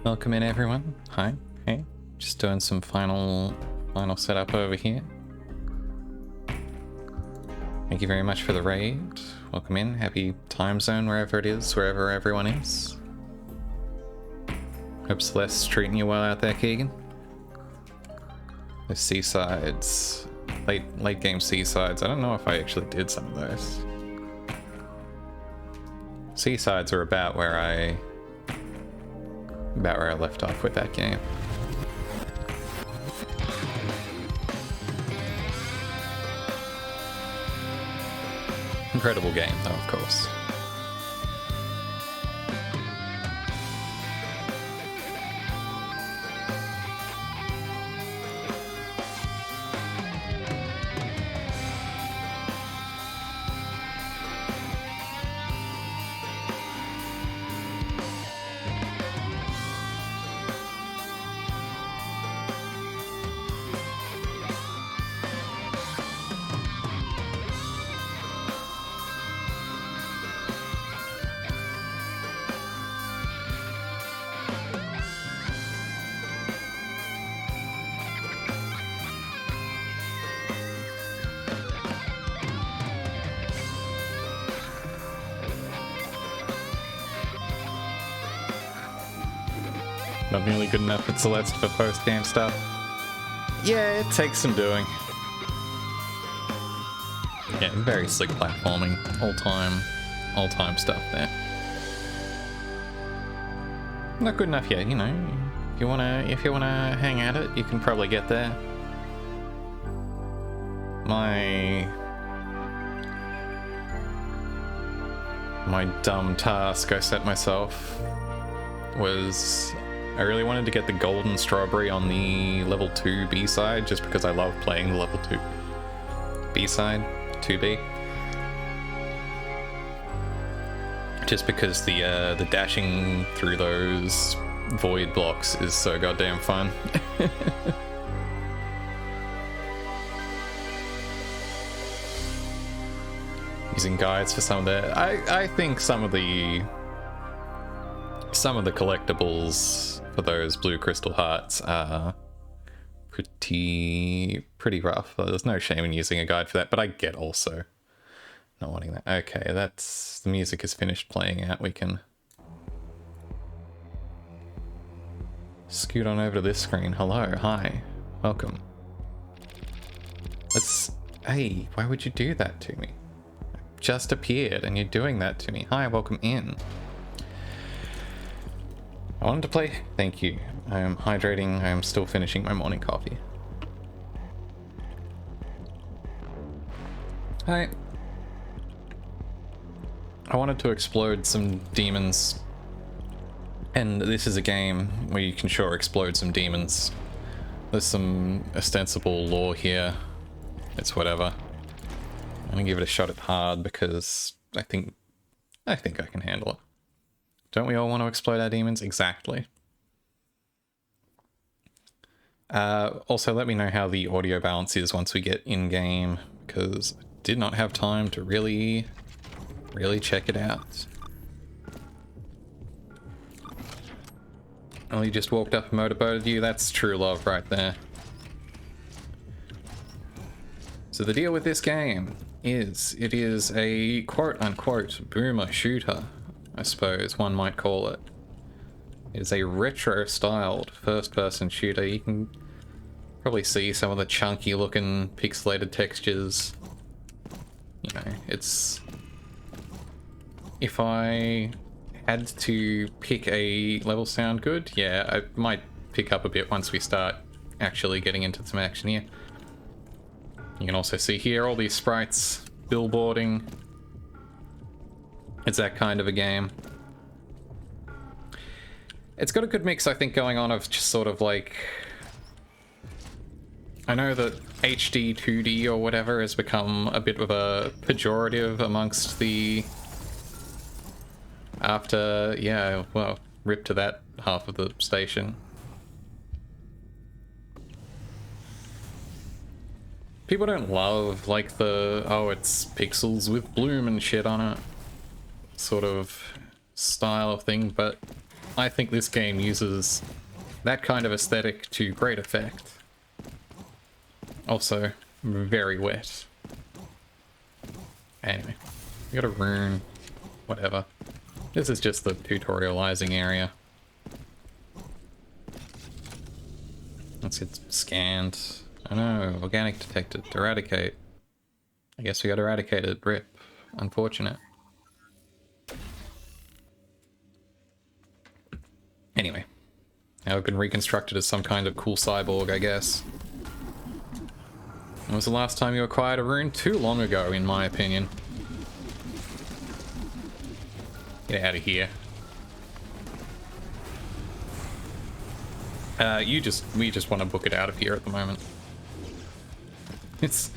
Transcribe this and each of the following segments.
Welcome in, everyone. Hi. Hey. Just doing some final setup over here. Thank you very much for the raid. Welcome in. Happy time zone wherever it is, wherever everyone is. Hope Celeste's treating you well out there, Keegan. The seasides. Late game seasides. I don't know if I actually did some of those. Seasides are about where I left off with that game. Incredible game, though, of course. Not nearly good enough at Celeste for post-game stuff. Yeah, it takes some doing. Yeah, very slick platforming. All-time stuff there. Not good enough yet, you know. If you wanna hang at it, you can probably get there. My dumb task I set myself was I really wanted to get the golden strawberry on the level 2 B-side just because I love playing the level 2 B-side, 2B. Just because the dashing through those void blocks is so goddamn fun. Using guides for some of the I think some of the collectibles for those blue crystal hearts are pretty rough. There's no shame in using a guide for that, but I get also not wanting that. Okay, that's the music is finished playing out. We can scoot on over to this screen. Hello, hi, welcome. Hey, why would you do that to me? I just appeared and you're doing that to me. Hi, welcome in. I wanted to play. Thank you. I am hydrating. I am still finishing my morning coffee. Hi. I wanted to explode some demons. And this is a game where you can sure explode some demons. There's some ostensible lore here. It's whatever. I'm gonna give it a shot at hard because I think I can handle it. Don't we all want to explode our demons? Exactly. Also, let me know how the audio balance is once we get in-game, because I did not have time to really check it out. Oh, you just walked up and motorboated you? That's true love right there. So the deal with this game is, it is a quote-unquote boomer shooter, I suppose one might call it. It's a retro-styled first-person shooter. You can probably see some of the chunky-looking pixelated textures. You know, it's... If I had to pick a level sound good, yeah, I might pick up a bit once we start actually getting into some action here. You can also see here all these sprites billboarding. It's that kind of a game. It's got a good mix, I think, going on of just sort of like... I know that HD 2D or whatever has become a bit of a pejorative amongst the... After, yeah, well, rip to that half of the station. People don't love, like, the, oh, it's pixels with bloom and shit on it sort of style of thing, but I think this game uses that kind of aesthetic to great effect. Also, very wet. Anyway, we got a rune, whatever. This is just the tutorializing area. Let's get scanned. Oh no, organic detected. Eradicate. I guess we got eradicated. Rip. Unfortunate. Anyway. Now I've been reconstructed as some kind of cool cyborg, I guess. When was the last time you acquired a rune? Too long ago, in my opinion. Get out of here. We just want to book it out of here at the moment. It's...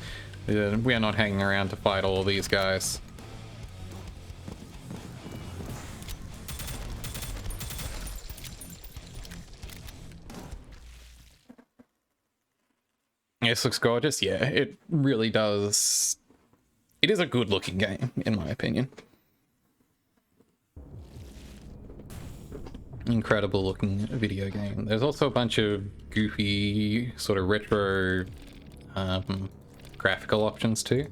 we are not hanging around to fight all of these guys. This looks gorgeous. Yeah, it really does. It is a good looking game, in my opinion. Incredible looking video game. There's also a bunch of goofy, sort of retro graphical options too.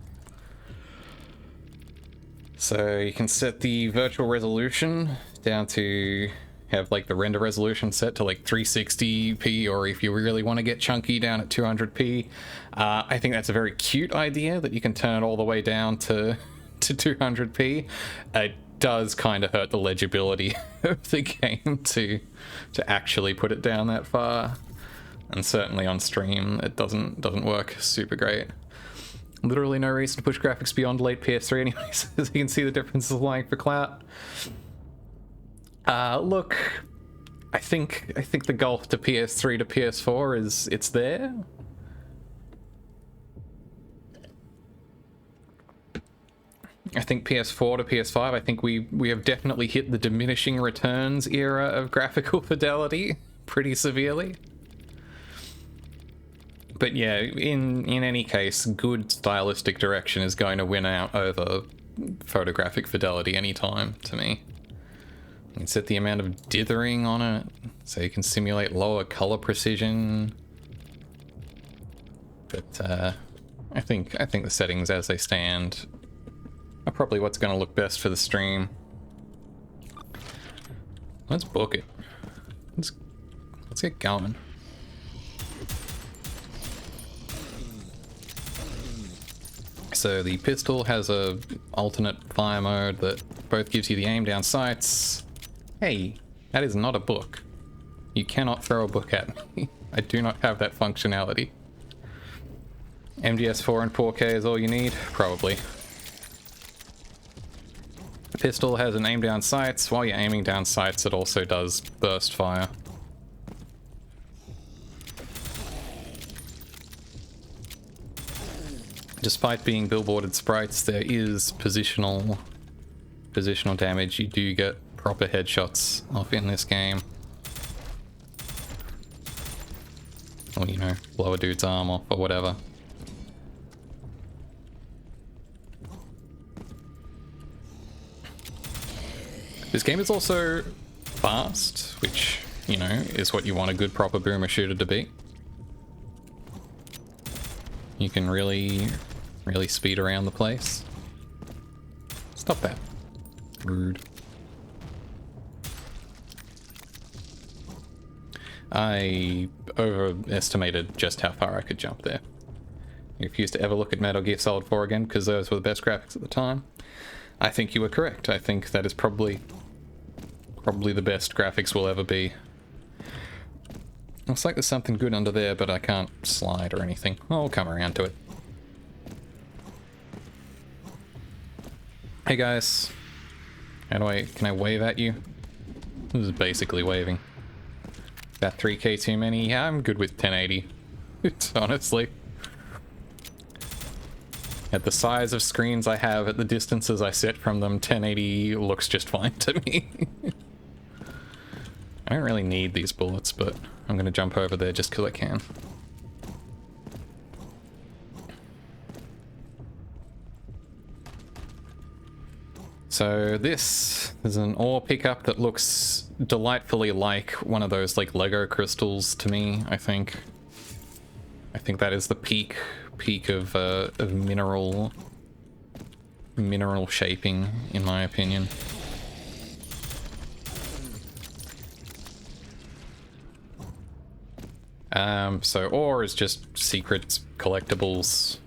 So you can set the virtual resolution down to have like the render resolution set to like 360p, or if you really want to get chunky, down at 200p. I think that's a very cute idea that you can turn it all the way down to 200p. It does kind of hurt the legibility of the game to actually put it down that far, and certainly on stream it doesn't work super great. Literally no reason to push graphics beyond late PS3 anyways, as you can see the differences lying for clout. Look, I think the gulf to PS3 to PS4 it's there. I think PS4 to PS5, I think we have definitely hit the diminishing returns era of graphical fidelity pretty severely. But yeah, in any case, good stylistic direction is going to win out over photographic fidelity anytime, to me. You can set the amount of dithering on it, so you can simulate lower color precision. But I think the settings as they stand are probably what's going to look best for the stream. Let's book it. Let's get going. So the pistol has a alternate fire mode that both gives you the aim down sights. Hey, that is not a book. You cannot throw a book at me. I do not have that functionality. MGS4 and 4K is all you need? Probably. The pistol has an aim down sights. While you're aiming down sights, it also does burst fire. Despite being billboarded sprites, there is positional damage. You do get proper headshots off in this game. Or, you know, blow a dude's arm off or whatever. This game is also fast, which, you know, is what you want a good proper boomer shooter to be. You can really speed around the place. Stop that. Rude. I overestimated just how far I could jump there. I refuse to ever look at Metal Gear Solid 4 again because those were the best graphics at the time. I think you were correct. I think that is probably the best graphics will ever be. Looks like there's something good under there, but I can't slide or anything. I'll come around to it. Hey guys. Can I wave at you? This is basically waving. About 3K too many? Yeah, I'm good with 1080. Honestly. At the size of screens I have, at the distances I sit from them, 1080 looks just fine to me. I don't really need these bullets, but I'm gonna jump over there just because I can. So this is an ore pickup that looks delightfully like one of those like Lego crystals to me, I think. I think that is the peak of mineral shaping, in my opinion. So ore is just secrets, collectibles.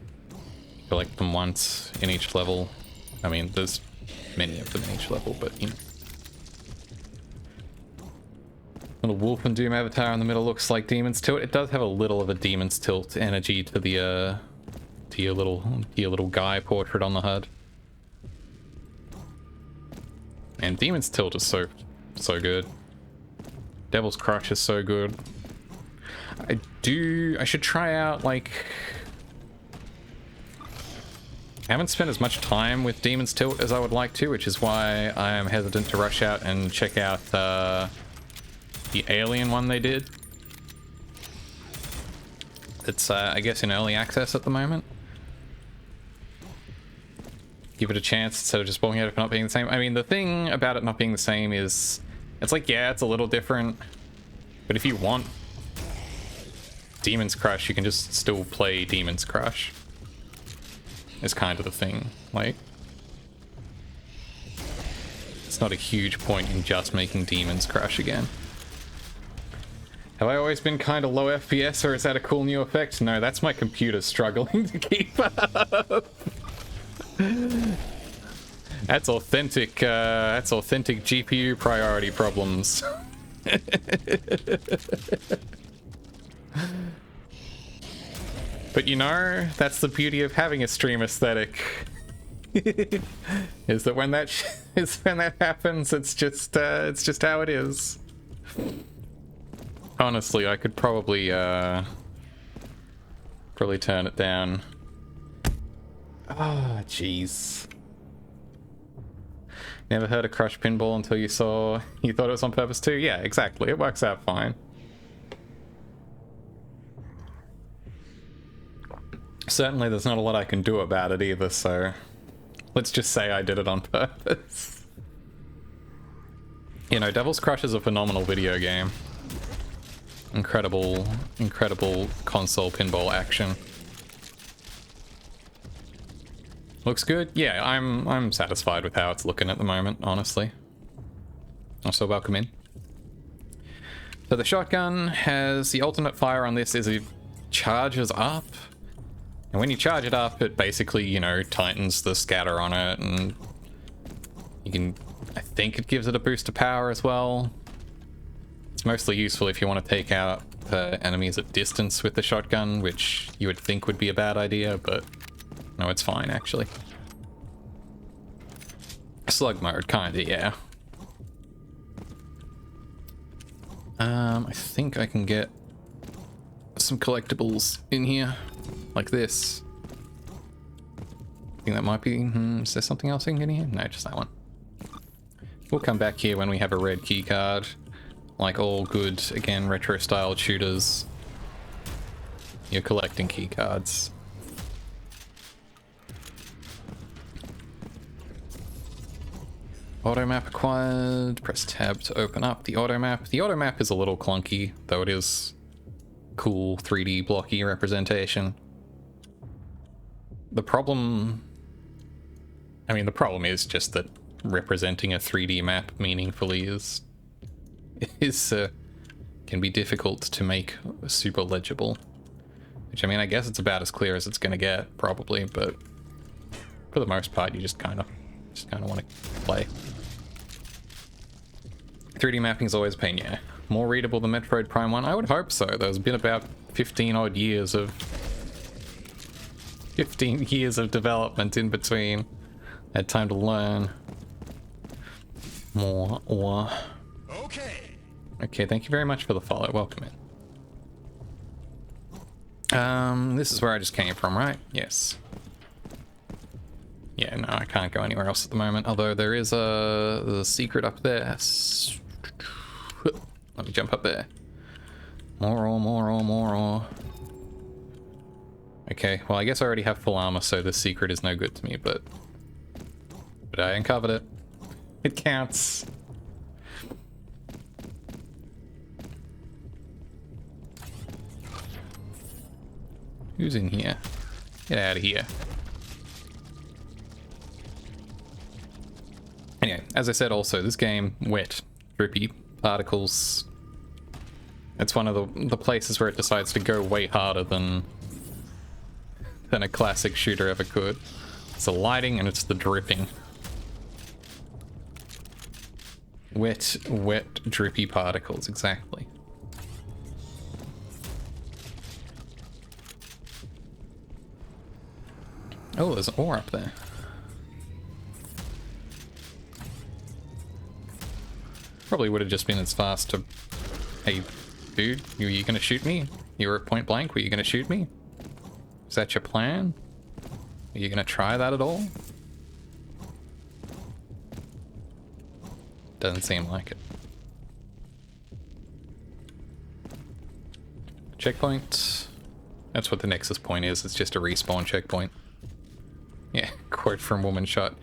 Collect them once in each level. I mean, there's many of them in each level, but you know. Little Wolf and Doom avatar in the middle looks like Demon's Tilt. It does have a little of a Demon's Tilt energy to the to your little guy portrait on the HUD. And Demon's Tilt is so good. Devil's Crush is so good. I should try out, like, I haven't spent as much time with Demon's Tilt as I would like to, which is why I am hesitant to rush out and check out the Alien one they did. It's, I guess, in early access at the moment. Give it a chance instead of just balling out of it not being the same. I mean, the thing about it not being the same is, it's like, yeah, it's a little different, but if you want Demon's Crush, you can just still play Demon's Crush. Is kind of the thing. Like, it's not a huge point in just making Demon's Crush again. Have I always been kind of low FPS, or is that a cool new effect? No, that's my computer struggling to keep up. That's authentic GPU priority problems. But you know, that's the beauty of having a stream aesthetic. Is that when that happens, it's just how it is. Honestly, I could probably turn it down. Ah, oh, jeez. Never heard of Crush Pinball until you thought it was on purpose too? Yeah, exactly. It works out fine. Certainly there's not a lot I can do about it either, so let's just say I did it on purpose. You know, Devil's Crush is a phenomenal video game. Incredible console pinball action. Looks good? Yeah, I'm satisfied with how it's looking at the moment, honestly. Also, welcome in. So the shotgun has the ultimate fire on this is it charges up. And when you charge it up, it basically, you know, tightens the scatter on it, and you can, I think it gives it a boost of power as well. It's mostly useful if you want to take out enemies at distance with the shotgun, which you would think would be a bad idea, but no, it's fine, actually. Slug mode, kinda, yeah. I think I can get some collectibles in here. Like this. I think that might be... is there something else I can get in here? No, just that one. We'll come back here when we have a red key card. Like all good, again, retro-styled shooters. You're collecting key cards. Auto map acquired. Press tab to open up the auto map. The auto map is a little clunky, though it is cool 3D blocky representation. The problem is just that representing a 3D map meaningfully can be difficult to make super legible. Which, I mean, I guess it's about as clear as it's gonna get, probably, but for the most part, you just kind of want to play. 3D mapping is always a pain, yeah. More readable than Metroid Prime 1? I would hope so. There's been about 15 odd years of 15 years of development in between. I had time to learn more. Okay, thank you very much for the follow. Welcome in. This is where I just came from, right? Yes. Yeah, no, I can't go anywhere else at the moment, although there is a secret up there. Let me jump up there. More ore. Okay, well, I guess I already have full armor, so this secret is no good to me, but I uncovered it. It counts. Who's in here? Get out of here. Anyway, as I said also, this game, wet, drippy, particles. It's one of the places where it decides to go way harder than a classic shooter ever could. It's the lighting and it's the dripping. Wet, drippy particles, exactly. Oh, there's an ore up there. Probably would have just been as fast to... Hey, dude, were you gonna shoot me? You were at point blank, were you gonna shoot me? Is that your plan? Are you gonna try that at all? Doesn't seem like it. Checkpoint. That's what the Nexus point is, it's just a respawn checkpoint. Yeah, quote from Woman Shot.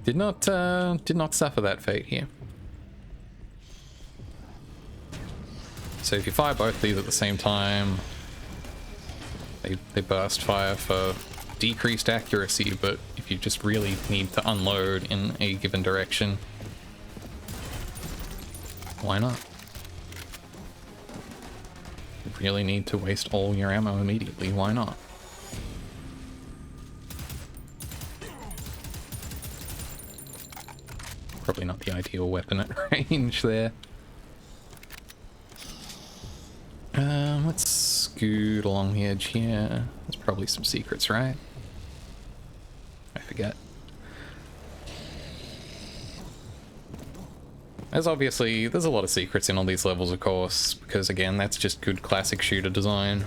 Did not suffer that fate here. So if you fire both these at the same time, they burst fire for decreased accuracy, but if you just really need to unload in a given direction, why not? You really need to waste all your ammo immediately, why not? Probably not the ideal weapon at range there. Let's scoot along the edge here. There's probably some secrets, right? I forget. There's a lot of secrets in all these levels, of course, because again, that's just good classic shooter design.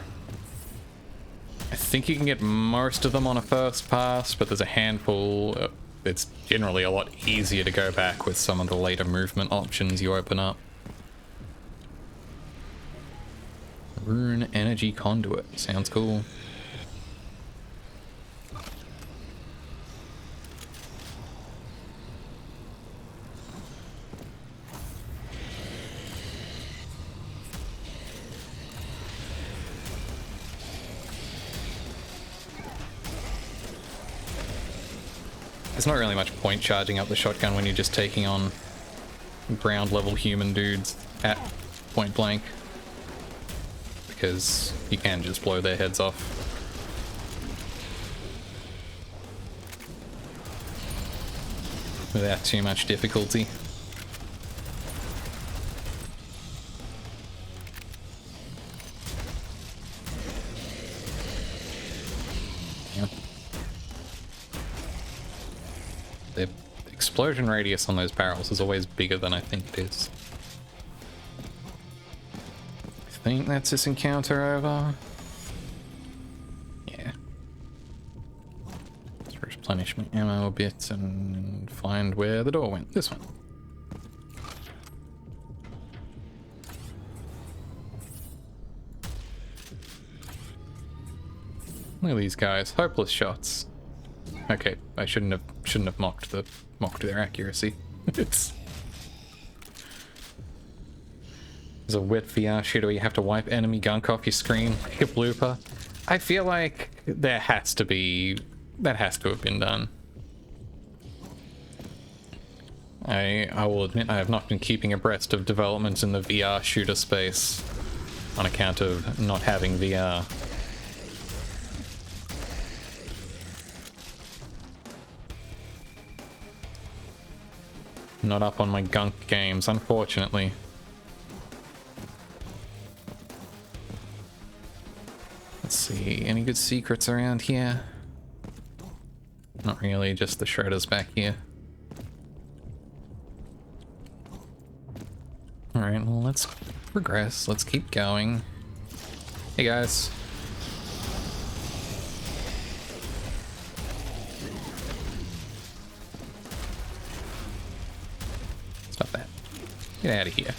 I think you can get most of them on a first pass, but there's a handful. It's generally a lot easier to go back with some of the later movement options you open up. Rune energy conduit. Sounds cool. There's not really much point charging up the shotgun when you're just taking on ground level human dudes at point blank, because you can just blow their heads off. Without too much difficulty. Yeah. The explosion radius on those barrels is always bigger than I think it is. I think that's this encounter over. Yeah. Let's replenish my ammo a bit and find where the door went. This one. Look at these guys, hopeless shots. Okay, I shouldn't have mocked their accuracy. It's There's a wet VR shooter where you have to wipe enemy gunk off your screen like a blooper. I feel like that has to have been done. I will admit I have not been keeping abreast of developments in the VR shooter space on account of not having VR. Not up on my gunk games, unfortunately. Let's see, any good secrets around here? Not really, just the shredders back here. Alright, well, let's progress. Let's keep going. Hey, guys. Stop that. Get out of here.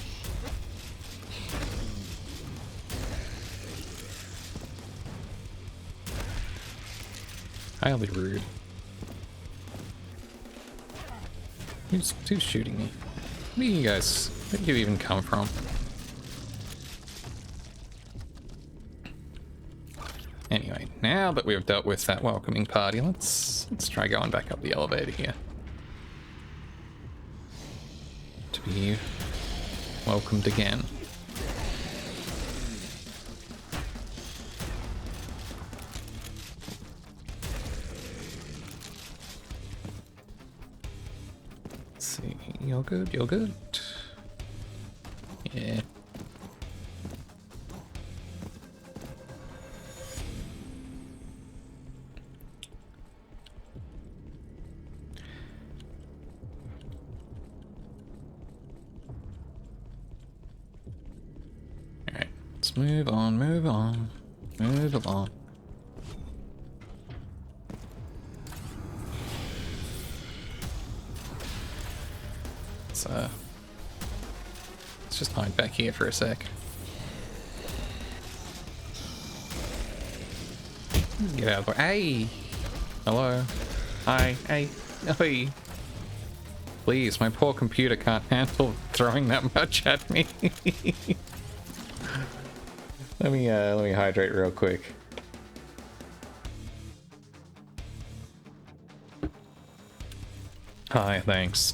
Highly rude. Who's shooting me? Where do you guys... Where did you even come from? Anyway, now that we've dealt with that welcoming party, let's try going back up the elevator here. To be welcomed again. Let's see, you're good, you're good. Yeah. Let's move on, move on, move along. Let's just hide back here for a sec. Get out of the way. Hey! Hello. Hi. Hey. Hey. Please, my poor computer can't handle throwing that much at me. Let me hydrate real quick. Hi, thanks.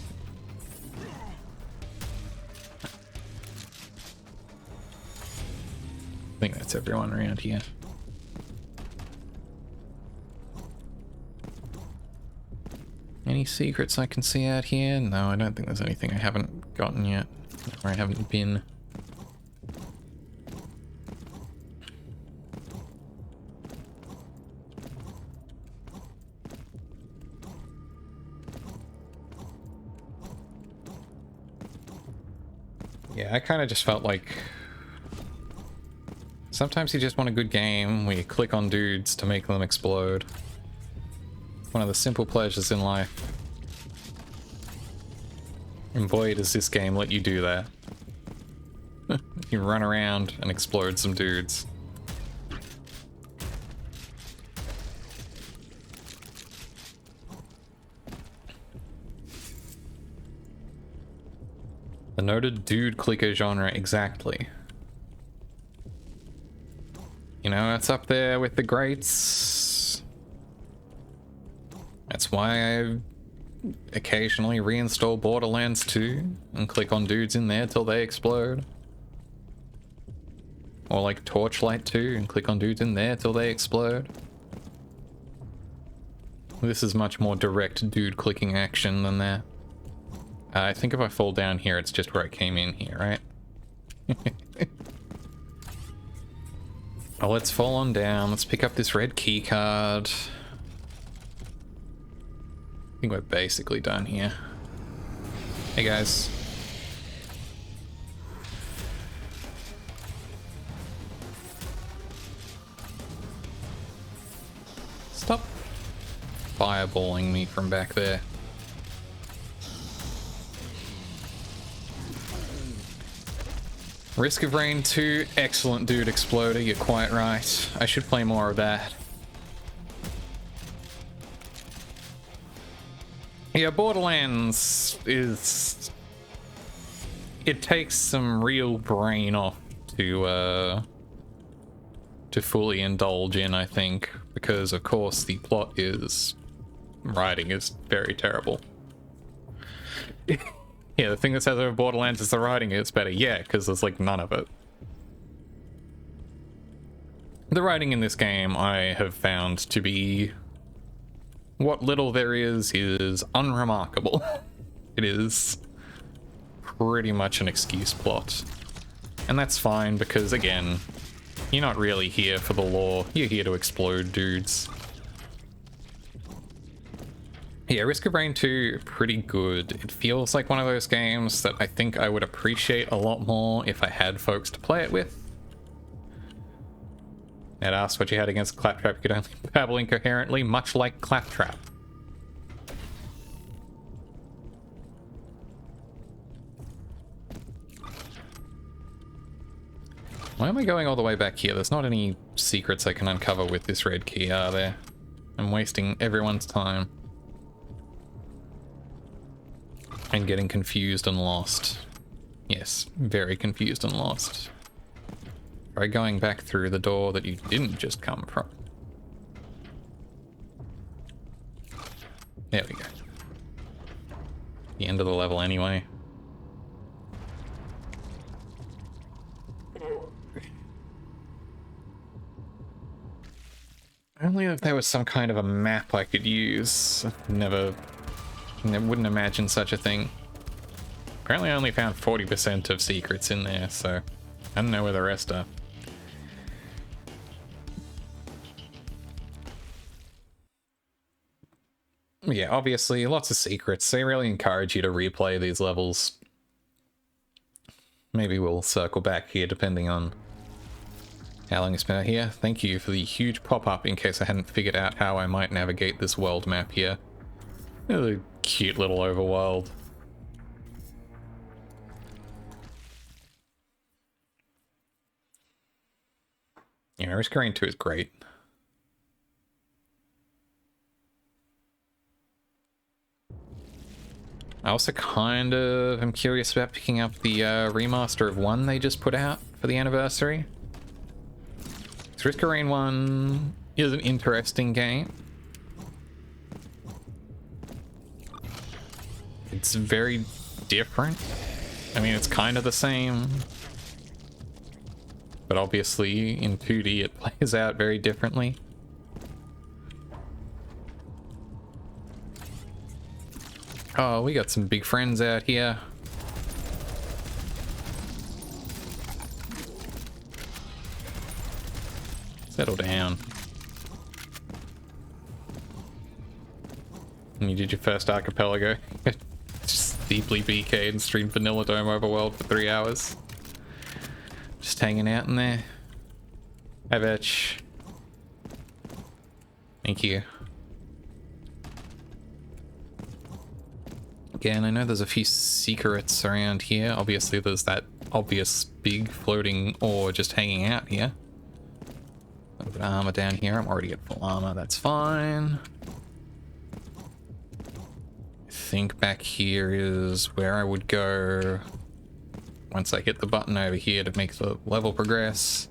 I think that's everyone around here. Any secrets I can see out here? No, I don't think there's anything I haven't gotten yet, or I haven't been. Yeah, I kind of just felt like sometimes you just want a good game where you click on dudes to make them explode. One of the simple pleasures in life. And boy, does this game let you do that. You run around and explode some dudes. The noted dude clicker genre, exactly. You know, it's up there with the greats. That's why I occasionally reinstall Borderlands 2 and click on dudes in there till they explode. Or like Torchlight 2 and click on dudes in there till they explode. This is much more direct dude clicking action than that. I think if I fall down here, it's just where I came in here, right? Oh, let's fall on down. Let's pick up this red key card. I think we're basically done here. Hey guys. Stop fireballing me from back there. Risk of Rain 2, excellent dude exploder, you're quite right. I should play more of that. Yeah, Borderlands is... It takes some real brain off to fully indulge in, I think, because of course the plot is... writing is very terrible. Yeah, the thing that says over Borderlands is the writing is better. Yeah, because there's like none of it. The writing in this game I have found to be... what little there is unremarkable. It is pretty much an excuse plot. And that's fine because, again, you're not really here for the lore. You're here to explode dudes. Yeah, Risk of Rain 2, pretty good. It feels like one of those games that I think I would appreciate a lot more if I had folks to play it with. Ned asked what you had against Claptrap. You could only babble incoherently, much like Claptrap. Why am I going all the way back here? There's not any secrets I can uncover with this red key, are there? I'm wasting everyone's time. And getting confused and lost. Yes, very confused and lost. Try going back through the door that you didn't just come from. There we go. The end of the level anyway. Only if there was some kind of a map I could use. Never wouldn't imagine such a thing. Apparently I only found 40% of secrets in there, so I don't know where the rest are. Yeah, obviously, lots of secrets. They really encourage you to replay these levels. Maybe we'll circle back here depending on how long it's been out here. Thank you for the huge pop-up in case I hadn't figured out how I might navigate this world map here. A cute little overworld. Yeah, Risk Arena 2 is great. I also kind of am curious about picking up the remaster of 1 they just put out for the anniversary. Risk Arena 1 is an interesting game. It's very different. I mean, it's kind of the same. But obviously, in 2D, it plays out very differently. Oh, we got some big friends out here. Settle down. And you did your first archipelago. Just deeply BK'd and streamed Vanilla Dome Overworld for 3 hours. Just hanging out in there. Hi, bitch. Thank you. Again, I know there's a few secrets around here. Obviously, there's that obvious big floating ore just hanging out here. A little bit of armor down here. I'm already at full armor. That's fine. I think back here is where I would go once I hit the button over here to make the level progress.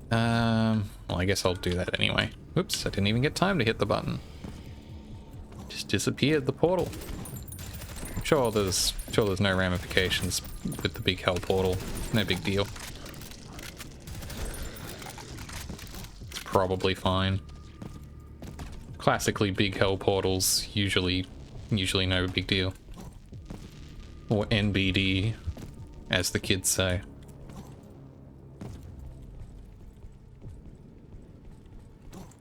Well, I guess I'll do that anyway. Oops, I didn't even get time to hit the button. Just disappeared the portal. Sure there's no ramifications with the big hell portal. No big deal. It's probably fine. Classically, big hell portals usually no big deal. Or NBD, as the kids say.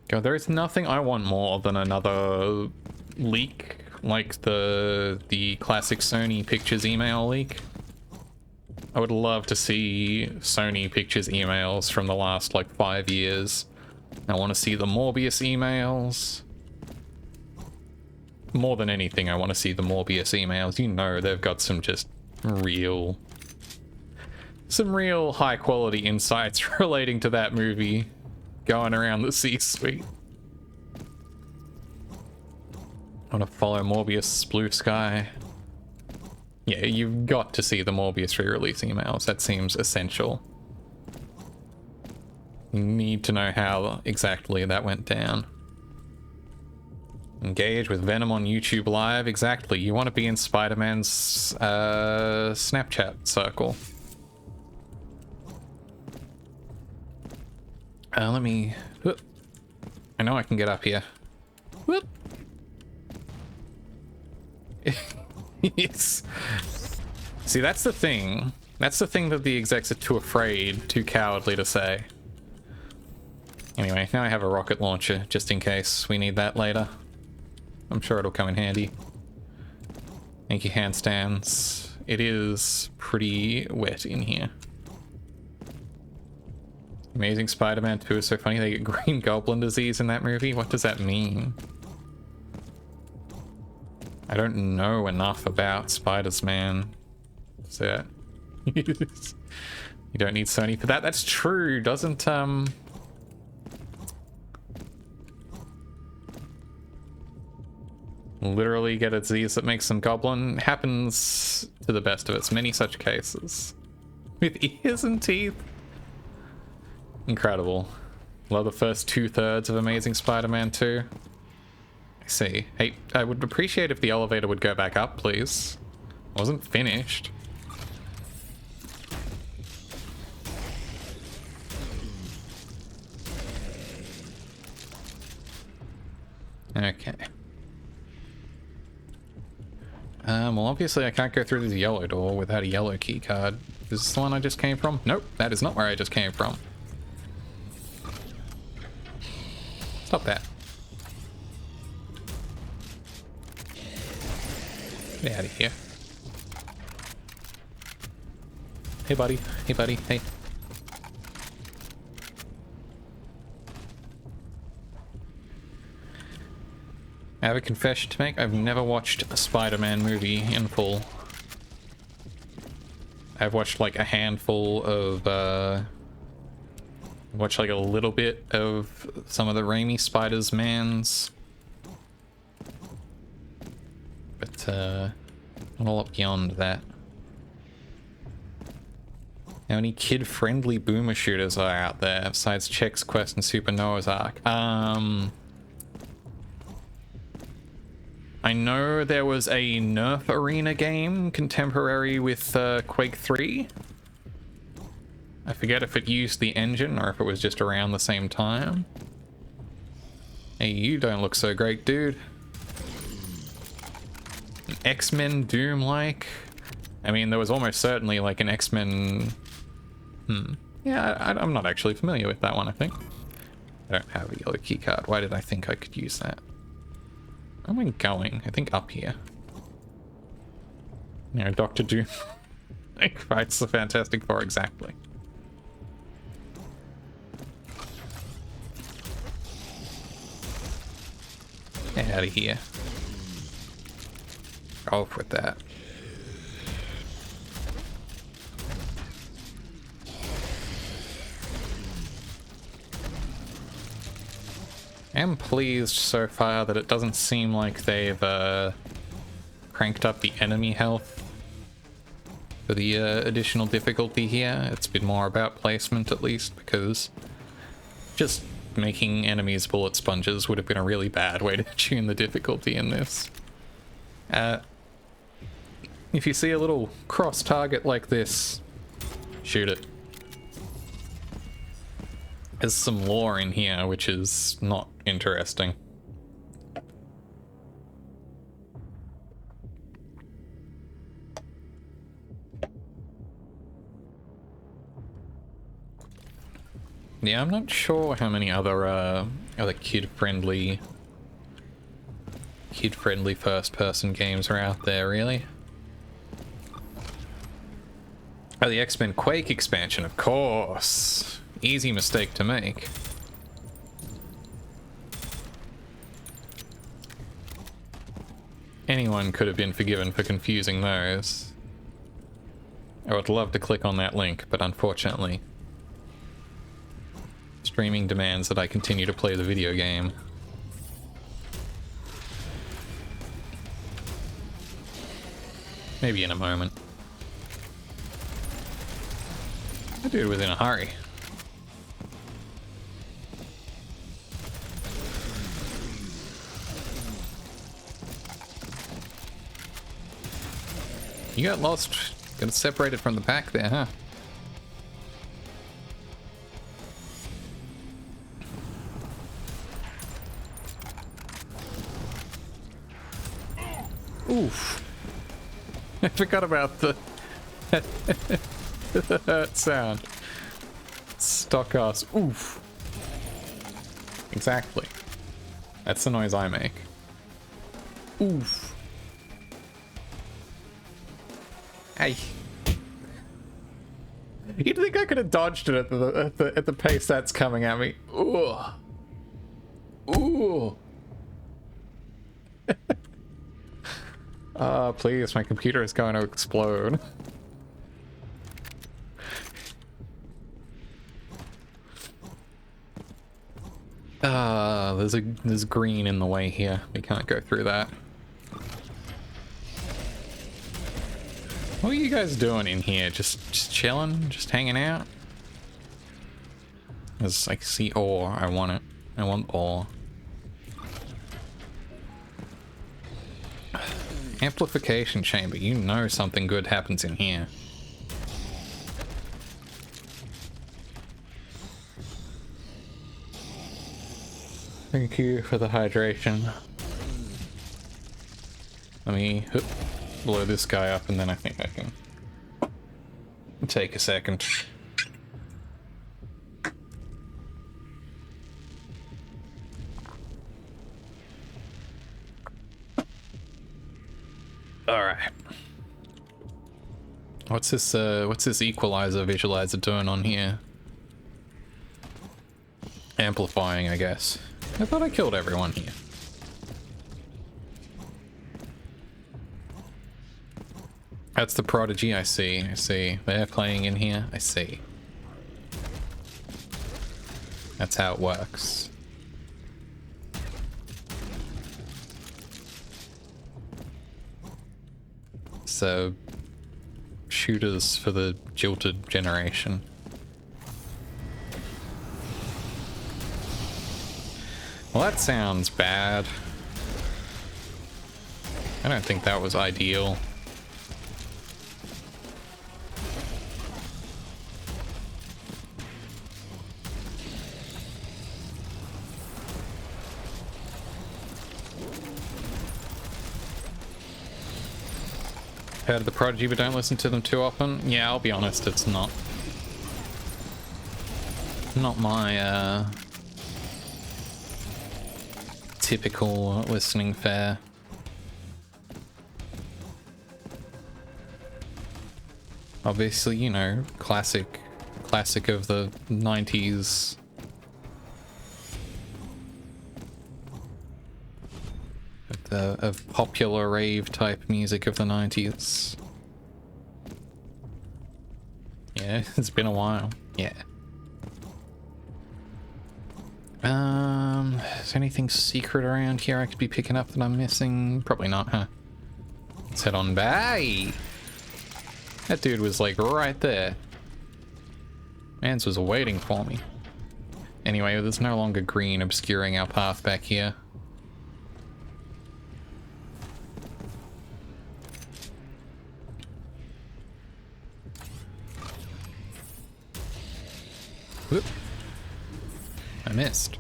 God, there is nothing I want more than another leak like the classic Sony Pictures email leak. I would love to see Sony Pictures emails from the last like 5 years. I want to see the Morbius emails. More than anything, I want to see the Morbius emails. You know, they've got some real high quality insights relating to that movie going around the C-suite. I want to follow Morbius Blue Sky. Yeah, you've got to see the Morbius re-release emails. That seems essential. You need to know how exactly that went down. Engage with Venom on YouTube Live. Exactly. You want to be in Spider-Man's Snapchat circle. Let me... Whoop. I know I can get up here. Whoop. Yes. See, that's the thing. That's the thing that the execs are too afraid, too cowardly to say. Anyway, now I have a rocket launcher, just in case we need that later. I'm sure it'll come in handy. Thank you, handstands. It is pretty wet in here. Amazing Spider-Man 2 is so funny. They get Green Goblin disease in that movie. What does that mean? I don't know enough about Spider-Man. So you don't need Sony for that. That's true. Doesn't literally get a disease that makes them goblin. Happens to the best of us. Many such cases. With ears and teeth. Incredible. Love the first 2/3 of Amazing Spider-Man 2. I see. Hey, I would appreciate if the elevator would go back up, please. I wasn't finished. Okay. Well, obviously I can't go through this yellow door without a yellow key card. Is this the one I just came from? Nope, that is not where I just came from. Stop that. Get out of here. Hey, buddy. Hey, buddy. Hey. I have a confession to make. I've never watched a Spider-Man movie in full. I've watched like a handful of, watched like a little bit of some of the Raimi Spider-Mans. But, not a lot beyond that. How many kid-friendly boomer shooters are out there besides Chex Quest and Super Noah's Ark? I know there was a Nerf Arena game contemporary with Quake 3. I forget if it used the engine or if it was just around the same time. Hey, you don't look so great, dude. An X-Men Doom-like? I mean, there was almost certainly like an X-Men... Yeah, I'm not actually familiar with that one, I think. I don't have a yellow keycard. Why did I think I could use that? Where am I going? I think up here. You know, Doctor Doom like fights the Fantastic Four exactly. Get out of here. Go off with that. I'm pleased so far that it doesn't seem like they've cranked up the enemy health for the additional difficulty here. It's been more about placement at least, because just making enemies bullet sponges would have been a really bad way to tune the difficulty in this. If you see a little cross target like this, shoot it. There's some lore in here which is not interesting. Yeah, I'm not sure how many other kid-friendly first-person games are out there, really. Oh, the X-Men Quake expansion, of course. Easy mistake to make. Anyone could have been forgiven for confusing those. I would love to click on that link, but unfortunately, streaming demands that I continue to play the video game. Maybe in a moment. That dude was in a hurry. You got lost. Got separated from the pack there, huh? Oof. I forgot about the that sound. Stock ass. Oof. Exactly. That's the noise I make. Oof. Hey. You'd think I could have dodged it at the pace that's coming at me. Ooh. Ooh. Please, my computer is going to explode. There's green in the way here. We can't go through that. What are you guys doing in here? Just chilling? Just hanging out? There's like, see ore. I want it. I want ore. Amplification chamber. You know something good happens in here. Thank you for the hydration. Let me blow this guy up and then I think I can take a second. Alright. What's this equalizer visualizer doing on here? Amplifying, I guess. I thought I killed everyone here. That's the Prodigy, I see, I see. They're playing in here, I see. That's how it works. So, shooters for the jilted generation. Well, that sounds bad. I don't think that was ideal. Heard of the Prodigy, but don't listen to them too often. Yeah, I'll be honest, it's not my typical listening fare. Obviously, you know, classic of the 90s. Of popular rave type music of the 90s. Yeah, it's been a while. Yeah. Is anything secret around here I could be picking up that I'm missing? Probably not, huh? Let's head on by. That dude was like right there. Mans was waiting for me. Anyway, there's no longer green obscuring our path back here. Whoop. I missed.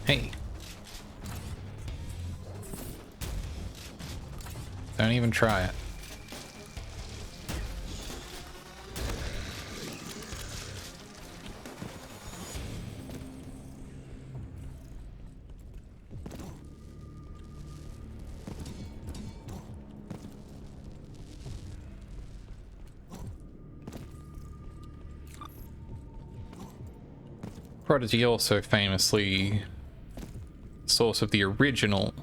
Hey. Don't even try it. Prodigy also famously source of the original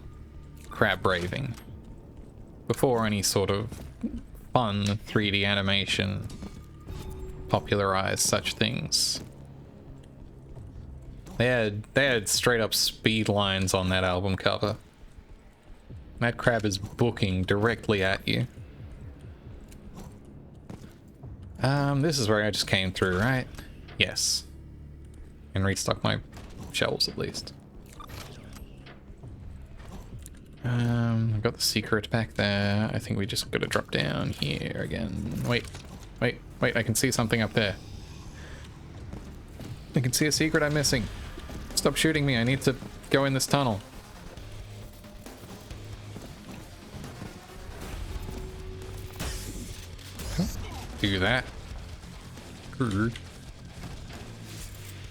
crab raving before any sort of fun 3D animation popularized such things. They had straight up speed lines on that album cover. That crab is booking directly at you. This is where I just came through, right? Yes. And restock my shelves at least. I've got the secret back there. I think we just gotta drop down here again. Wait, I can see something up there. I can see a secret I'm missing. Stop shooting me, I need to go in this tunnel. Do that.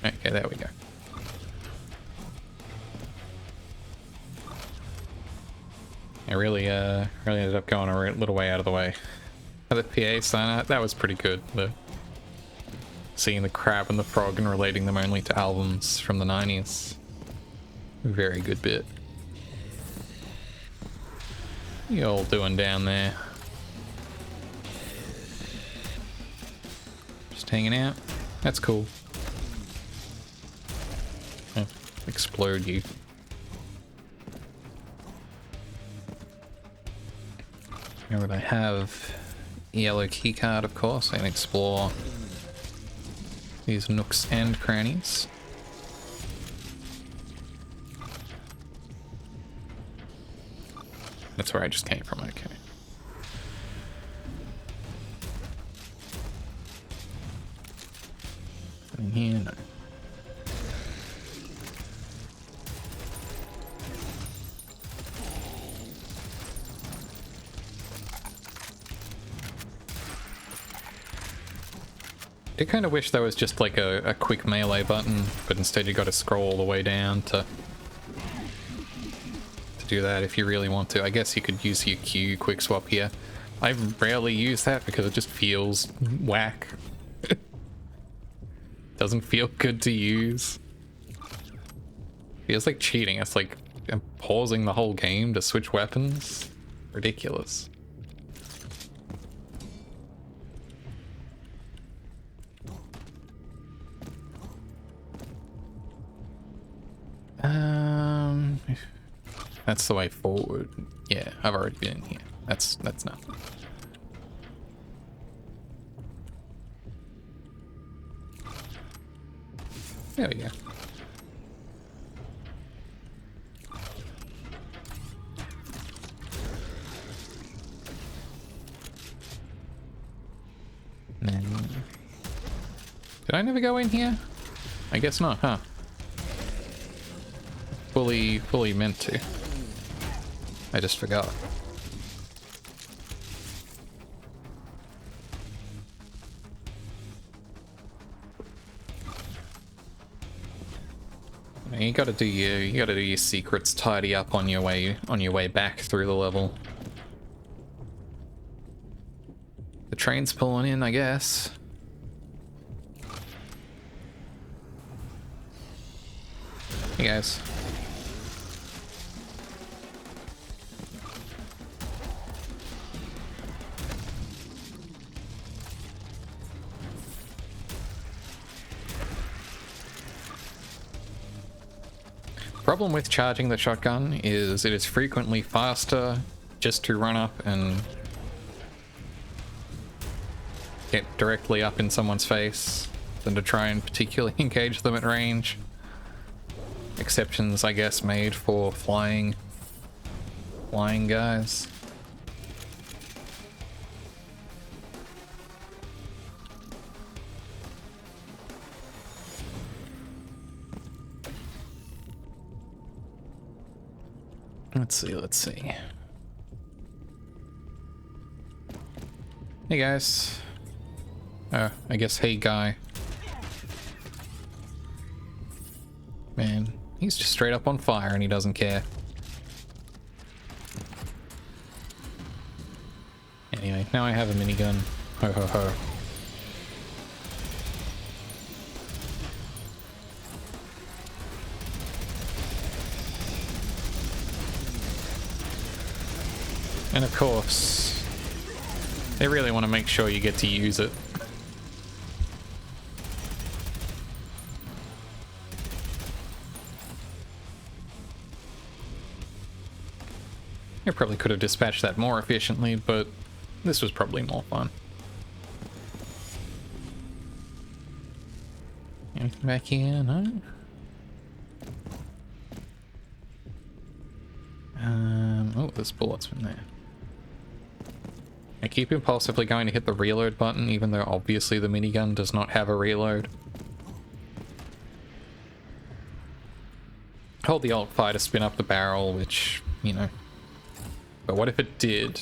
Okay, there we go. I really ended up going a little way out of the way. The PA sign out, that was pretty good. Seeing the crab and the frog and relating them only to albums from the 90s. Very good bit. What you all doing down there? Just hanging out? That's cool. Explode you. Where would I have yellow keycard, of course, and explore these nooks and crannies. That's where I just came from, okay. In here, no. I do kind of wish there was just like a quick melee button, but instead you got to scroll all the way down to do that if you really want to. I guess you could use your Q quick swap here. I rarely use that because it just feels whack. Doesn't feel good to use. Feels like cheating. It's like I'm pausing the whole game to switch weapons. Ridiculous. That's the way forward. Yeah, I've already been in here. That's nothing. There we go. Did I never go in here? I guess not, huh? Fully meant to. I just forgot. You gotta do your secrets tidy up on your way back through the level. The train's pulling in, I guess. Hey guys. Problem with charging the shotgun is it is frequently faster just to run up and get directly up in someone's face than to try and particularly engage them at range. Exceptions, I guess, made for flying guys. Let's see. Hey guys. I guess hey guy. Man, he's just straight up on fire and he doesn't care. Anyway, now I have a minigun. Ho ho ho. And of course, they really want to make sure you get to use it. I probably could have dispatched that more efficiently, but this was probably more fun. Anything back here? No? Oh, there's bullets in there. I keep impulsively going to hit the reload button, even though obviously the minigun does not have a reload. Hold the alt fire to spin up the barrel, which, you know. But what if it did?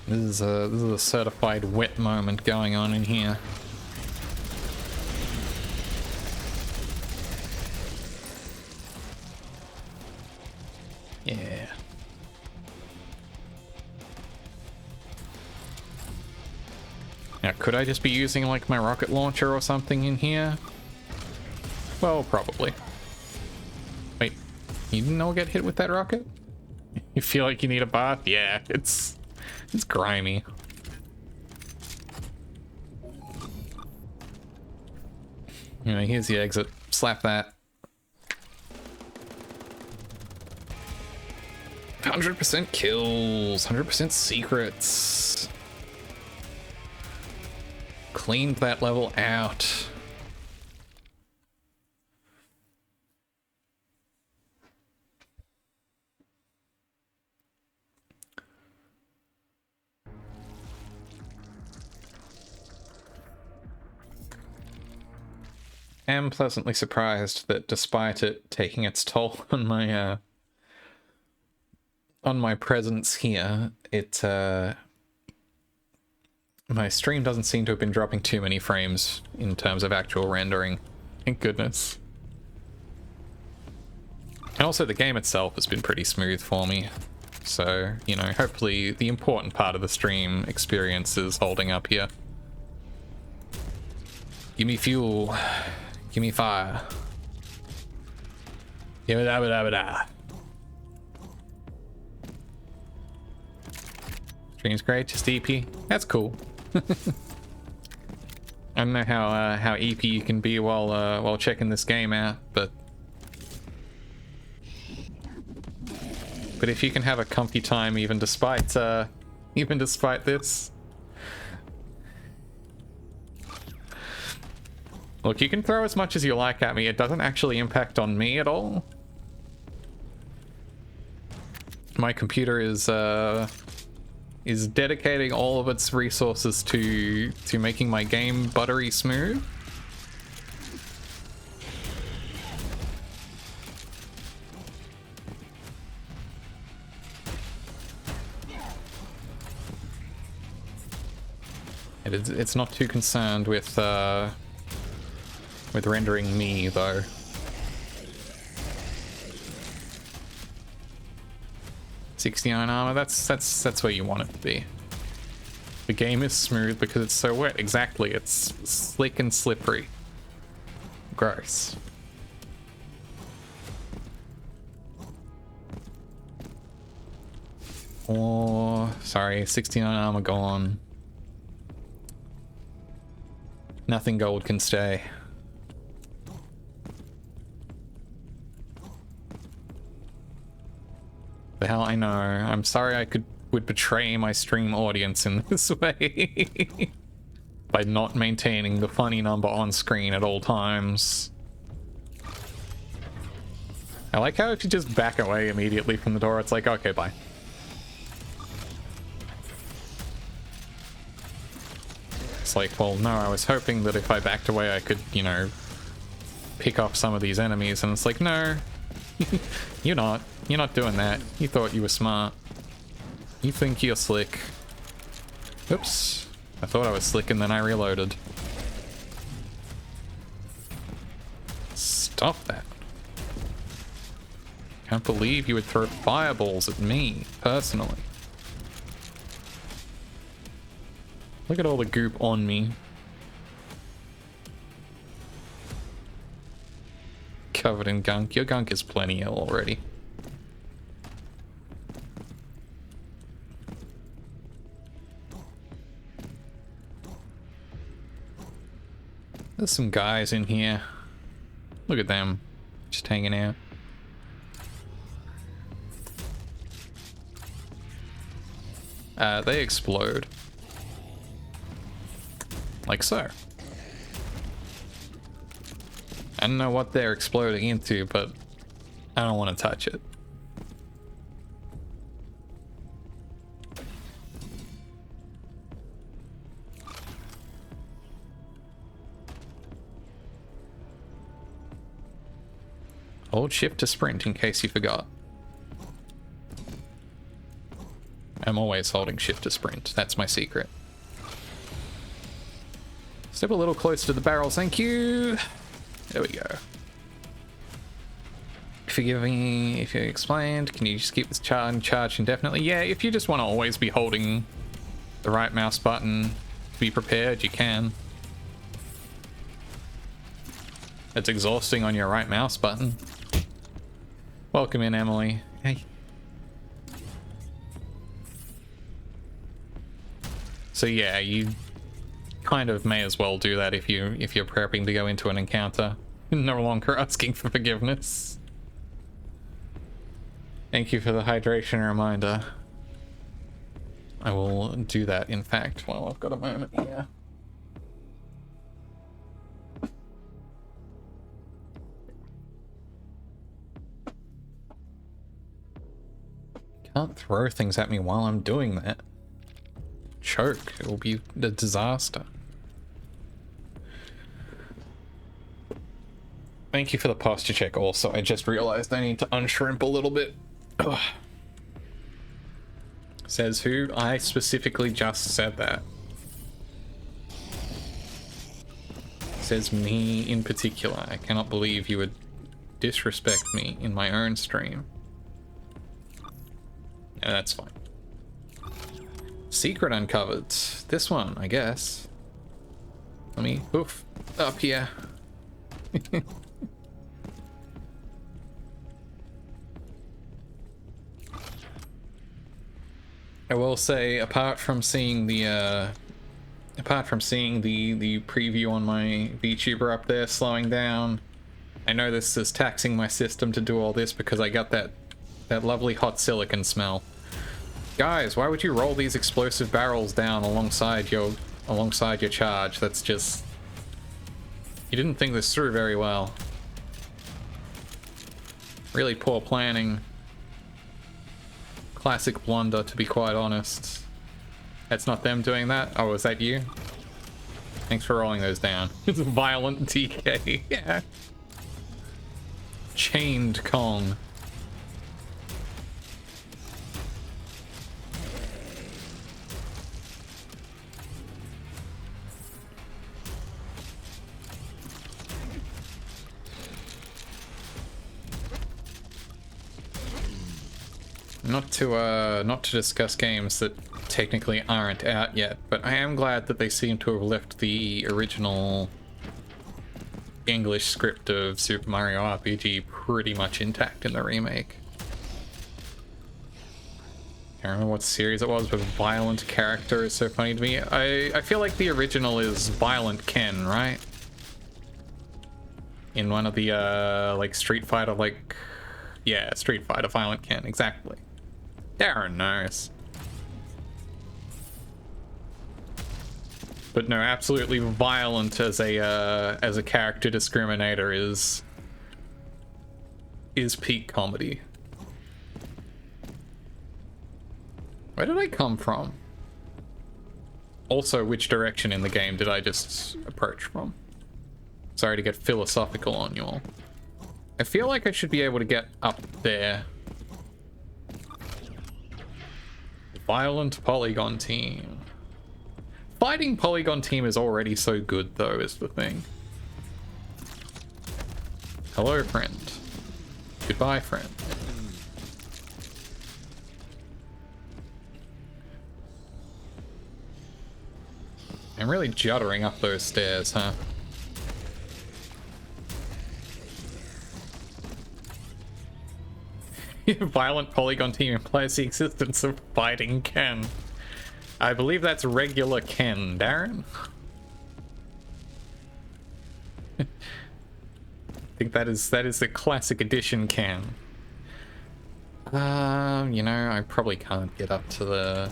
This is a certified wet moment going on in here. Yeah. Now, could I just be using like my rocket launcher or something in here? Well, probably. Wait, you didn't all get hit with that rocket? You feel like you need a bath? Yeah, it's grimy. You know, here's the exit. Slap that. 100% kills, 100% secrets. Cleaned that level out. Am pleasantly surprised that despite it taking its toll on my presence here, my stream doesn't seem to have been dropping too many frames in terms of actual rendering. Thank goodness. And also the game itself has been pretty smooth for me. So, you know, hopefully the important part of the stream experience is holding up here. Give me fuel. Give me fire. Give it da. Stream's great, just EP. That's cool. I don't know how EP you can be while checking this game out, but if you can have a comfy time even despite this. Look, you can throw as much as you like at me. It doesn't actually impact on me at all. My computer is dedicating all of its resources to making my game buttery smooth. It's not too concerned with rendering me though. $69 armor, that's where you want it to be. The game is smooth because it's so wet. Exactly, it's slick and slippery. Gross. Oh, sorry, 69 armor gone. Nothing gold can stay. The hell, I know. I'm sorry I would betray my stream audience in this way. By not maintaining the funny number on screen at all times. I like how if you just back away immediately from the door, it's like, okay, bye. It's like, well, no, I was hoping that if I backed away I could, you know, pick off some of these enemies, and it's like, no. You're not doing that. You thought you were smart. You think you're slick. Oops. I thought I was slick and then I reloaded. Stop that. Can't believe you would throw fireballs at me, personally. Look at all the goop on me. Covered in gunk. Your gunk is plenty already. There's some guys in here. Look at them. Just hanging out. They explode. Like so. I don't know what they're exploding into, but I don't want to touch it. Hold shift to sprint in case you forgot. I'm always holding shift to sprint. That's my secret. Step a little closer to the barrels, thank you. There we go. Forgive me if you explained. Can you just keep this charged indefinitely? Yeah, if you just want to always be holding the right mouse button to be prepared, you can. It's exhausting on your right mouse button. Welcome in, Emily. Hey. So yeah, you kind of may as well do that if you're prepping to go into an encounter. No longer asking for forgiveness. Thank you for the hydration reminder. I will do that, in fact, while I've got a moment here. Can't throw things at me while I'm doing that. Choke. It will be a disaster. Thank you for the posture check also. I just realized I need to unshrimp a little bit. Ugh. Says who? I specifically just said that. Says me in particular. I cannot believe you would disrespect me in my own stream. Yeah, that's fine. Secret uncovered. This one, I guess. Let me poof up here. I will say, apart from seeing the preview on my VTuber up there slowing down, I know this is taxing my system to do all this because I got that lovely hot silicon smell. Guys, why would you roll these explosive barrels down alongside your charge? That's just... You didn't think this through very well. Really poor planning. Classic blunder, to be quite honest. That's not them doing that? Oh, is that you? Thanks for rolling those down. It's a violent TK. Yeah. Chained Kong. Not to discuss games that technically aren't out yet, but I am glad that they seem to have left the original English script of Super Mario RPG pretty much intact in the remake. Can't remember what series it was, but Violent Character is so funny to me. I feel like the original is Violent Ken, right? In one of the like Street Fighter, like, yeah, Street Fighter Violent Ken, exactly. Darren knows. But no, absolutely Violent as a character discriminator is peak comedy. Where did I come from? Also, which direction in the game did I just approach from? Sorry to get philosophical on you all. I feel like I should be able to get up there. Violent Polygon Team. Fighting Polygon Team is already so good, though, is the thing. Hello, friend. Goodbye, friend. I'm really juddering up those stairs, huh? Violent Polygon Team implies the existence of Fighting Ken. I believe that's regular Ken, Darren. I think that is the classic edition Ken. You know, I probably can't get up to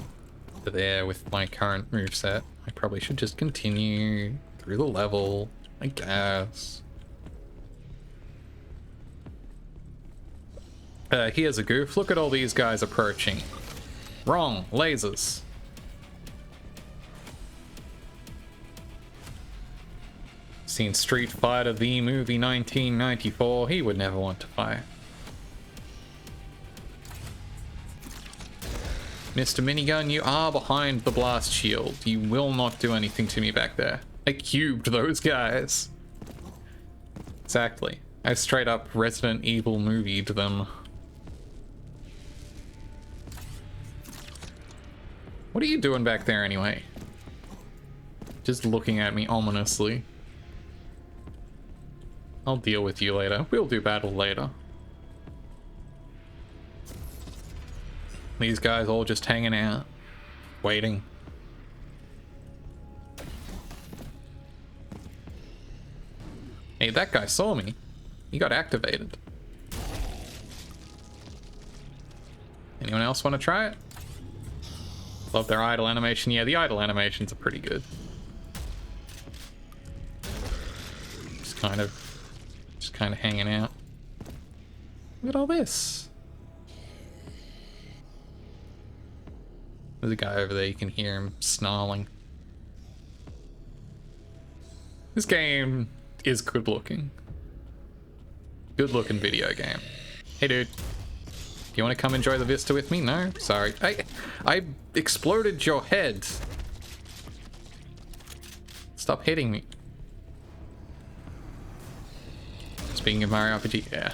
there with my current moveset. I probably should just continue through the level, I guess. Here's a goof. Look at all these guys approaching. Wrong. Lasers. Seen Street Fighter the movie 1994. He would never want to fight. Mr. Minigun, you are behind the blast shield. You will not do anything to me back there. I cubed those guys. Exactly. I straight up Resident Evil movied them. What are you doing back there anyway? Just looking at me ominously. I'll deal with you later. We'll do battle later. These guys all just hanging out, waiting. that guy saw me. He got activated. Anyone else want to try it? Love their idle animation. Yeah, the idle animations are pretty good. Just kind of hanging out. Look at all this. There's a guy over there, you can hear him snarling. This game is good looking. Good looking video game. Hey dude. Do you want to come enjoy the vista with me? No? Sorry. I exploded your head. Stop hitting me. Speaking of Mario RPG, yeah.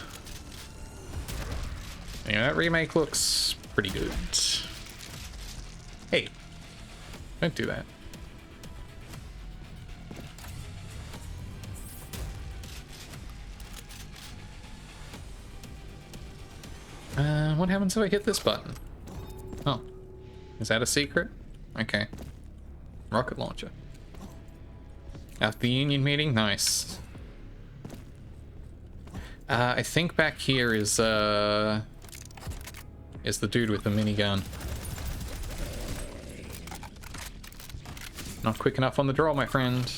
Anyway, that remake looks pretty good. Hey, don't do that. What happens if I hit this button? Oh, is that a secret? Okay. Rocket launcher. After the union meeting, nice. I think back here is the dude with the minigun. Not quick enough on the draw, my friend.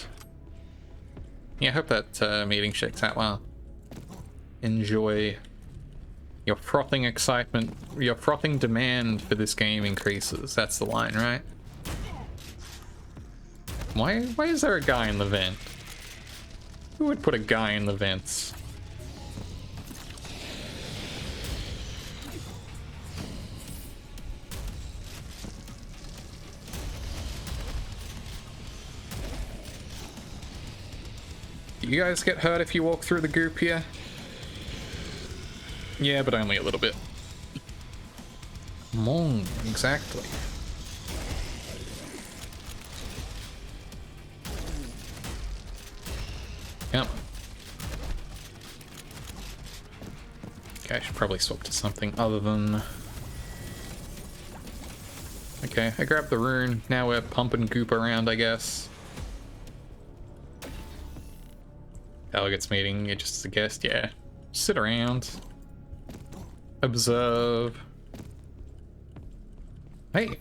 Yeah, I hope that meeting checks out well. Enjoy. Your frothing excitement, your frothing demand for this game increases. That's the line, right? Why is there a guy in the vent? Who would put a guy in the vents? Do you guys get hurt if you walk through the goop here? Yeah, but only a little bit. Exactly. Yep. Okay, I should probably swap to something other than... Okay, I grabbed the rune. Now we're pumping goop around, I guess. Delegates meeting, you're just a guest, yeah. Sit around. Observe. Hey.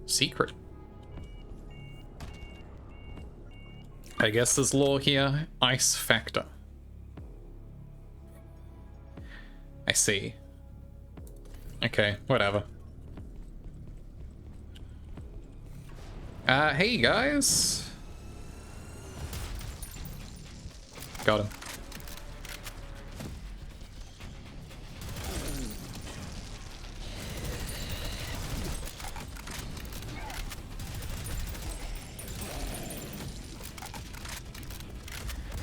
Secret. I guess there's lore here. Ice factor. I see. Okay, whatever. Hey guys. Got him.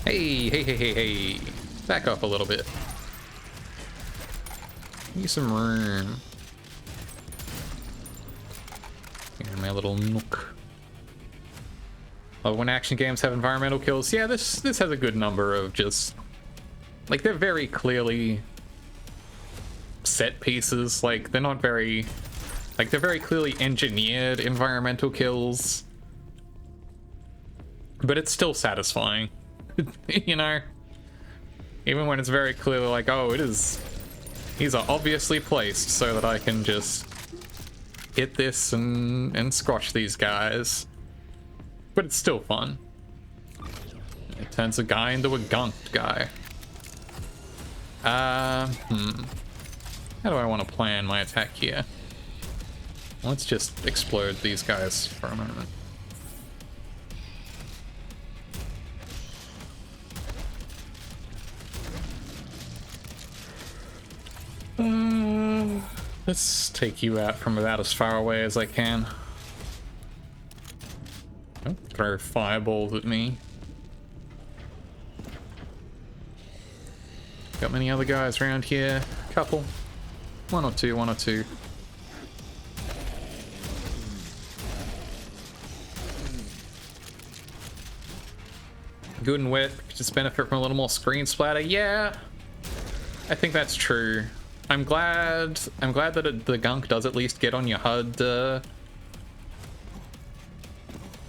Hey. Back up a little bit. Need some room. Here in my little nook. Oh, when action games have environmental kills, yeah, this has a good number of just... Like, they're very clearly set pieces. Like, they're not very... Like, they're very clearly engineered environmental kills. But it's still satisfying. You know, even when it's very clearly like, oh, these are obviously placed so that I can just hit this and squash these guys, but it's still fun. It turns a guy into a gunked guy. How do I want to plan my attack here? Let's just explode these guys for a moment. Let's take you out from about as far away as I can. Don't throw fireballs at me. Got many other guys around here? Couple. One or two. Good and wet, just benefit from a little more screen splatter. Yeah, I think that's true. I'm glad that the gunk does at least get on your HUD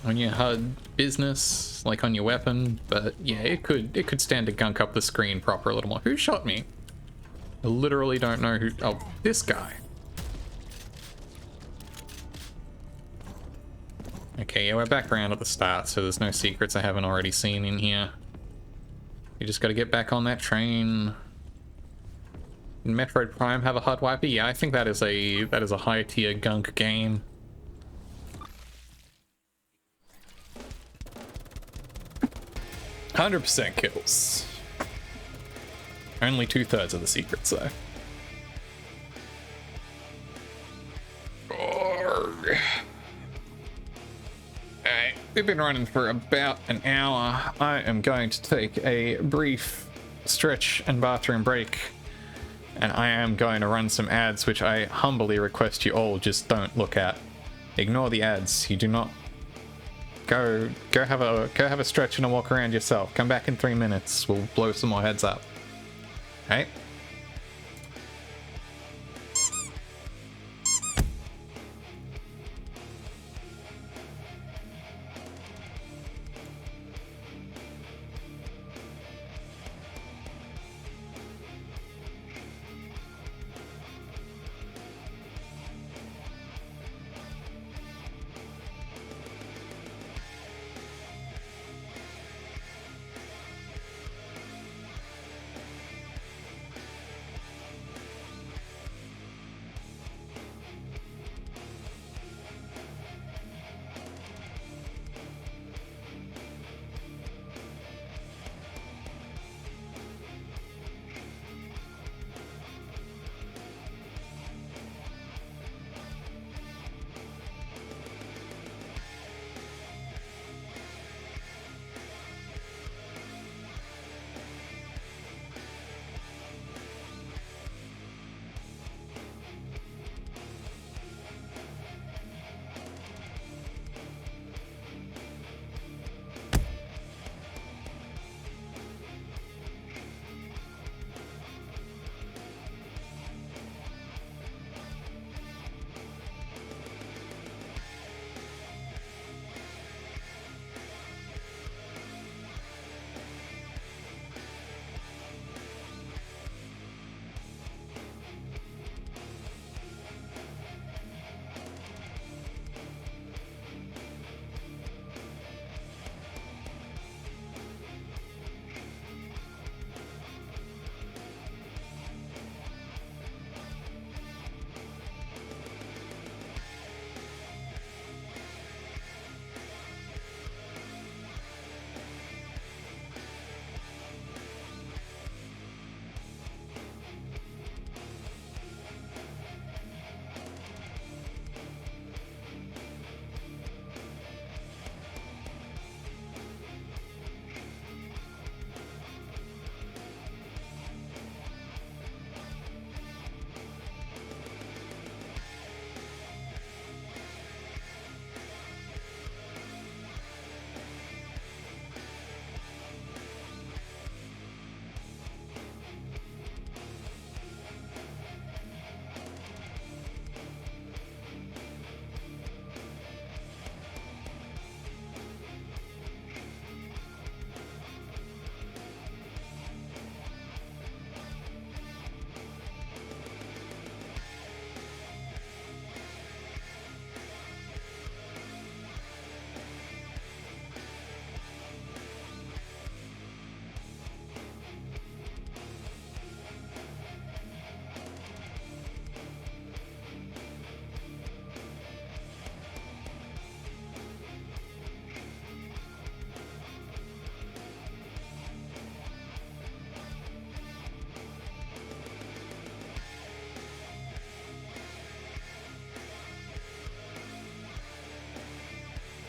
on your HUD business, like on your weapon, but yeah, it could stand to gunk up the screen proper a little more. Who shot me? I literally don't know who. Oh, this guy. Okay, yeah, we're back around at the start, so there's no secrets I haven't already seen in here. You just gotta get back on that train. Did Metroid Prime have a HUD wiper? Yeah, I think that is a high tier gunk game. "100% kills. Only 2/3 of the secrets though. Alright, we've been running for about an hour. I am going to take a brief stretch and bathroom break, and I am going to run some ads, which I humbly request you all just don't look at. Ignore the ads. You do not. Go have a stretch and a walk around yourself. Come back in 3 minutes. We'll blow some more heads up. Alright?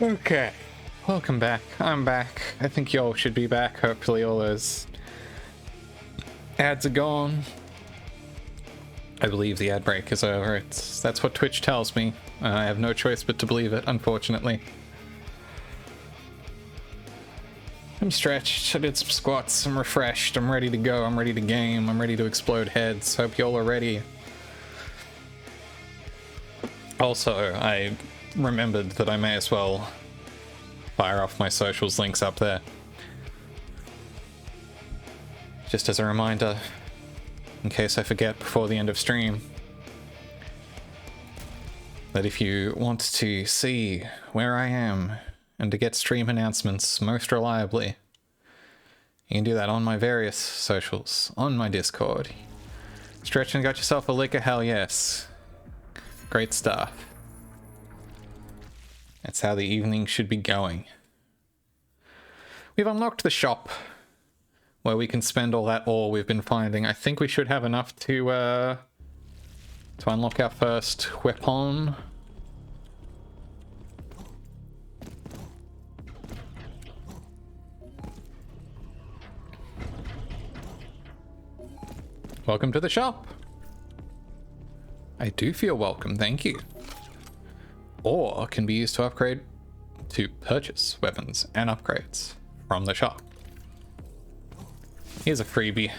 Okay, welcome back. I'm back. I think y'all should be back. Hopefully all those ads are gone. I believe the ad break is over. That's what Twitch tells me. I have no choice but to believe it, unfortunately. I'm stretched, I did some squats, I'm refreshed, I'm ready to go, I'm ready to game, I'm ready to explode heads. Hope y'all are ready. Also, I remembered that I may as well fire off my socials links up there. Just as a reminder, in case I forget before the end of stream, that if you want to see where I am and to get stream announcements most reliably, you can do that on my various socials, on my Discord. Stretch and got yourself a liquor? Hell yes. Great stuff. That's how the evening should be going. We've unlocked the shop, where we can spend all that ore we've been finding. I think we should have enough to unlock our first weapon. Welcome to the shop. I do feel welcome, thank you. Ore can be used to purchase weapons and upgrades from the shop. Here's a freebie.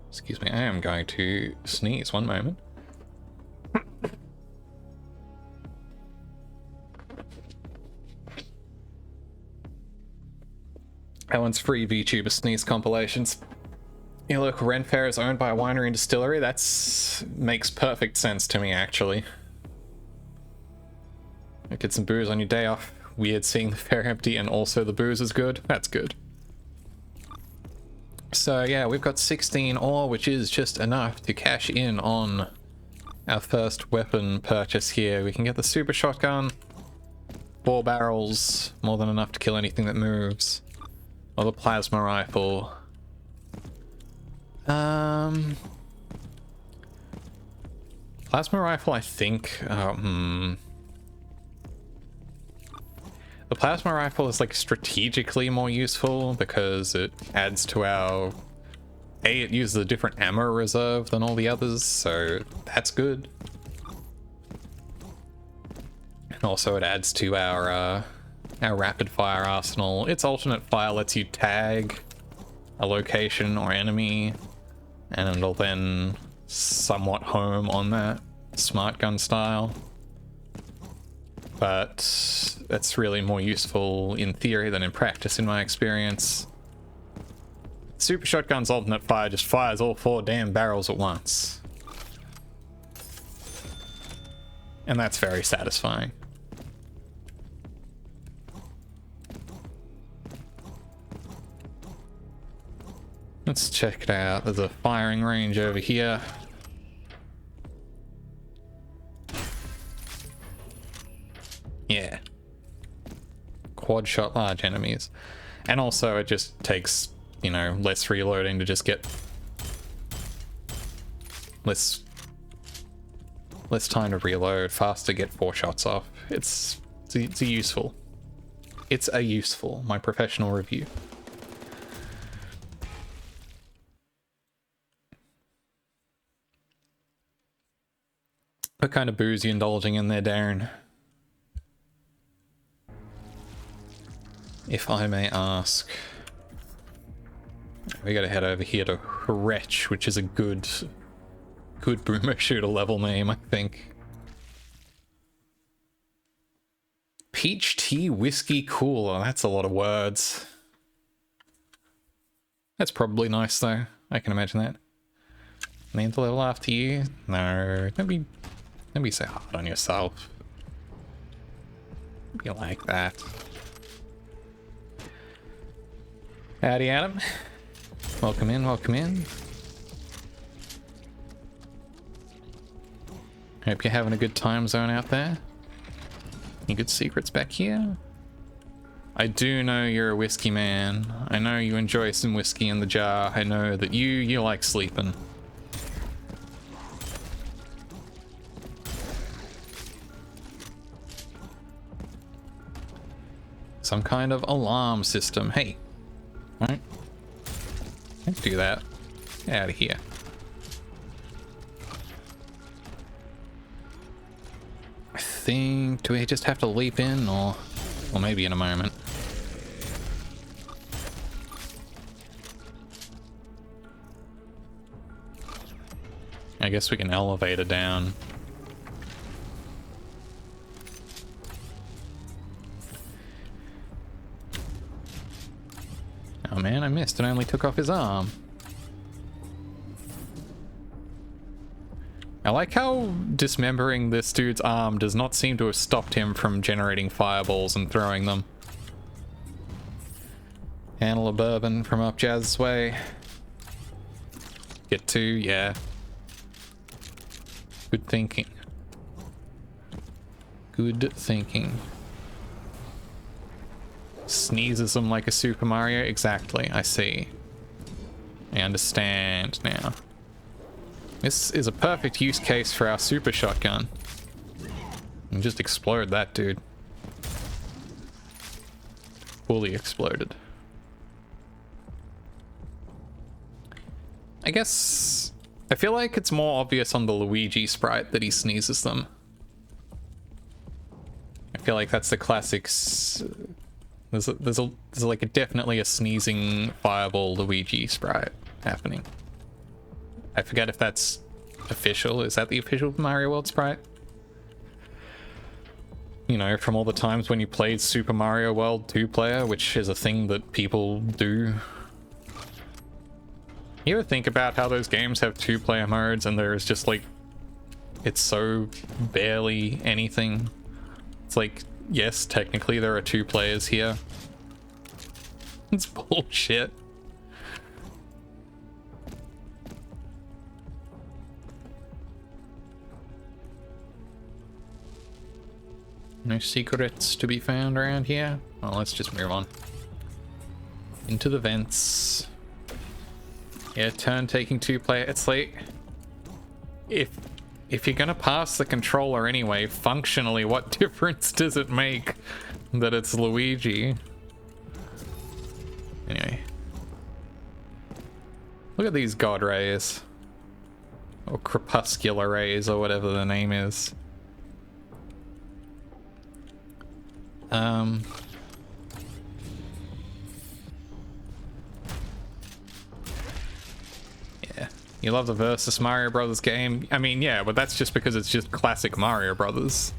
Excuse me, I am going to sneeze, one moment. That one's free VTuber sneeze compilations. Your local Ren Fair is owned by a winery and distillery. That's makes perfect sense to me, actually. Get some booze on your day off. Weird seeing the fair empty and also the booze is good. That's good. So yeah, we've got 16 ore, which is just enough to cash in on our first weapon purchase here. We can get the super shotgun, 4 barrels, more than enough to kill anything that moves, or the plasma rifle. Plasma rifle, I think. The plasma rifle is like strategically more useful because it adds to our... it uses a different ammo reserve than all the others, so that's good. And also it adds to our rapid fire arsenal. Its alternate fire lets you tag a location or enemy, and it'll then somewhat home on that smart gun style. But that's really more useful in theory than in practice, in my experience. Super shotgun's alternate fire just fires all 4 damn barrels at once, and that's very satisfying. Let's check it out. There's a firing range over here. Yeah. Quad shot large enemies. And also it just takes, you know, less reloading to just get less time to reload, faster get 4 shots off. It's a useful. It's a useful, my professional review. What kind of booze are you indulging in there, Darren? If I may ask. We gotta head over here to Wretch, which is a good boomer shooter level name, I think. Peach tea whiskey cooler. That's a lot of words. That's probably nice though. I can imagine that. Need to level after you? No, don't be so hard on yourself. Don't be like that. Howdy, Adam. Welcome in, welcome in. Hope you're having a good time zone out there. Any good secrets back here? I do know you're a whiskey man. I know you enjoy some whiskey in the jar. I know that you like sleeping. Some kind of alarm system. Hey. Right? Don't do that. Get out of here. I think... do we just have to leap in, or maybe in a moment? I guess we can elevate it down. Oh man, I missed and only took off his arm. I like how dismembering this dude's arm does not seem to have stopped him from generating fireballs and throwing them. Handle of bourbon from up Jazz's way. Get 2, yeah. Good thinking. Good thinking. Sneezes him like a Super Mario? Exactly, I see. I understand now. This is a perfect use case for our super shotgun. And just explode that dude. Fully exploded. I guess... I feel like it's more obvious on the Luigi sprite that he sneezes them. I feel like that's the classics. There's like definitely a sneezing fireball Luigi sprite happening. I forget if that's official. Is that the official Mario World sprite? You know, from all the times when you played Super Mario World 2-player, which is a thing that people do. You ever think about how those games have 2-player modes and there's just like, it's so barely anything? It's like, yes, technically there are 2 players here. It's bullshit. No secrets to be found around here? Well, let's just move on. Into the vents. Yeah, turn taking 2-player. It's like... If you're gonna pass the controller anyway, functionally, what difference does it make that it's Luigi? Anyway. Look at these god rays. Or crepuscular rays, or whatever the name is. Yeah, you love the Versus Mario Brothers game. I mean, yeah, but that's just because it's just classic Mario Brothers.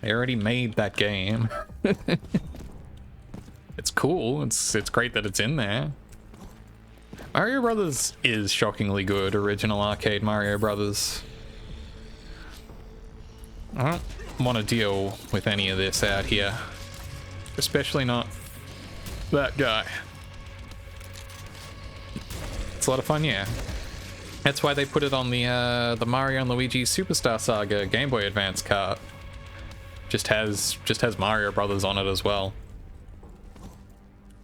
They already made that game. It's cool. It's great that it's in there. Mario Brothers is shockingly good. Original arcade Mario Brothers. I don't want to deal with any of this out here. Especially not that guy. It's a lot of fun, yeah. That's why they put it on the Mario and Luigi Superstar Saga Game Boy Advance cart. Just has Mario Brothers on it as well.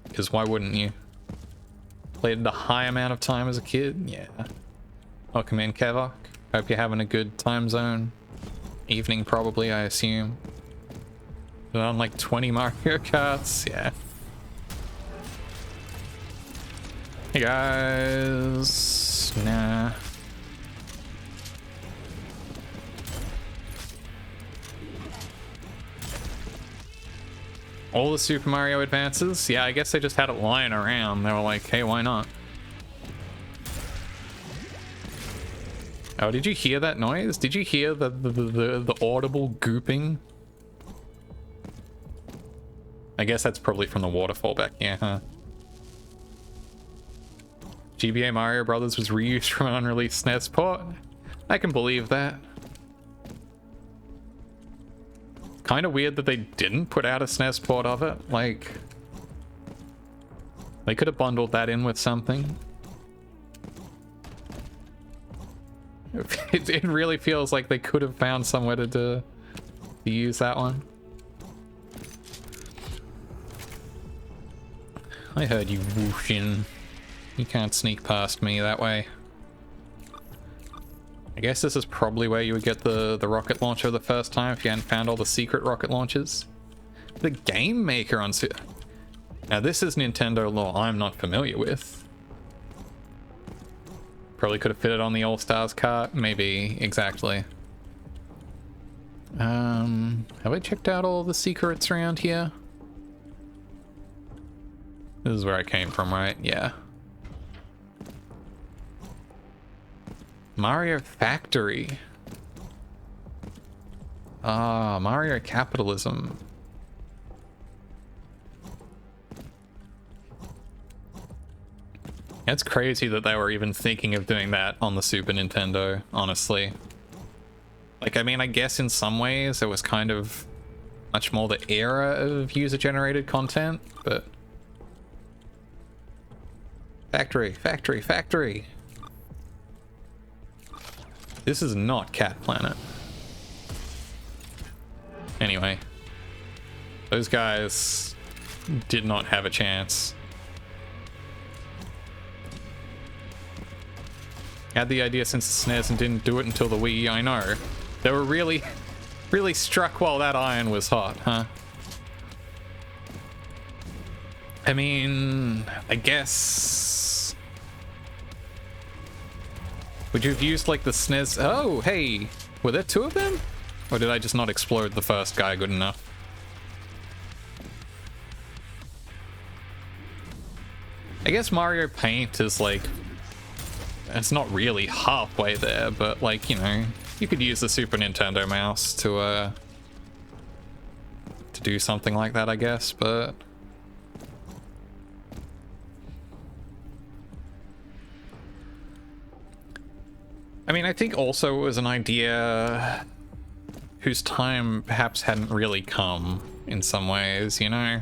Because why wouldn't you? Played a high amount of time as a kid, yeah. Welcome in, Kevok. Hope you're having a good time zone. Evening, probably, I assume. But on like 20 Mario Karts, yeah. Hey guys, nah. All the Super Mario Advances? Yeah, I guess they just had it lying around. They were like, hey, why not? Oh, did you hear that noise? Did you hear the audible gooping? I guess that's probably from the waterfall back here, huh? GBA Mario Brothers was reused from an unreleased SNES port? I can believe that. Kind of weird that they didn't put out a SNES port of it. Like, they could have bundled that in with something. It really feels like they could have found somewhere to use that one. I heard you whooshing. You can't sneak past me that way. I guess this is probably where you would get the rocket launcher the first time if you hadn't found all the secret rocket launches. The Game Maker on... Now this is Nintendo law I'm not familiar with. Probably could have fit it on the All-Stars cart. Maybe, exactly. Have I checked out all the secrets around here? This is where I came from, right? Yeah. Mario Factory. Ah, Mario Capitalism. It's crazy that they were even thinking of doing that on the Super Nintendo, honestly. Like, I mean, I guess in some ways it was kind of much more the era of user-generated content, but... Factory, factory, factory! This is not Cat Planet. Anyway. Those guys did not have a chance. Had the idea since the SNES and didn't do it until the Wii, I know. They were really struck while that iron was hot, huh? I mean, I guess... Would you have used, like, the SNES... Oh, hey! Were there two of them? Or did I just not explode the first guy good enough? I guess Mario Paint is, like... It's not really halfway there, but, like, you know... You could use the Super Nintendo mouse to do something like that, I guess, but... I mean, I think also it was an idea whose time perhaps hadn't really come in some ways, you know?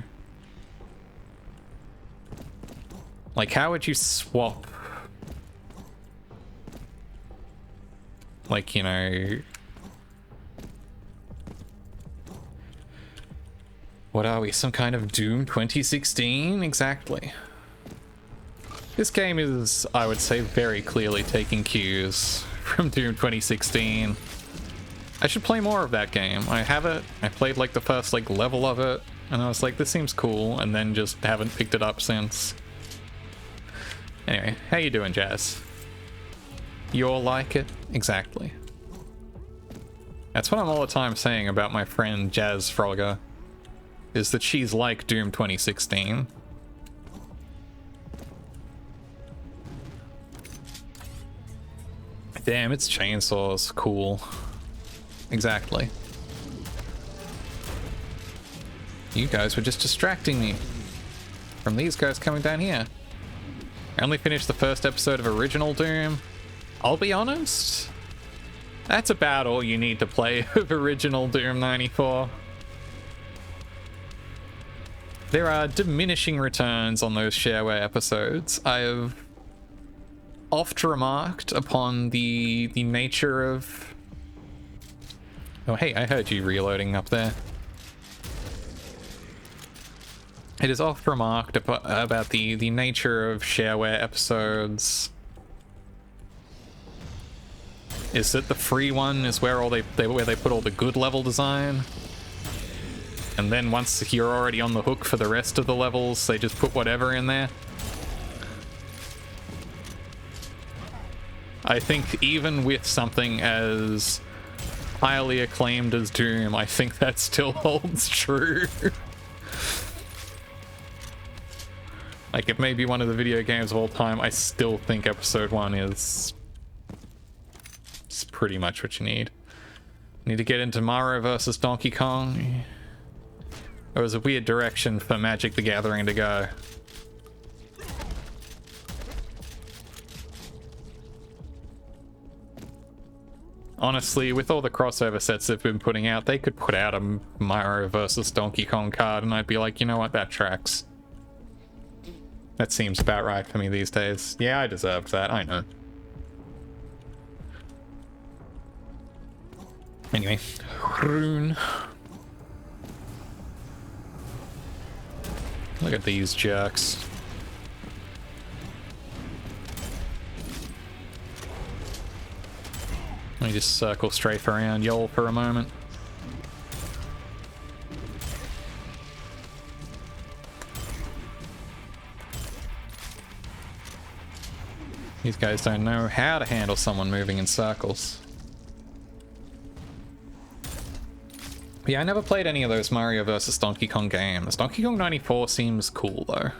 Like, how would you swap... Like, you know... What are we, some kind of Doom 2016? Exactly. This game is, I would say, very clearly taking cues from Doom 2016. I should play more of that game. I have it. I played, like, the first, like, level of it, and I was like, this seems cool, and then just haven't picked it up since. Anyway, how you doing, Jazz? You'll like it? Exactly. That's what I'm all the time saying about my friend Jazz Frogger, is that she's like Doom 2016. Damn, it's chainsaws. Cool. Exactly. You guys were just distracting me from these guys coming down here. I only finished the first episode of Original Doom. I'll be honest, that's about all you need to play of Original Doom 94. There are diminishing returns on those shareware episodes. I have oft remarked upon the nature of... Oh, hey, I heard you reloading up there. It is oft remarked about the nature of shareware episodes. Is that the free one is where all they put all the good level design, and then once you're already on the hook for the rest of the levels, they just put whatever in there. I think even with something as highly acclaimed as Doom, I think that still holds true. Like, it may be one of the video games of all time, I still think episode 1 is pretty much what you need. Need to get into Mario versus Donkey Kong. It was a weird direction for Magic the Gathering to go. Honestly, with all the crossover sets they've been putting out, they could put out a Mario versus Donkey Kong card and I'd be like, you know what, that tracks. That seems about right for me these days. Yeah, I deserved that, I know. Anyway, Rune. Look at these jerks. Let me just circle strafe around y'all for a moment. These guys don't know how to handle someone moving in circles. Yeah, I never played any of those Mario vs. Donkey Kong games. Donkey Kong 94 seems cool, though.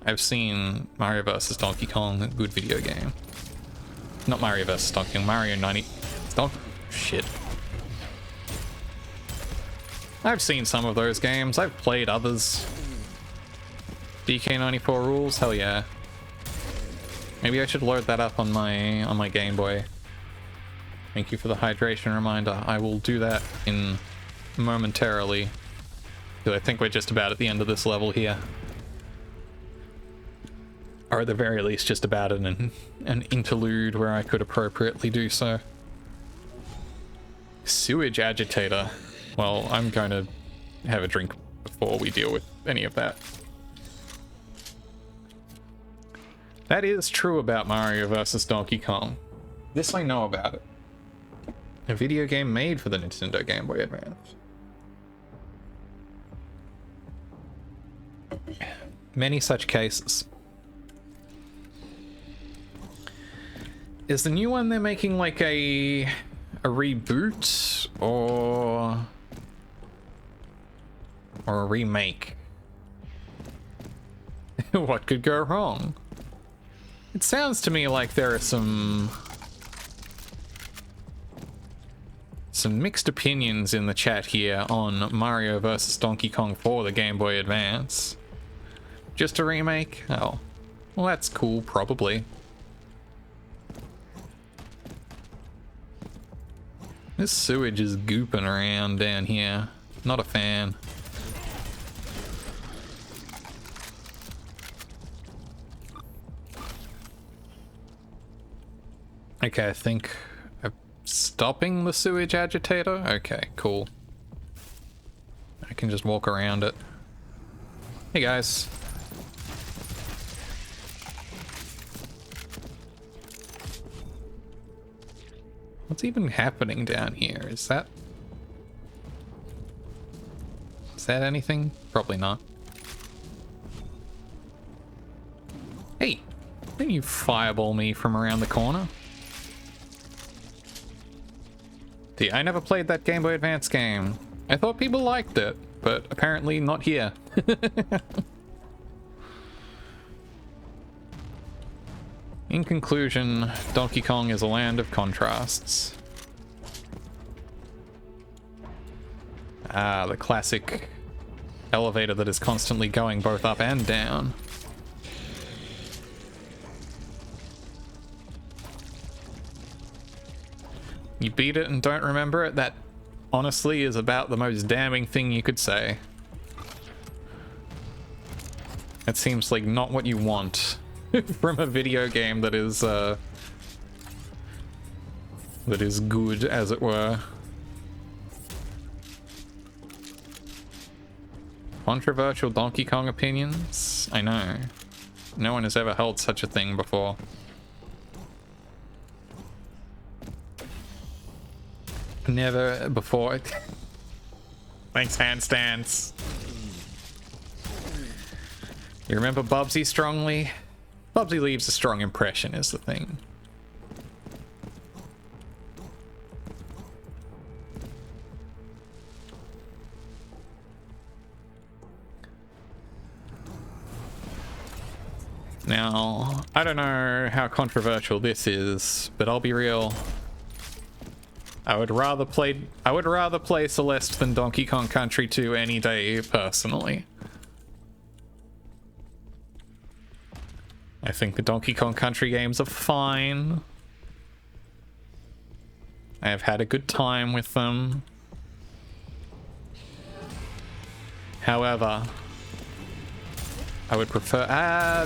I've seen Mario vs. Donkey Kong, a good video game. Not Mario vs. Donkey Kong, Mario 90... Shit. I've seen some of those games. I've played others. DK94 rules? Hell yeah. Maybe I should load that up on my Game Boy. Thank you for the hydration reminder. I will do that in momentarily. Because I think we're just about at the end of this level here. Or at the very least, just about an interlude where I could appropriately do so. Sewage agitator. Well, I'm going to have a drink before we deal with any of that. That is true about Mario vs. Donkey Kong. This I know about it. A video game made for the Nintendo Game Boy Advance. Many such cases. Is the new one they're making like a reboot or a remake? What could go wrong? It sounds to me like there are some mixed opinions in the chat here on Mario vs. Donkey Kong for the Game Boy Advance. Just a remake? Oh, well that's cool, probably. This sewage is gooping around down here. Not a fan. Okay, I think I'm stopping the sewage agitator. Okay, cool. I can just walk around it. Hey guys. What's even happening down here? Is that anything? Probably not. Hey, didn't you fireball me from around the corner? See, I never played that Game Boy Advance game. I thought people liked it, but apparently not here. In conclusion, Donkey Kong is a land of contrasts. Ah, the classic elevator that is constantly going both up and down. You beat it and don't remember it? That honestly is about the most damning thing you could say. It seems like not what you want from a video game that is good, as it were. Controversial Donkey Kong opinions? I know. No one has ever held such a thing before. Never before. Thanks, handstands. You remember Bubsy strongly? Bubsy leaves a strong impression is the thing. Now, I don't know how controversial this is, but I'll be real. I would rather play Celeste than Donkey Kong Country 2 any day, personally. I think the Donkey Kong Country games are fine. I have had a good time with them. However, I would prefer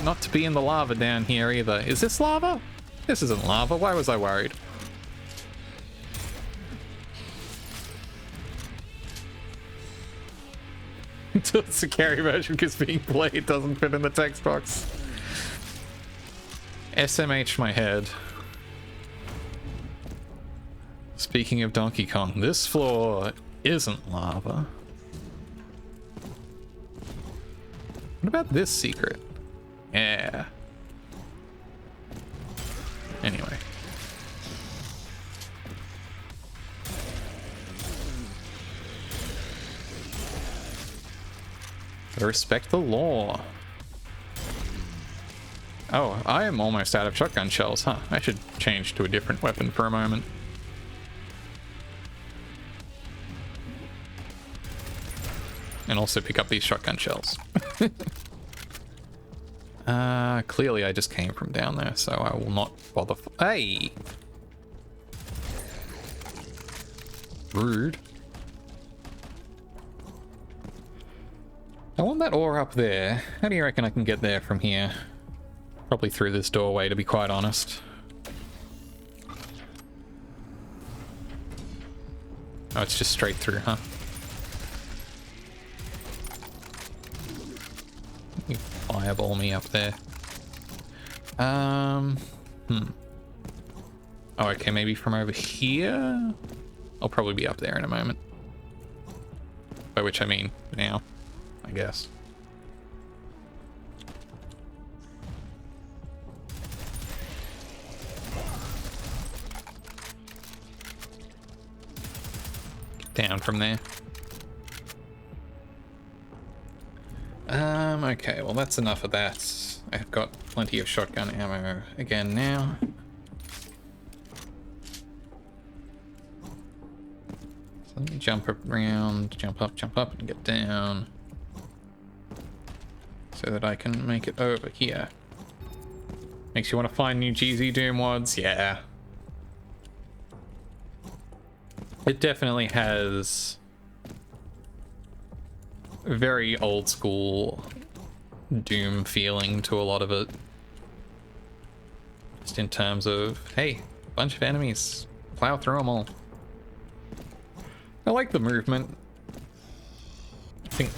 not to be in the lava down here either. Is this lava? This isn't lava. Why was I worried? Until the scary version is being played doesn't fit in the text box. SMH my head. Speaking of Donkey Kong, this floor isn't lava. What about this secret? Yeah. Anyway. Gotta respect the law. Oh, I am almost out of shotgun shells, huh? I should change to a different weapon for a moment. And also pick up these shotgun shells. Clearly I just came from down there, so I will not bother. Hey! Rude. I want that ore up there. How do you reckon I can get there from here? Probably through this doorway, to be quite honest. Oh, it's just straight through, huh? You fireball me up there. Oh, okay, maybe from over here? I'll probably be up there in a moment. By which I mean now, I guess. Get down from there. Okay, well that's enough of that. I've got plenty of shotgun ammo again now. So let me jump around, jump up and get down. So that I can make it over here. Makes you want to find new GZ Doom wads? Yeah. It definitely has a very old school Doom feeling to a lot of it. Just in terms of, hey, bunch of enemies, plow through them all. I like the movement. I think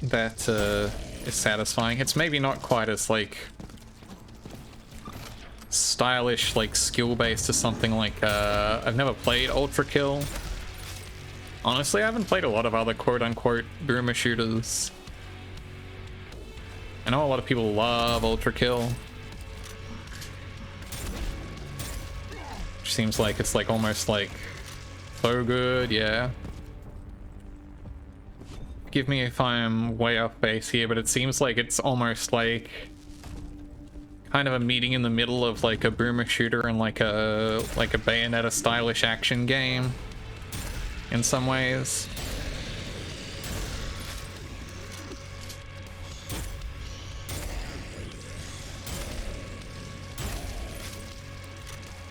that is satisfying. It's maybe not quite as like stylish, like skill based as something like I've never played Ultra Kill. Honestly, I haven't played a lot of other quote-unquote boomer shooters. I know a lot of people love Ultra Kill. Which seems like it's like almost like so good, yeah. Forgive me if I'm way off base here, but it seems like it's almost like kind of a meeting in the middle of like a boomer shooter and like a Bayonetta stylish action game. In some ways.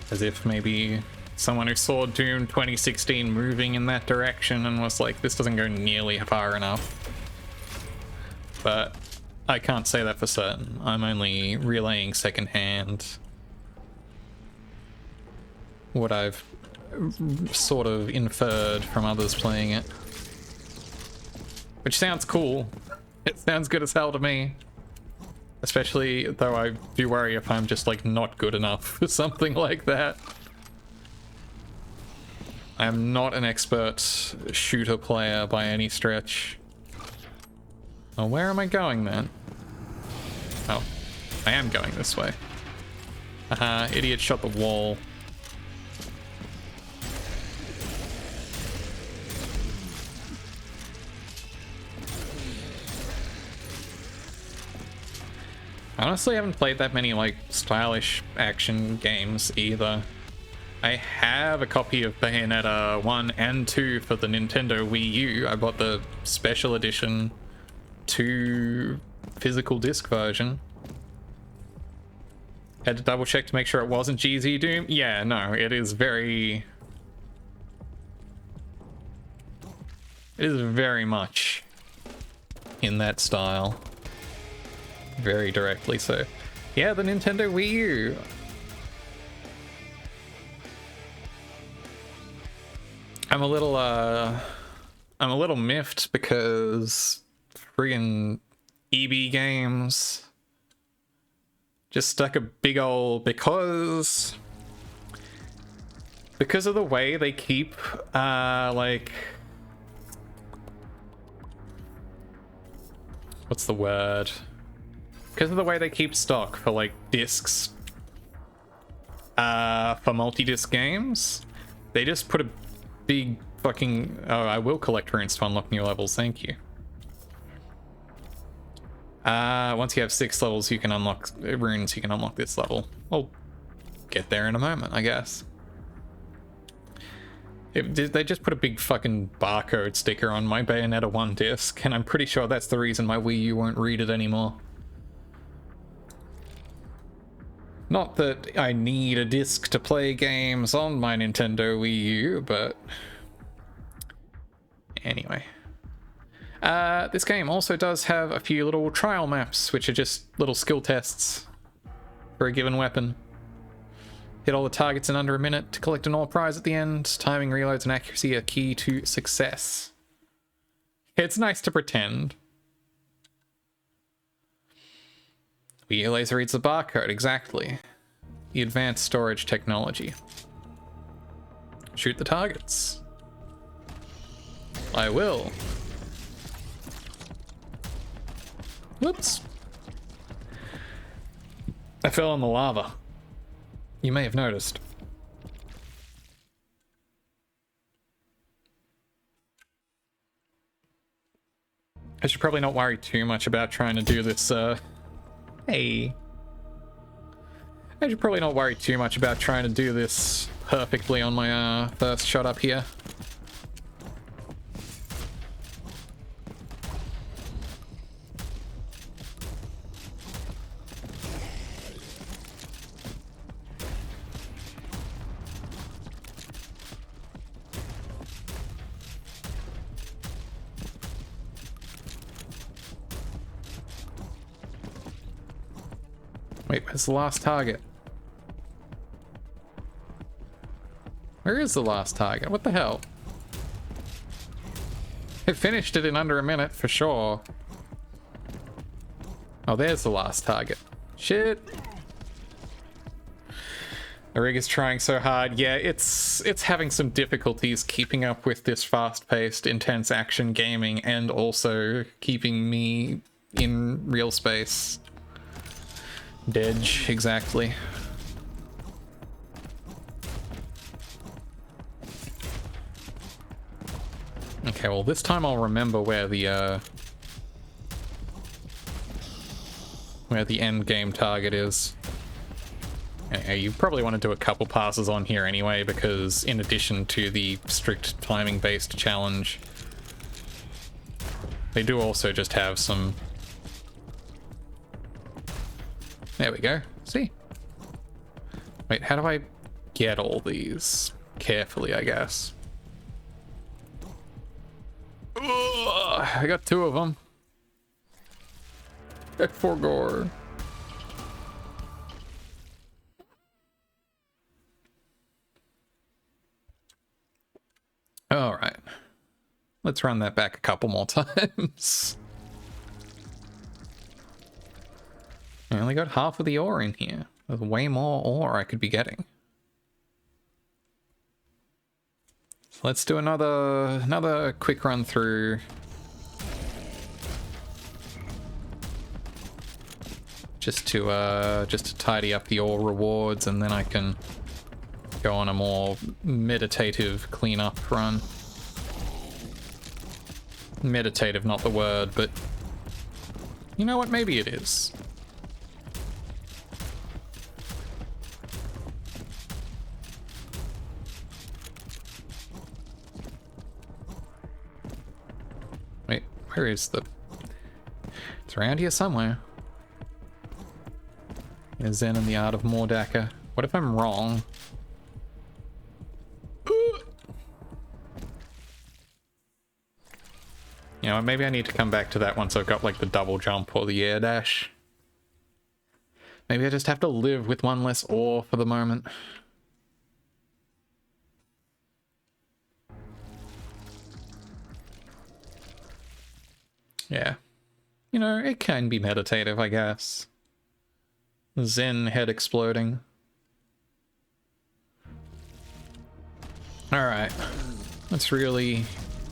As if maybe someone who saw Doom 2016 moving in that direction and was like, this doesn't go nearly far enough. But I can't say that for certain. I'm only relaying secondhand what I've sort of inferred from others playing it. Which sounds cool. It sounds good as hell to me. Especially though I do worry if I'm just like not good enough for something like that. I am not an expert shooter player by any stretch. Oh, where am I going then? Oh, I am going this way. Haha, idiot shot the wall. Honestly, I haven't played that many like stylish action games either. I have a copy of Bayonetta 1 and 2 for the Nintendo Wii U. I bought the special edition 2 physical disc version. Had to double check to make sure it wasn't GZ Doom. Yeah, no, it is very... It is very much in that style. Very directly so. Yeah, the Nintendo Wii U. I'm a little miffed because friggin' EB Games just stuck a big ol' because of the way they keep like, what's the word? Because of the way they keep stock for like discs for multi-disc games, they just put a big fucking... Oh, I will collect runes to unlock new levels, thank you. Once you have 6 levels, you can unlock runes, you can unlock this level. We'll get there in a moment, I guess. They just put a big fucking barcode sticker on my Bayonetta 1 disc, and I'm pretty sure that's the reason my Wii U won't read it anymore. Not that I need a disc to play games on my Nintendo Wii U, but anyway. This game also does have a few little trial maps, which are just little skill tests for a given weapon. Hit all the targets in under a minute to collect an ore prize at the end. Timing, reloads, and accuracy are key to success. It's nice to pretend. Wii laser reads the barcode, exactly. The advanced storage technology. Shoot the targets. I will. Whoops. I fell in the lava. You may have noticed. I should probably not worry too much about trying to do this, Hey. I should probably not worry too much about trying to do this perfectly on my, first shot up here. Wait, where's the last target? Where is the last target? What the hell? It finished it in under a minute for sure. Oh, there's the last target. Shit. The rig is trying so hard. Yeah, it's having some difficulties keeping up with this fast-paced, intense action gaming and also keeping me in real space. Dedge, exactly. Okay, well this time I'll remember where the end game target is. Anyway, you probably want to do a couple passes on here anyway, because in addition to the strict timing based challenge, they do also just have some. There we go. See? Wait, how do I get all these? Carefully, I guess. Ugh, I got 2 of them. F4 gore. All right. Let's run that back a couple more times. I only got half of the ore in here. There's way more ore I could be getting. So let's do another quick run through. Just to tidy up the ore rewards, and then I can go on a more meditative cleanup run. Meditative, not the word, but you know what? Maybe it is. Wait, where is the... It's around here somewhere. Zen and the Art of Mordaka. What if I'm wrong? You know, maybe I need to come back to that once I've got like the double jump or the air dash. Maybe I just have to live with one less ore for the moment. Yeah. You know, it can be meditative, I guess. Zen head exploding. Alright. Let's really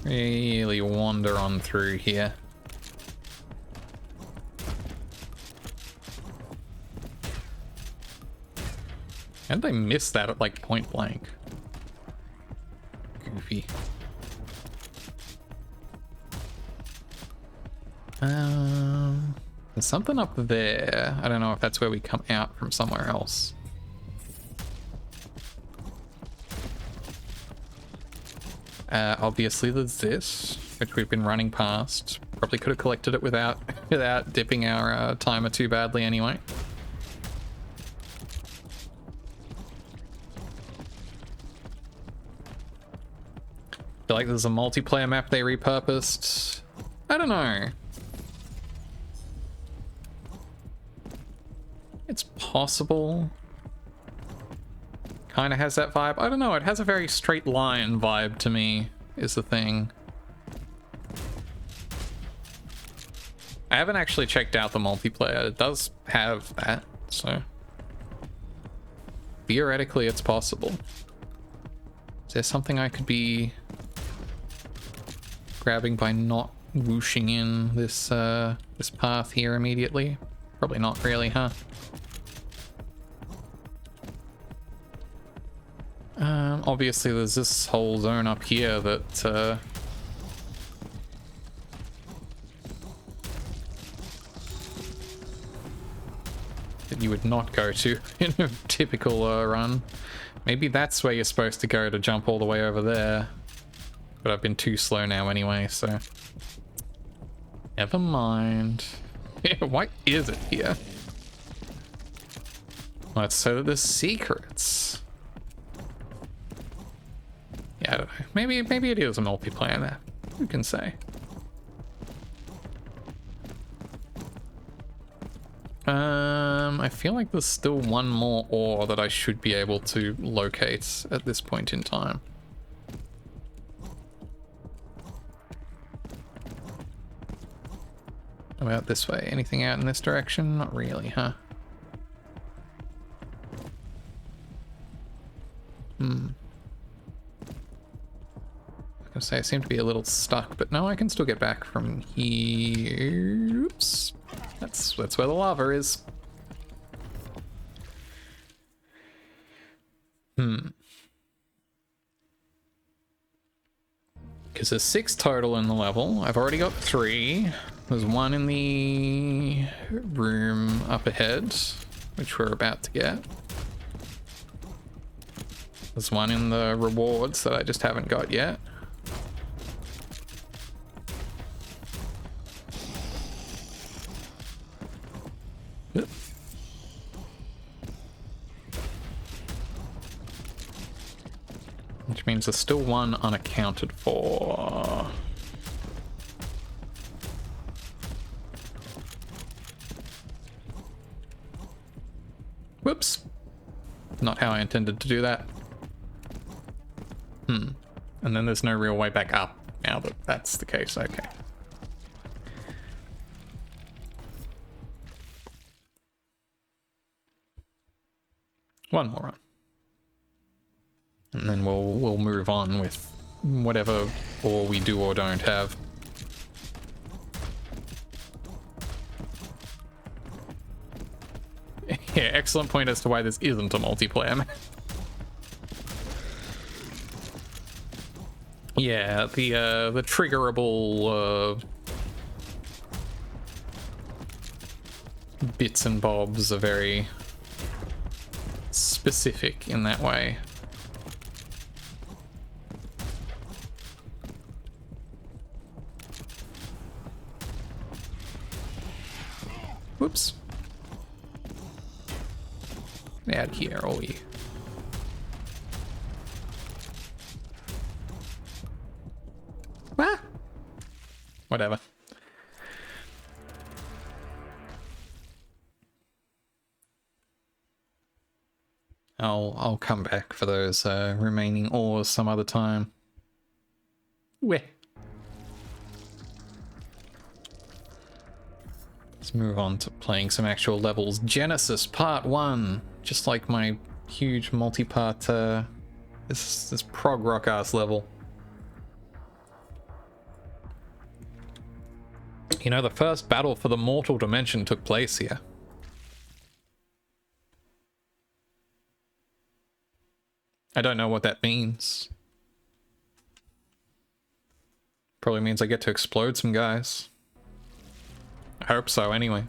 wander on through here. How did they miss that at like point blank? Goofy. There's something up there. I don't know if that's where we come out from somewhere else. Obviously there's this, which we've been running past. Probably could have collected it without dipping our timer too badly anyway. feel like there's a multiplayer map they repurposed. I don't know. It's possible. Kind of has that vibe. I don't know, it has a very straight line vibe to me, is the thing. I haven't actually checked out the multiplayer. It does have that, so theoretically it's possible. Is there something I could be grabbing by not whooshing in this this path here immediately? Probably not really, huh? Obviously there's this whole zone up here that that you would not go to in a typical run. Maybe that's where you're supposed to go to jump all the way over there. But I've been too slow now anyway, so never mind. Why is it here? Let's say that there's secrets. Yeah, I don't know. Maybe it is a multiplayer map. Who can say? I feel like there's still one more ore that I should be able to locate at this point in time. About this way? Anything out in this direction? Not really, huh? I was gonna say I seem to be a little stuck, but no, I can still get back from here. Oops. That's where the lava is. Because there's 6 total in the level. I've already got 3. There's 1 in the room up ahead, which we're about to get. There's 1 in the rewards that I just haven't got yet. Yep. Which means there's still 1 unaccounted for. Whoops. Not how I intended to do that. And then there's no real way back up now that that's the case. Okay. One more run. And then we'll move on with whatever ore we do or don't have. Yeah, excellent point as to why this isn't a multiplayer map. Yeah, the triggerable bits and bobs are very specific in that way. Whoops. Out here, all you. Ah! Whatever. I'll come back for those remaining ores some other time. Where? Let's move on to playing some actual levels. Genesis Part 1. Just like my huge multi-part this prog rock ass level. You know, the first battle for the mortal dimension took place here. I don't know what that means. Probably means I get to explode some guys. I hope so, anyway.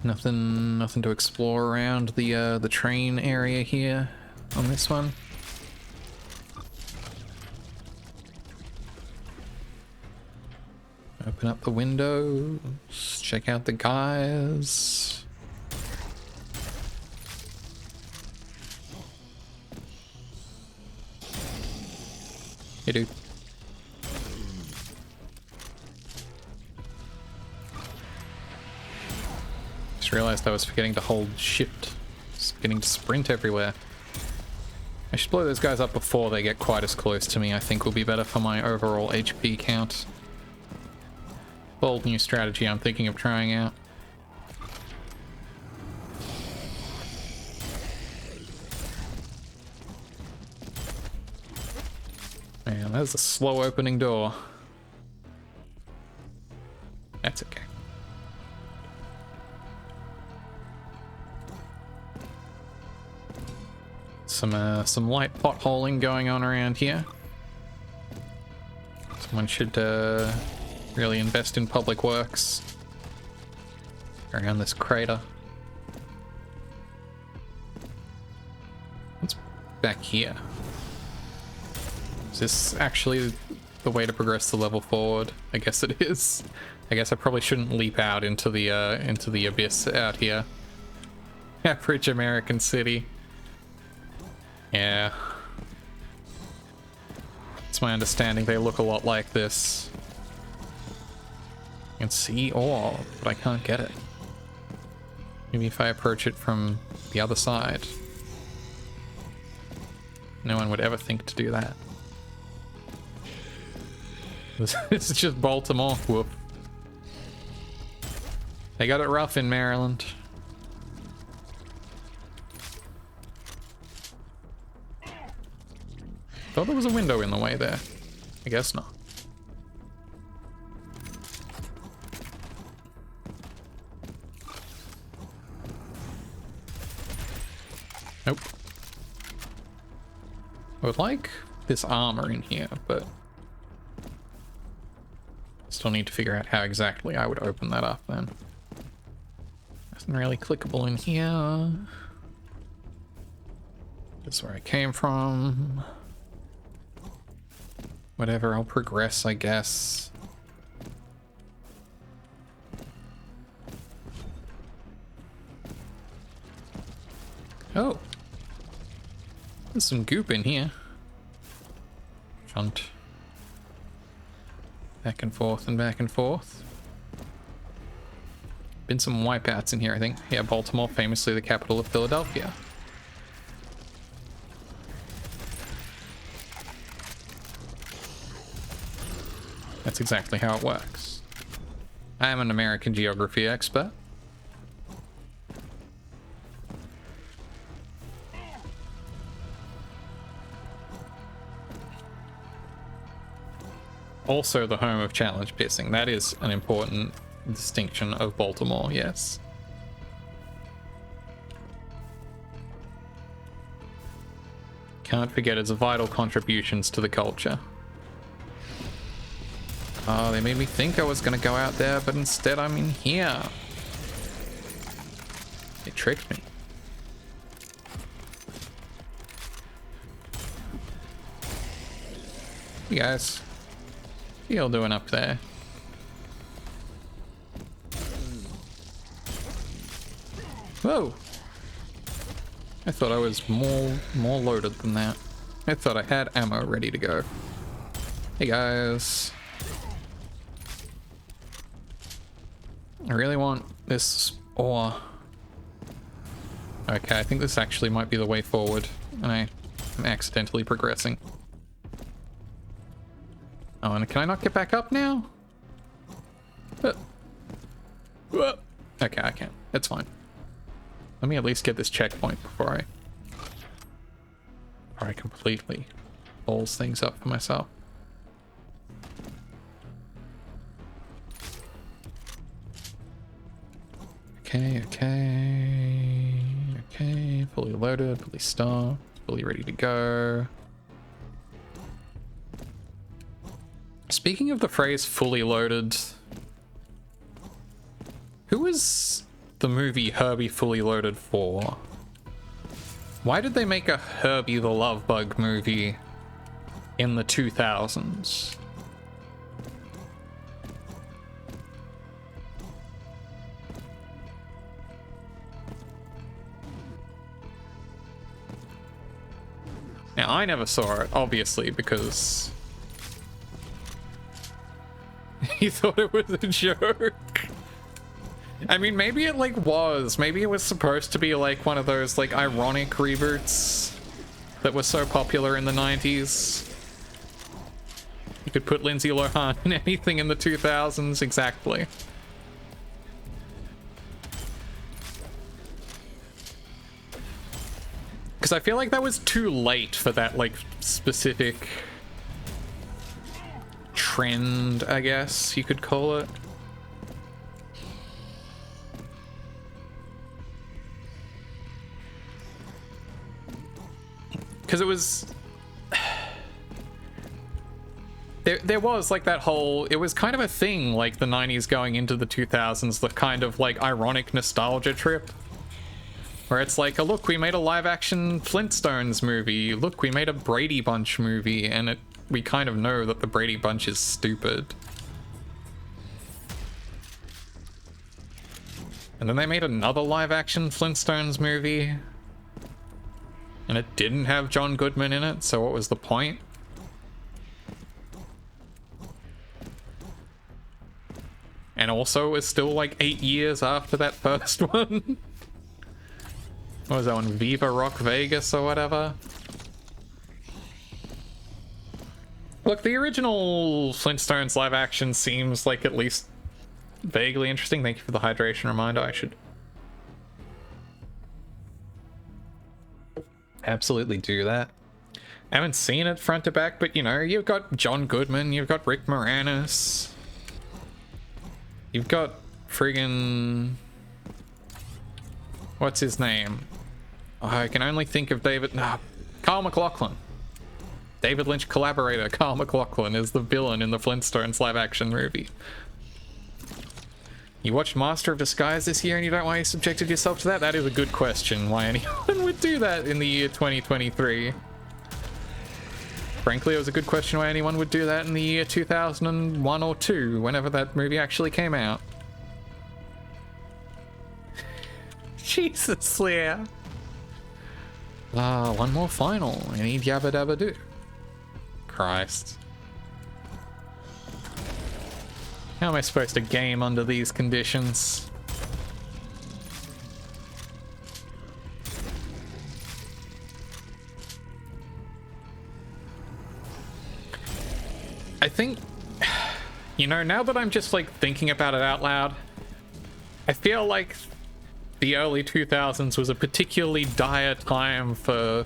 Nothing to explore around the train area here on this one. Open up the windows, check out the guys. Hey, dude. Just realized I was forgetting to hold shift. Just forgetting to sprint everywhere. I should blow those guys up before they get quite as close to me. I think will be better for my overall HP count. Bold new strategy I'm thinking of trying out. Man, there's a slow opening door. That's okay. Some light potholing going on around here. Someone should really invest in public works around this crater. What's back here? Is this actually the way to progress the level forward? I guess it is. I guess I probably shouldn't leap out into the abyss out here. Average American city. Yeah. It's my understanding they look a lot like this. You can see ore, but I can't get it. Maybe if I approach it from the other side. No one would ever think to do that. This is just Baltimore. Whoop. They got it rough in Maryland. Thought there was a window in the way there. I guess not. Nope. I would like this armor in here, but still need to figure out how exactly I would open that up then. Nothing really clickable in here. This is where I came from. Whatever, I'll progress, I guess. Oh. There's some goop in here. Shunt. Back and forth and back and forth. Been some wipeouts in here, I think. Yeah, Baltimore, famously the capital of Philadelphia. That's exactly how it works. I am an American geography expert. Also the home of challenge piercing. That is an important distinction of Baltimore, yes. Can't forget its vital contributions to the culture. Oh, they made me think I was gonna go out there, but instead I'm in here. They tricked me. You guys, what are y'all doing up there? Whoa! I thought I was more loaded than that. I thought I had ammo ready to go. Hey guys. I really want this ore. Okay, I think this actually might be the way forward, and I am accidentally progressing. Oh, and can I not get back up now? Okay, I can. It's fine. Let me at least get this checkpoint before I completely balls things up for myself. Okay, fully loaded, fully stocked, fully ready to go. Speaking of the phrase fully loaded, who is the movie Herbie Fully Loaded for? Why did they make a Herbie the Love Bug movie in the 2000s? Now, I never saw it, obviously, because He thought it was a joke. I mean, maybe it like was. Maybe it was supposed to be like one of those like ironic reboots that were so popular in the 90s. You could put Lindsay Lohan in anything in the 2000s, exactly. Because I feel like that was too late for that like specific trend, I guess you could call it. Because it was... There was like that whole... It was kind of a thing, like the 90s going into the 2000s, the kind of like ironic nostalgia trip. Where it's like, oh look, we made a live-action Flintstones movie. Look, we made a Brady Bunch movie, and we kind of know that the Brady Bunch is stupid. And then they made another live-action Flintstones movie. And it didn't have John Goodman in it, so what was the point? And also, it was still like 8 years after that first one. What was that one? Viva Rock Vegas or whatever? Look, the original Flintstones live action seems like at least vaguely interesting. Thank you for the hydration reminder. I should absolutely do that. I haven't seen it front to back, but you know, you've got John Goodman, you've got Rick Moranis, you've got friggin... what's his name? Oh, I can only think of Carl MacLachlan. David Lynch collaborator Carl MacLachlan is the villain in the Flintstones live action movie. You watched Master of Disguise this year and you don't know why you subjected yourself to that? That is a good question, why anyone would do that in the year 2023. Frankly, it was a good question why anyone would do that in the year 2001 or 2, whenever that movie actually came out. Jesus, Leah. One more final. I need Yabba Dabba Doo. Christ. How am I supposed to game under these conditions? I think, you know, now that I'm just like thinking about it out loud, I feel like the early 2000s was a particularly dire time for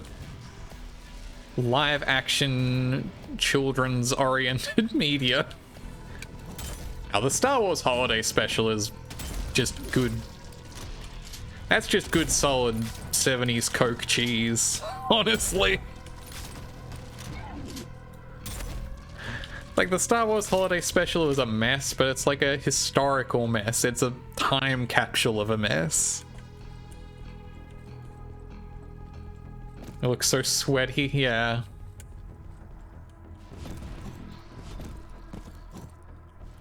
live action children's oriented media. Now the Star Wars Holiday Special is just good. That's just good solid 70s Coke cheese, honestly. Like the Star Wars Holiday Special was a mess, but it's like a historical mess. It's a time capsule of a mess. It looks so sweaty, yeah.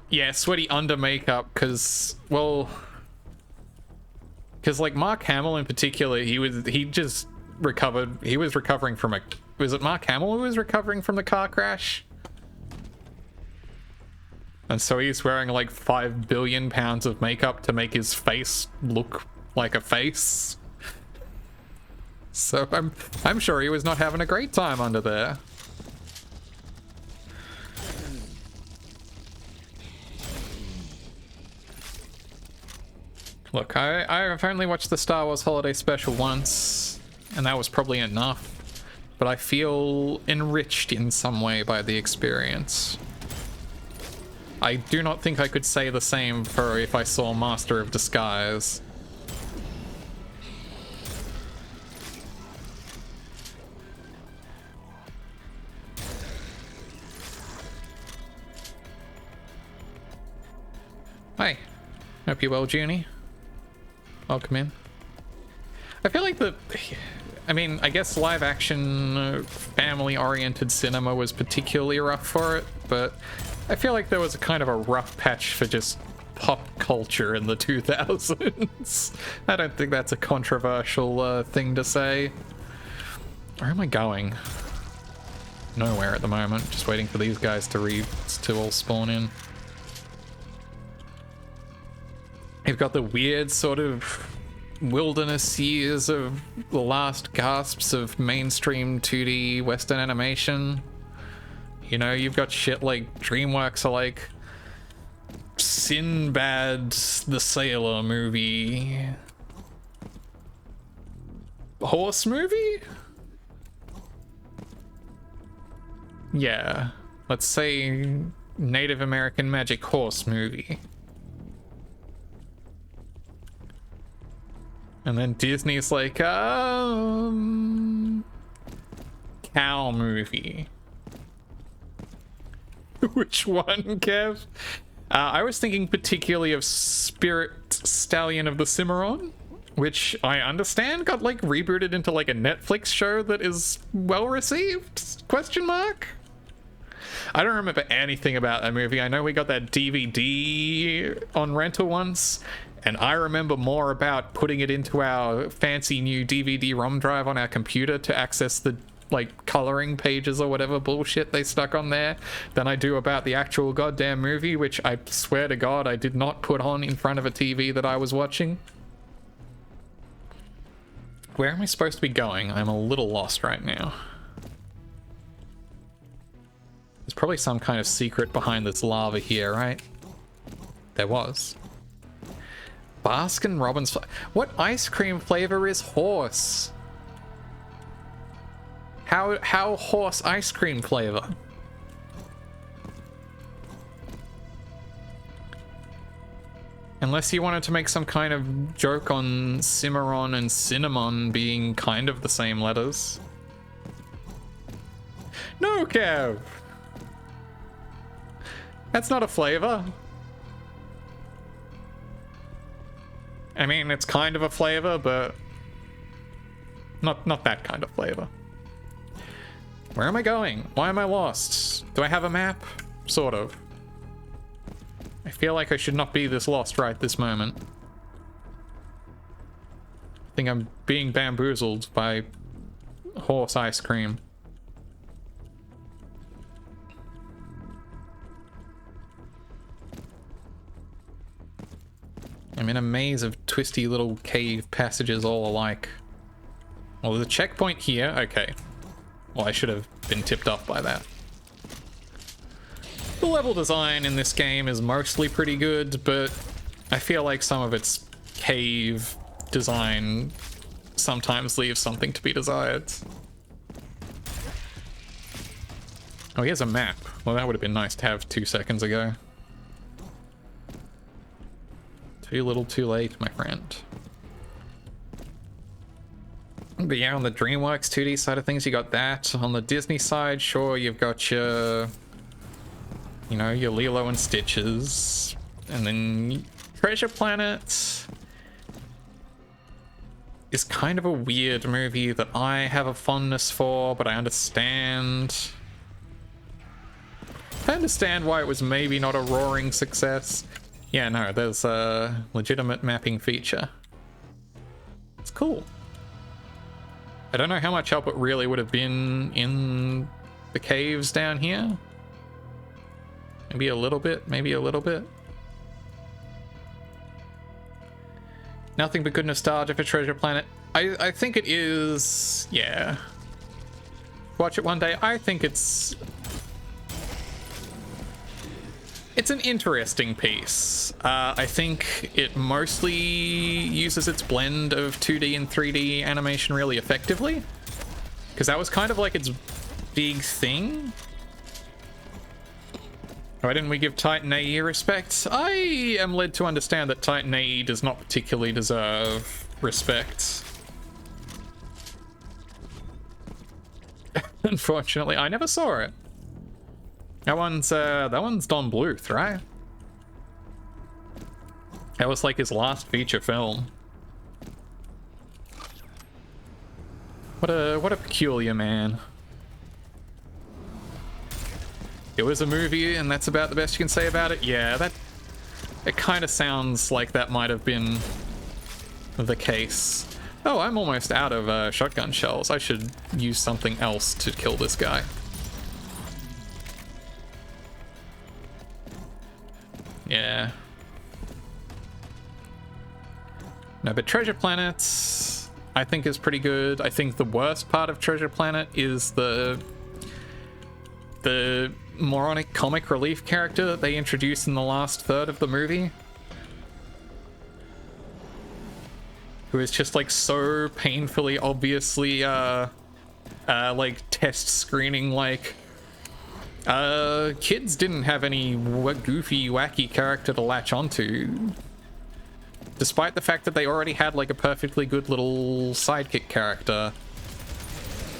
Yeah, sweaty under makeup, because, well... Because, like, Mark Hamill in particular, he was recovering from a... Was it Mark Hamill who was recovering from the car crash? And so he's wearing, like, 5 billion pounds of makeup to make his face look like a face. So I'm sure he was not having a great time under there. Look, I've only watched the Star Wars Holiday Special once, and that was probably enough. But I feel enriched in some way by the experience. I do not think I could say the same for if I saw Master of Disguise. Hi. Hope you're well, Junie. Welcome in. I feel like I mean, I guess live action, family-oriented cinema was particularly rough for it, but I feel like there was a kind of a rough patch for just pop culture in the 2000s. I don't think that's a controversial thing to say. Where am I going? Nowhere at the moment. Just waiting for these guys to all spawn in. You've got the weird sort of wilderness years of the last gasps of mainstream 2D Western animation. You know, you've got shit like DreamWorks are like Sinbad the Sailor movie. Horse movie? Yeah. Let's say Native American magic horse movie. And then Disney's like, cow movie. Which one, Kev? I was thinking particularly of Spirit Stallion of the Cimarron, which I understand got like rebooted into like a Netflix show that is well received? Question mark? I don't remember anything about that movie. I know we got that DVD on rental once, and I remember more about putting it into our fancy new DVD-ROM drive on our computer to access the like coloring pages or whatever bullshit they stuck on there than I do about the actual goddamn movie, which I swear to God I did not put on in front of a TV that I was watching. Where am I supposed to be going? I'm a little lost right now. There's probably some kind of secret behind this lava here, right? There was. Baskin Robbins. What ice cream flavor is horse? How horse ice cream flavor? Unless you wanted to make some kind of joke on Cimarron and Cinnamon being kind of the same letters. No, Kev! That's not a flavor. I mean, it's kind of a flavor, but not that kind of flavor. Where am I going? Why am I lost? Do I have a map? Sort of. I feel like I should not be this lost right this moment. I think I'm being bamboozled by horse ice cream. I'm in a maze of twisty little cave passages all alike. Well, there's a checkpoint here. Okay. Well, I should have been tipped off by that. The level design in this game is mostly pretty good, but I feel like some of its cave design sometimes leaves something to be desired. Oh, here's a map. Well, that would have been nice to have 2 seconds ago. Too little too late, my friend. But yeah, on the DreamWorks 2D side of things, you got that. On the Disney side, sure, you've got your, you know, your Lilo and Stitches. And then Treasure Planet is kind of a weird movie that I have a fondness for, but I understand. I understand why it was maybe not a roaring success. Yeah, no, there's a legitimate mapping feature. It's cool. I don't know how much help it really would have been in the caves down here. Maybe a little bit, maybe a little bit. Nothing but good nostalgia for Treasure Planet. I think it is, yeah. Watch it one day. I think it's an interesting piece. I think it mostly uses its blend of 2D and 3D animation really effectively, because that was kind of like its big thing. Why didn't we give Titan AE respect? I am led to understand that Titan AE does not particularly deserve respect. Unfortunately, I never saw it. That one's Don Bluth, right? That was like his last feature film. What a peculiar man. It was a movie and that's about the best you can say about it? Yeah, it kind of sounds like that might have been the case. Oh, I'm almost out of shotgun shells. I should use something else to kill this guy. Yeah. No, but Treasure Planets, I think, is pretty good. I think the worst part of Treasure Planet is the moronic comic relief character that they introduced in the last third of the movie. Who is just like so painfully obviously like test screening, like kids didn't have any goofy wacky character to latch onto, despite the fact that they already had like a perfectly good little sidekick character.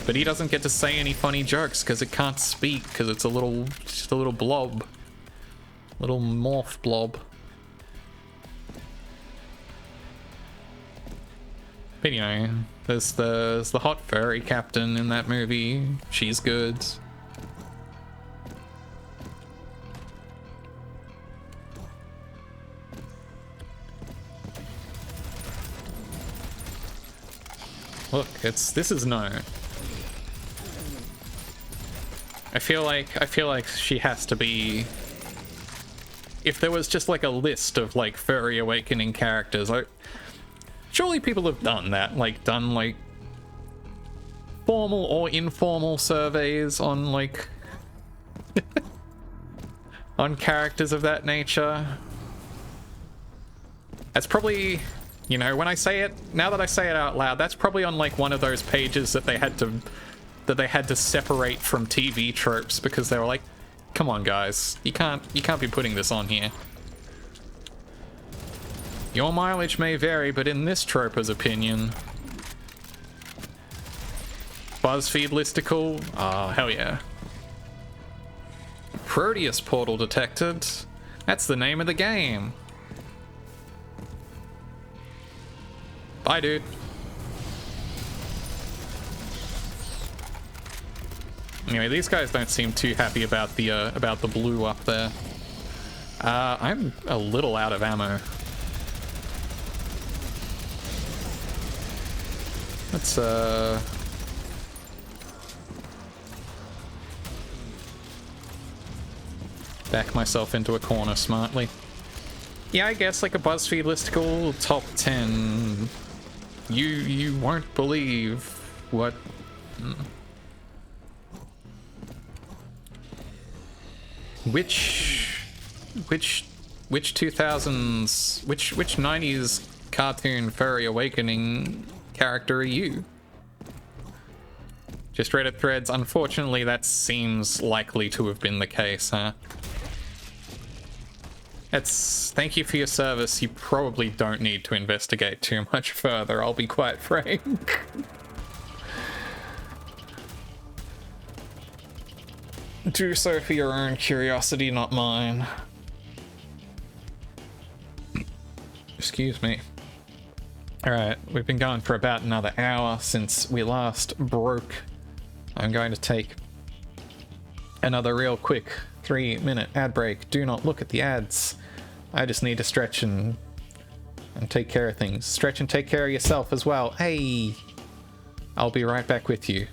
But he doesn't get to say any funny jokes because it can't speak, because it's just a little blob, little morph blob. But you know, there's the hot furry captain in that movie. She's good. Look, this is no. I feel like she has to be. If there was just like a list of like furry awakening characters, like surely people have done that, like done like formal or informal surveys on like on characters of that nature. That's probably, you know, when I say it, now that I say it out loud, that's probably on like one of those pages that they had to separate from TV tropes, because they were like, come on guys, you can't be putting this on here. Your mileage may vary, but in this troper's opinion. BuzzFeed listicle? Ah, hell yeah. Prodeus portal detected. That's the name of the game. Bye, dude. Anyway, these guys don't seem too happy about the blue up there. I'm a little out of ammo. Let's back myself into a corner smartly. Yeah, I guess like a BuzzFeed listicle top 10. You won't believe what. Which 2000s, which 90s cartoon furry awakening character are you? Just Reddit threads. Unfortunately, that seems likely to have been the case, huh? Thank you for your service. You probably don't need to investigate too much further, I'll be quite frank. Do so for your own curiosity, not mine. Excuse me. Alright, we've been going for about another hour since we last broke. I'm going to take another real quick 3-minute ad break. Do not look at the ads. I just need to stretch and take care of things. Stretch and take care of yourself as well. Hey! I'll be right back with you.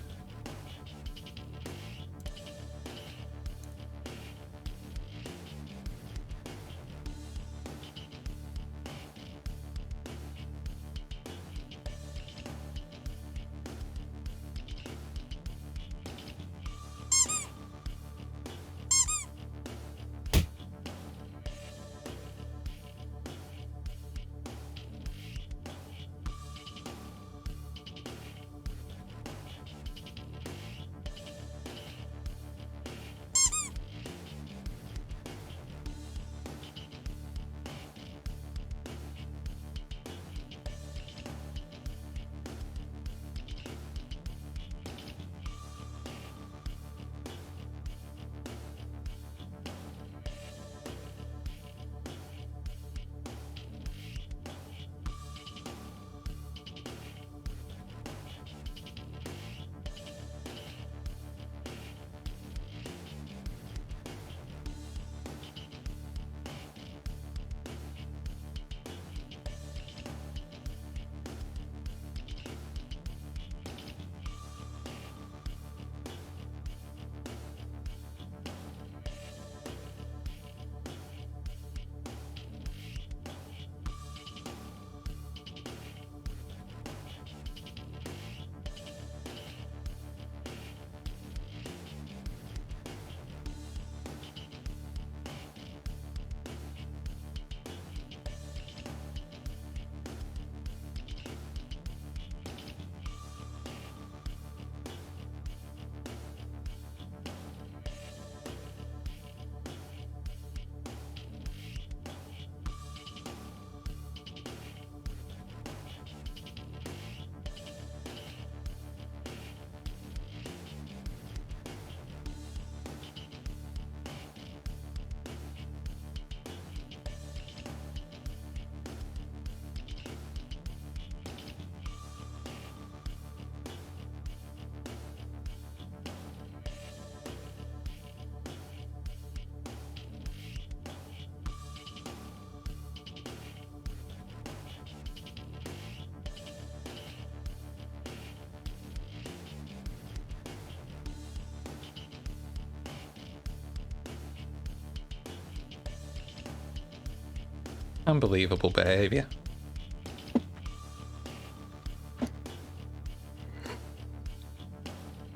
Unbelievable behavior.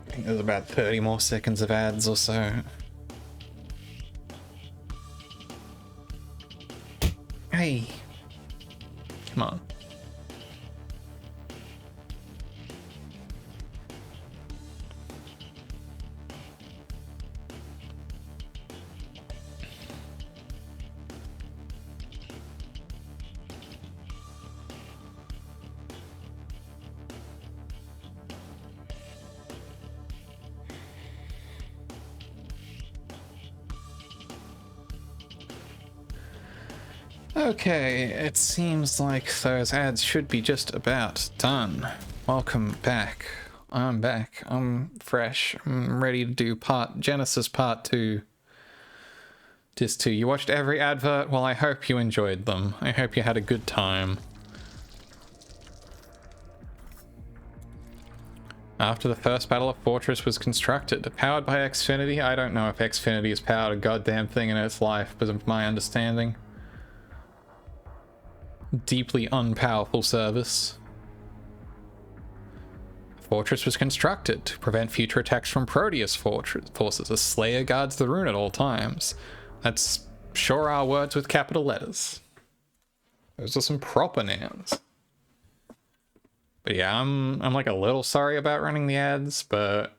I think there's about 30 more seconds of ads or so. Hey, come on. Okay, it seems like those ads should be just about done. Welcome back. I'm back. I'm fresh. I'm ready to do Genesis Part 2. Disc 2. You watched every advert? Well, I hope you enjoyed them. I hope you had a good time. After the first battle, a fortress was constructed. Powered by Xfinity? I don't know if Xfinity has powered a goddamn thing in its life, but of my understanding. Deeply unpowerful service. A fortress was constructed to prevent future attacks from Prodeus forces. A slayer guards the rune at all times. That's sure are words with capital letters. Those are some proper nouns. But yeah, I'm like a little sorry about running the ads, but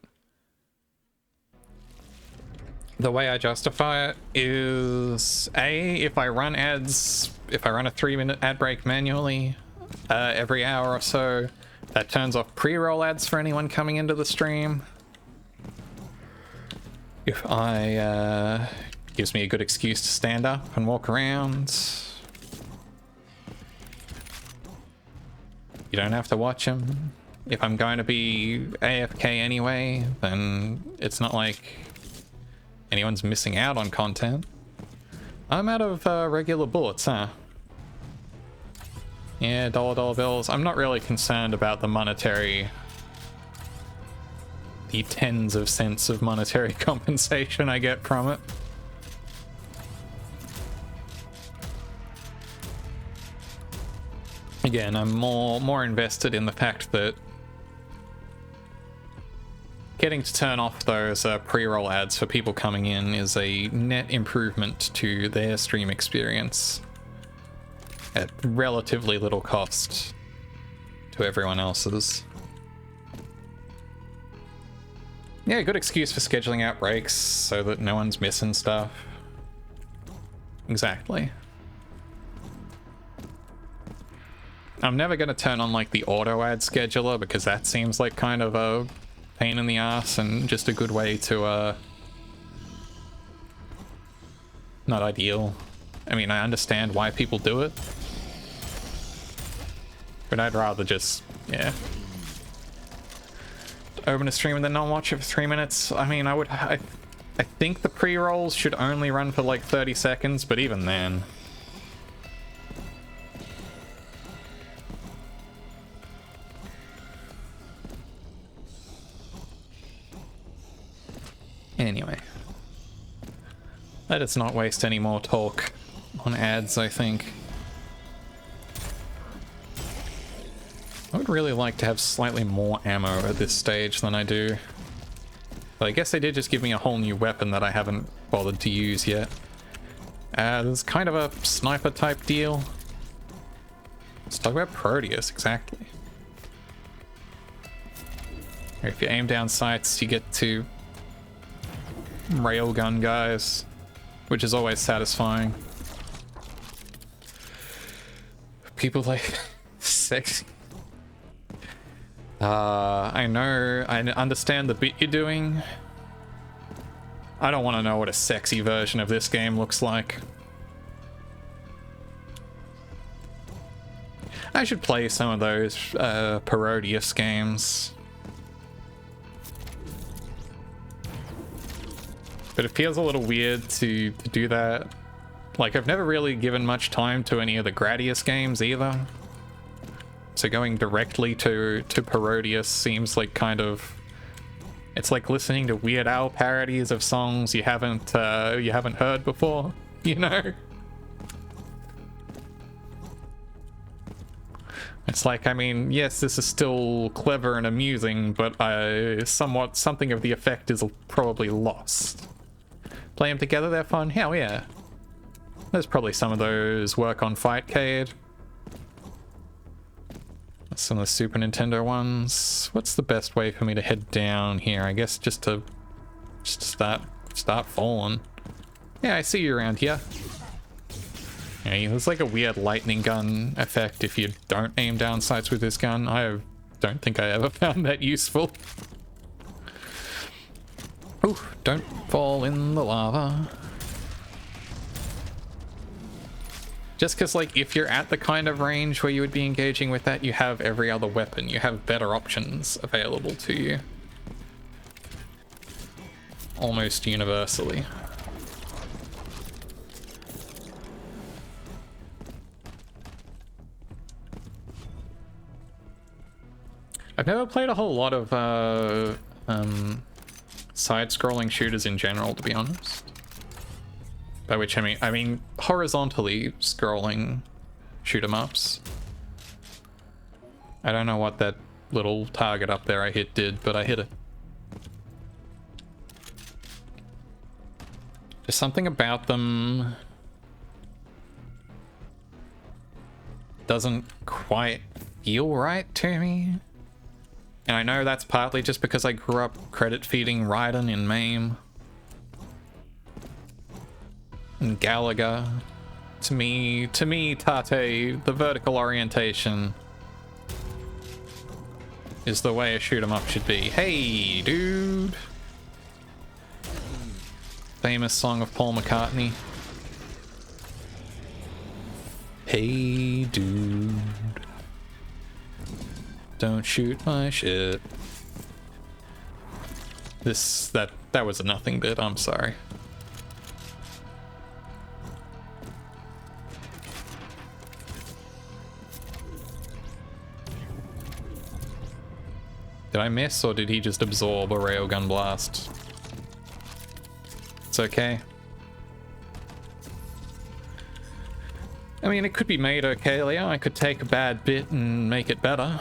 the way I justify it is if I run ads, if I run a 3-minute ad break manually every hour or so, that turns off pre-roll ads for anyone coming into the stream. If I gives me a good excuse to stand up and walk around. You don't have to watch them. If I'm going to be AFK anyway, then it's not like anyone's missing out on content. I'm out of regular bullets, huh? Yeah, dollar bills. I'm not really concerned about the tens of cents of monetary compensation I get from it. Again, I'm more invested in the fact that getting to turn off those pre-roll ads for people coming in is a net improvement to their stream experience at relatively little cost to everyone else's. Yeah, good excuse for scheduling out breaks so that no one's missing stuff. Exactly. I'm never going to turn on like the auto ad scheduler because that seems like kind of a pain in the ass and just a good way to not ideal. I mean, I understand why people do it, but I'd rather just, yeah, open a stream and then not watch it for 3 minutes. I mean, I think the pre-rolls should only run for like 30 seconds, but even then. Anyway, let us not waste any more talk on ads, I think. I would really like to have slightly more ammo at this stage than I do. But I guess they did just give me a whole new weapon that I haven't bothered to use yet. There's kind of a sniper type deal. Let's talk about Prodeus, exactly. If you aim down sights, you get to railgun guys, which is always satisfying. People like sexy. I know, I understand the bit you're doing. I don't want to know what a sexy version of this game looks like. I should play some of those Prodeus games. But it feels a little weird to do that. Like, I've never really given much time to any of the Gradius games either. So going directly to Prodeus seems like kind of... It's like listening to Weird Al parodies of songs you haven't heard before, you know? It's like, I mean, yes, this is still clever and amusing, but something of the effect is probably lost. Play them together, they're fun? Hell yeah. There's probably some of those work on Fightcade. Some of the Super Nintendo ones. What's the best way for me to head down here? I guess just to start falling. Yeah, I see you around here. Yeah, there's like a weird lightning gun effect if you don't aim down sights with this gun. I don't think I ever found that useful. Ooh, don't fall in the lava. Just because, like, if you're at the kind of range where you would be engaging with that, you have every other weapon. You have better options available to you. Almost universally. I've never played a whole lot of side-scrolling shooters in general, to be honest. By which I mean horizontally scrolling shoot 'em ups. I don't know what that little target up there I hit did, but I hit it. There's something about them doesn't quite feel right to me. And I know that's partly just because I grew up credit feeding Raiden in MAME. And Galaga. To me, Tate, the vertical orientation is the way a shoot 'em up should be. Hey, dude! Famous song of Paul McCartney. Hey, dude. Don't shoot my shit. That was a nothing bit, I'm sorry. Did I miss, or did he just absorb a railgun blast? It's okay. I mean, it could be made okay, Leo. I could take a bad bit and make it better.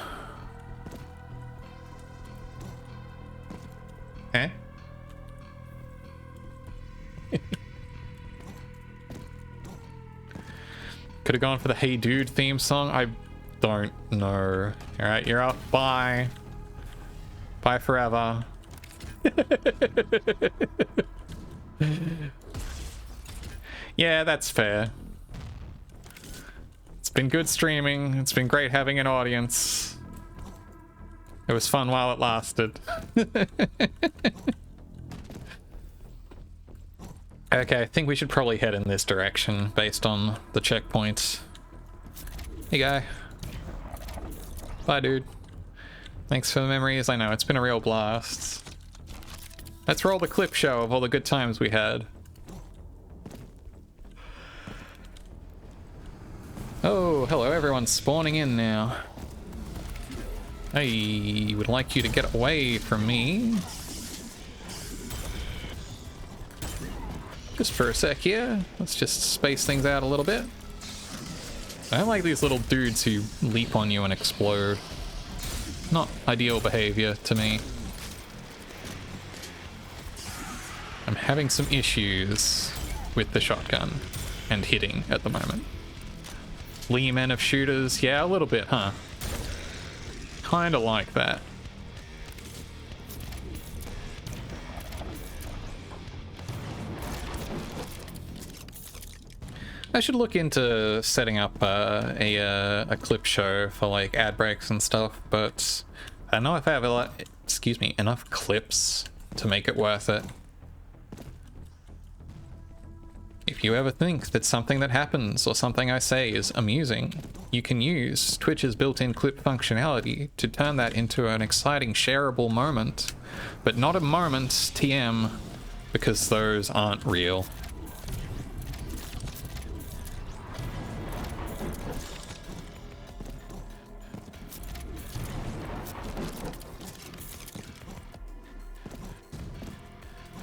Eh? Could have gone for the Hey Dude theme song. I don't know. Alright, you're up. Bye. Bye forever. Yeah, that's fair. It's been good streaming. It's been great having an audience. It was fun while it lasted. Okay, I think we should probably head in this direction based on the checkpoints. Hey, guy. Bye, dude. Thanks for the memories. I know, it's been a real blast. Let's roll the clip show of all the good times we had. Oh, hello, everyone's spawning in now. I would like you to get away from me. Just for a sec here. Let's just space things out a little bit. I don't like these little dudes who leap on you and explode. Not ideal behavior to me. I'm having some issues with the shotgun and hitting at the moment. Lee men of shooters, yeah, a little bit, huh? Kinda like that. I should look into setting up a clip show for like ad breaks and stuff, but I don't know if I have enough clips to make it worth it. If you ever think that something that happens or something I say is amusing, you can use Twitch's built-in clip functionality to turn that into an exciting shareable moment, but not a moment TM, because those aren't real.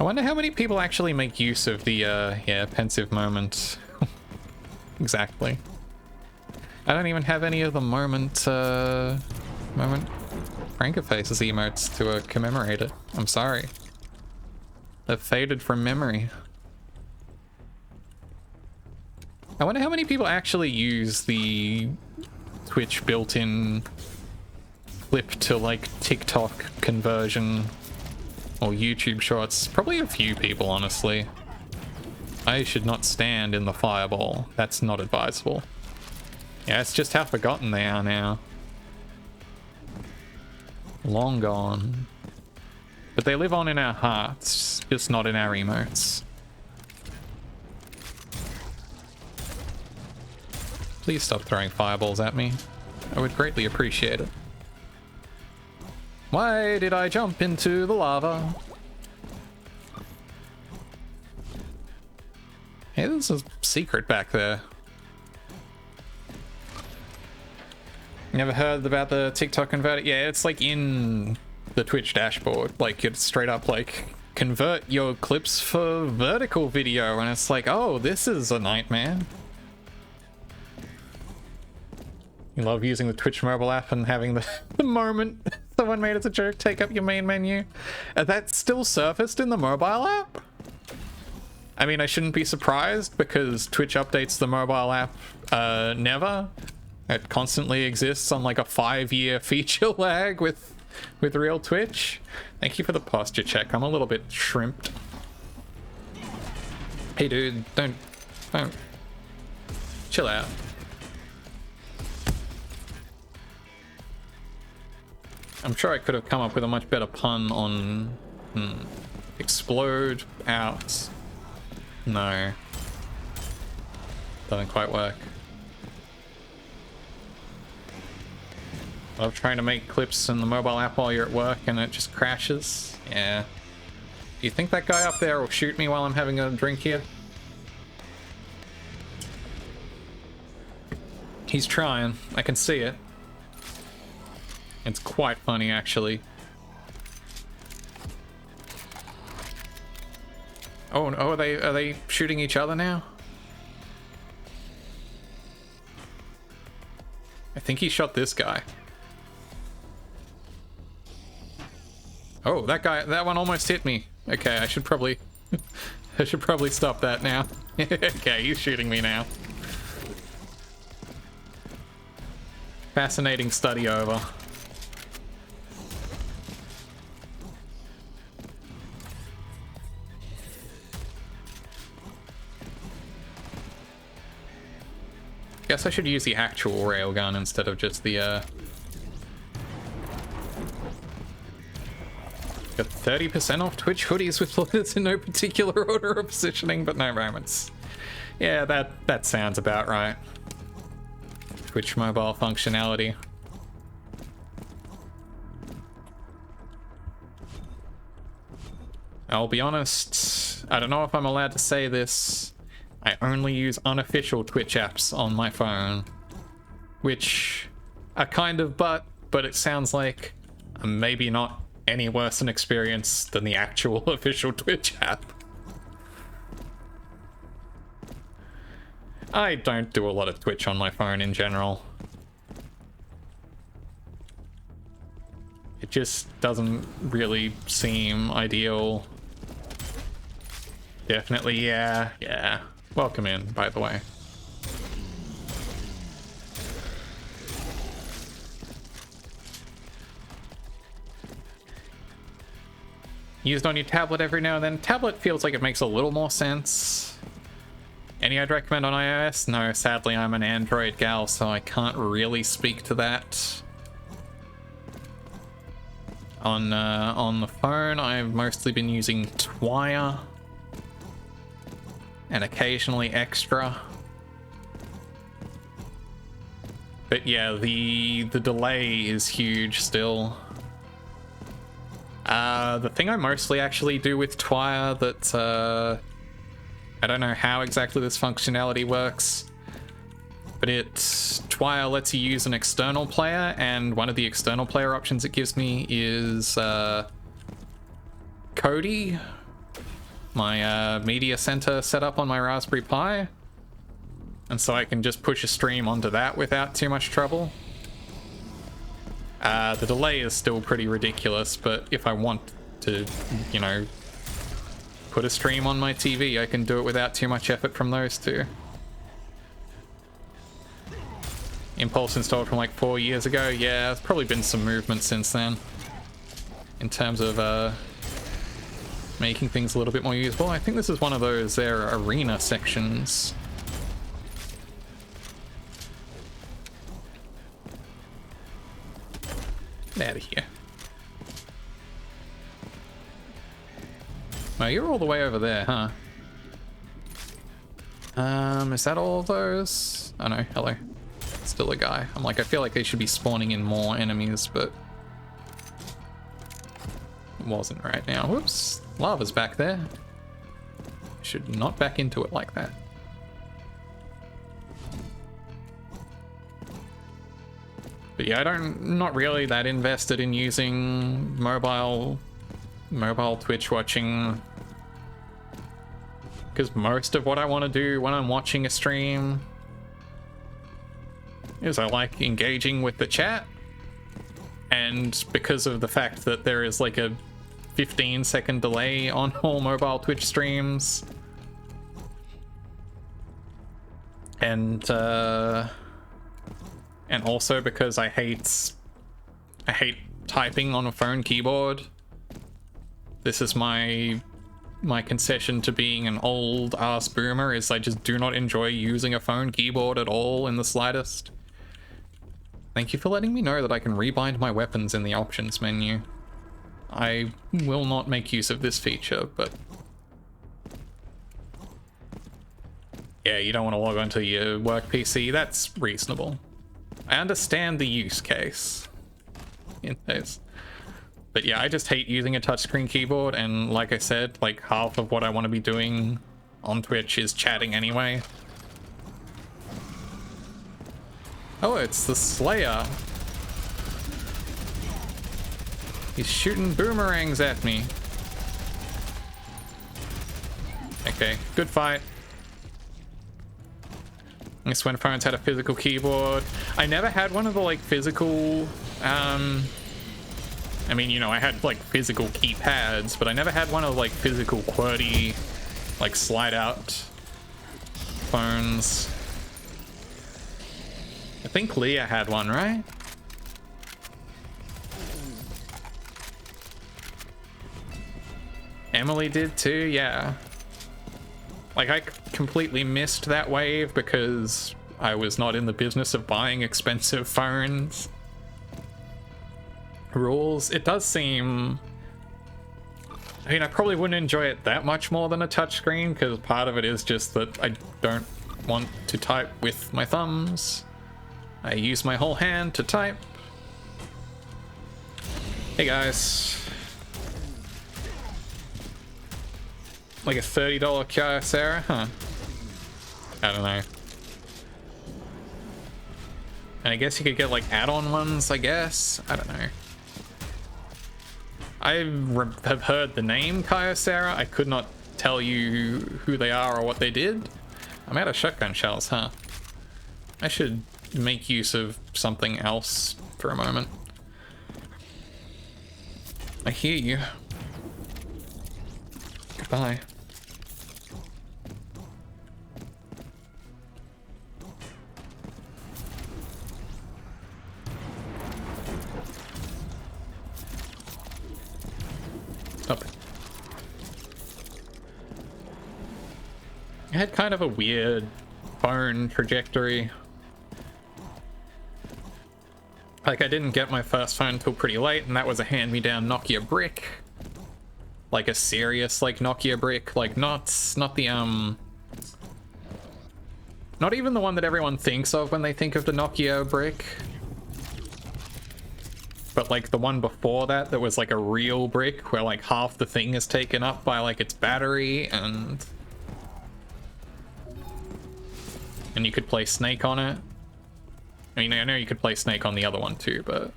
I wonder how many people actually make use of the, yeah, pensive moment. Exactly. I don't even have any of the moment Franker Faces emotes to commemorate it. I'm sorry. They've faded from memory. I wonder how many people actually use the Twitch built-in clip to like TikTok conversion or YouTube shorts. Probably a few people, honestly. I should not stand in the fireball. That's not advisable. Yeah, it's just how forgotten they are now. Long gone. But they live on in our hearts, just not in our emotes. Please stop throwing fireballs at me. I would greatly appreciate it. Why did I jump into the lava? Hey, there's a secret back there. Never heard about the TikTok converter? Yeah, it's like in the Twitch dashboard. Like, it's straight up like, convert your clips for vertical video. And it's like, oh, this is a nightmare. You love using the Twitch mobile app and having the moment someone made as a joke take up your main menu. That's still surfaced in the mobile app? I mean, I shouldn't be surprised because Twitch updates the mobile app never. It constantly exists on like a 5-year feature lag with real Twitch. Thank you for the posture check. I'm a little bit shrimped. Hey dude, don't chill out. I'm sure I could have come up with a much better pun on explode out. No. Doesn't quite work. I love trying to make clips in the mobile app while you're at work and it just crashes. Yeah. Do you think that guy up there will shoot me while I'm having a drink here? He's trying. I can see it. It's quite funny, actually. Oh, are they shooting each other now? I think he shot this guy. Oh, that one almost hit me. Okay, I should probably stop that now. Okay, he's shooting me now. Fascinating study over. Guess I should use the actual railgun instead of just the, Got 30% off Twitch hoodies with letters in no particular order of positioning, but no moments. Yeah, that sounds about right. Twitch mobile functionality. I'll be honest, I don't know if I'm allowed to say this. I only use unofficial Twitch apps on my phone, which are kind of but it sounds like maybe not any worse an experience than the actual official Twitch app. I don't do a lot of Twitch on my phone in general. It just doesn't really seem ideal. Definitely, yeah. Welcome in, by the way. Used on your tablet every now and then. Tablet feels like it makes a little more sense. Any I'd recommend on iOS? No, sadly I'm an Android gal, so I can't really speak to that. On the phone, I've mostly been using Twire. And occasionally Extra. But yeah, the delay is huge still. The thing I mostly actually do with Twire that, I don't know how exactly this functionality works, but Twire lets you use an external player, and one of the external player options it gives me is, Kodi, my media center set up on my Raspberry Pi. And so I can just push a stream onto that without too much trouble. The delay is still pretty ridiculous, but if I want to, you know, put a stream on my TV, I can do it without too much effort from those two. Impulse installed from like 4 years ago. Yeah, there's probably been some movement since then in terms of making things a little bit more usable. I think this is one of those their arena sections. Get out of here. Oh, you're all the way over there, huh? Is that all of those? Oh no, hello. Still a guy. I'm like, I feel like they should be spawning in more enemies, but it wasn't right now. Whoops. Lava's back there. Should not back into it like that. But yeah, not really that invested in using mobile Twitch watching, because most of what I want to do when I'm watching a stream is I like engaging with the chat, and because of the fact that there is like a 15-second delay on all mobile Twitch streams, and also because I hate typing on a phone keyboard. This is my concession to being an old ass boomer, is I just do not enjoy using a phone keyboard at all in the slightest. Thank you for letting me know that I can rebind my weapons in the options menu. I will not make use of this feature, but yeah, you don't want to log onto your work PC. That's reasonable. I understand the use case in this. But yeah, I just hate using a touchscreen keyboard, and like I said, like half of what I want to be doing on Twitch is chatting anyway. Oh, it's the Slayer. He's shooting boomerangs at me. Okay, good fight. I guess when phones had a physical keyboard. I never had one of the like physical, I mean, you know, I had like physical keypads, but I never had one of like physical QWERTY, like slide out phones. I think Leah had one, right? Emily did too, yeah. Like, I completely missed that wave because I was not in the business of buying expensive phones. Rules. It does seem... I mean, I probably wouldn't enjoy it that much more than a touchscreen, because part of it is just that I don't want to type with my thumbs. I use my whole hand to type. Hey guys. Like a $30 Kyocera? Huh. I don't know. And I guess you could get like add-on ones, I guess? I don't know. I have heard the name Kyocera. I could not tell you who they are or what they did. I'm out of shotgun shells, huh? I should make use of something else for a moment. I hear you. Goodbye. Stop it. I had kind of a weird phone trajectory. Like, I didn't get my first phone until pretty late, and that was a hand-me-down Nokia brick. Like a serious, like, Nokia brick. Like, not the, not even the one that everyone thinks of when they think of the Nokia brick. But, like, the one before that that was, like, a real brick, where, like, half the thing is taken up by, like, its battery, and you could play Snake on it. I mean, I know you could play Snake on the other one too, but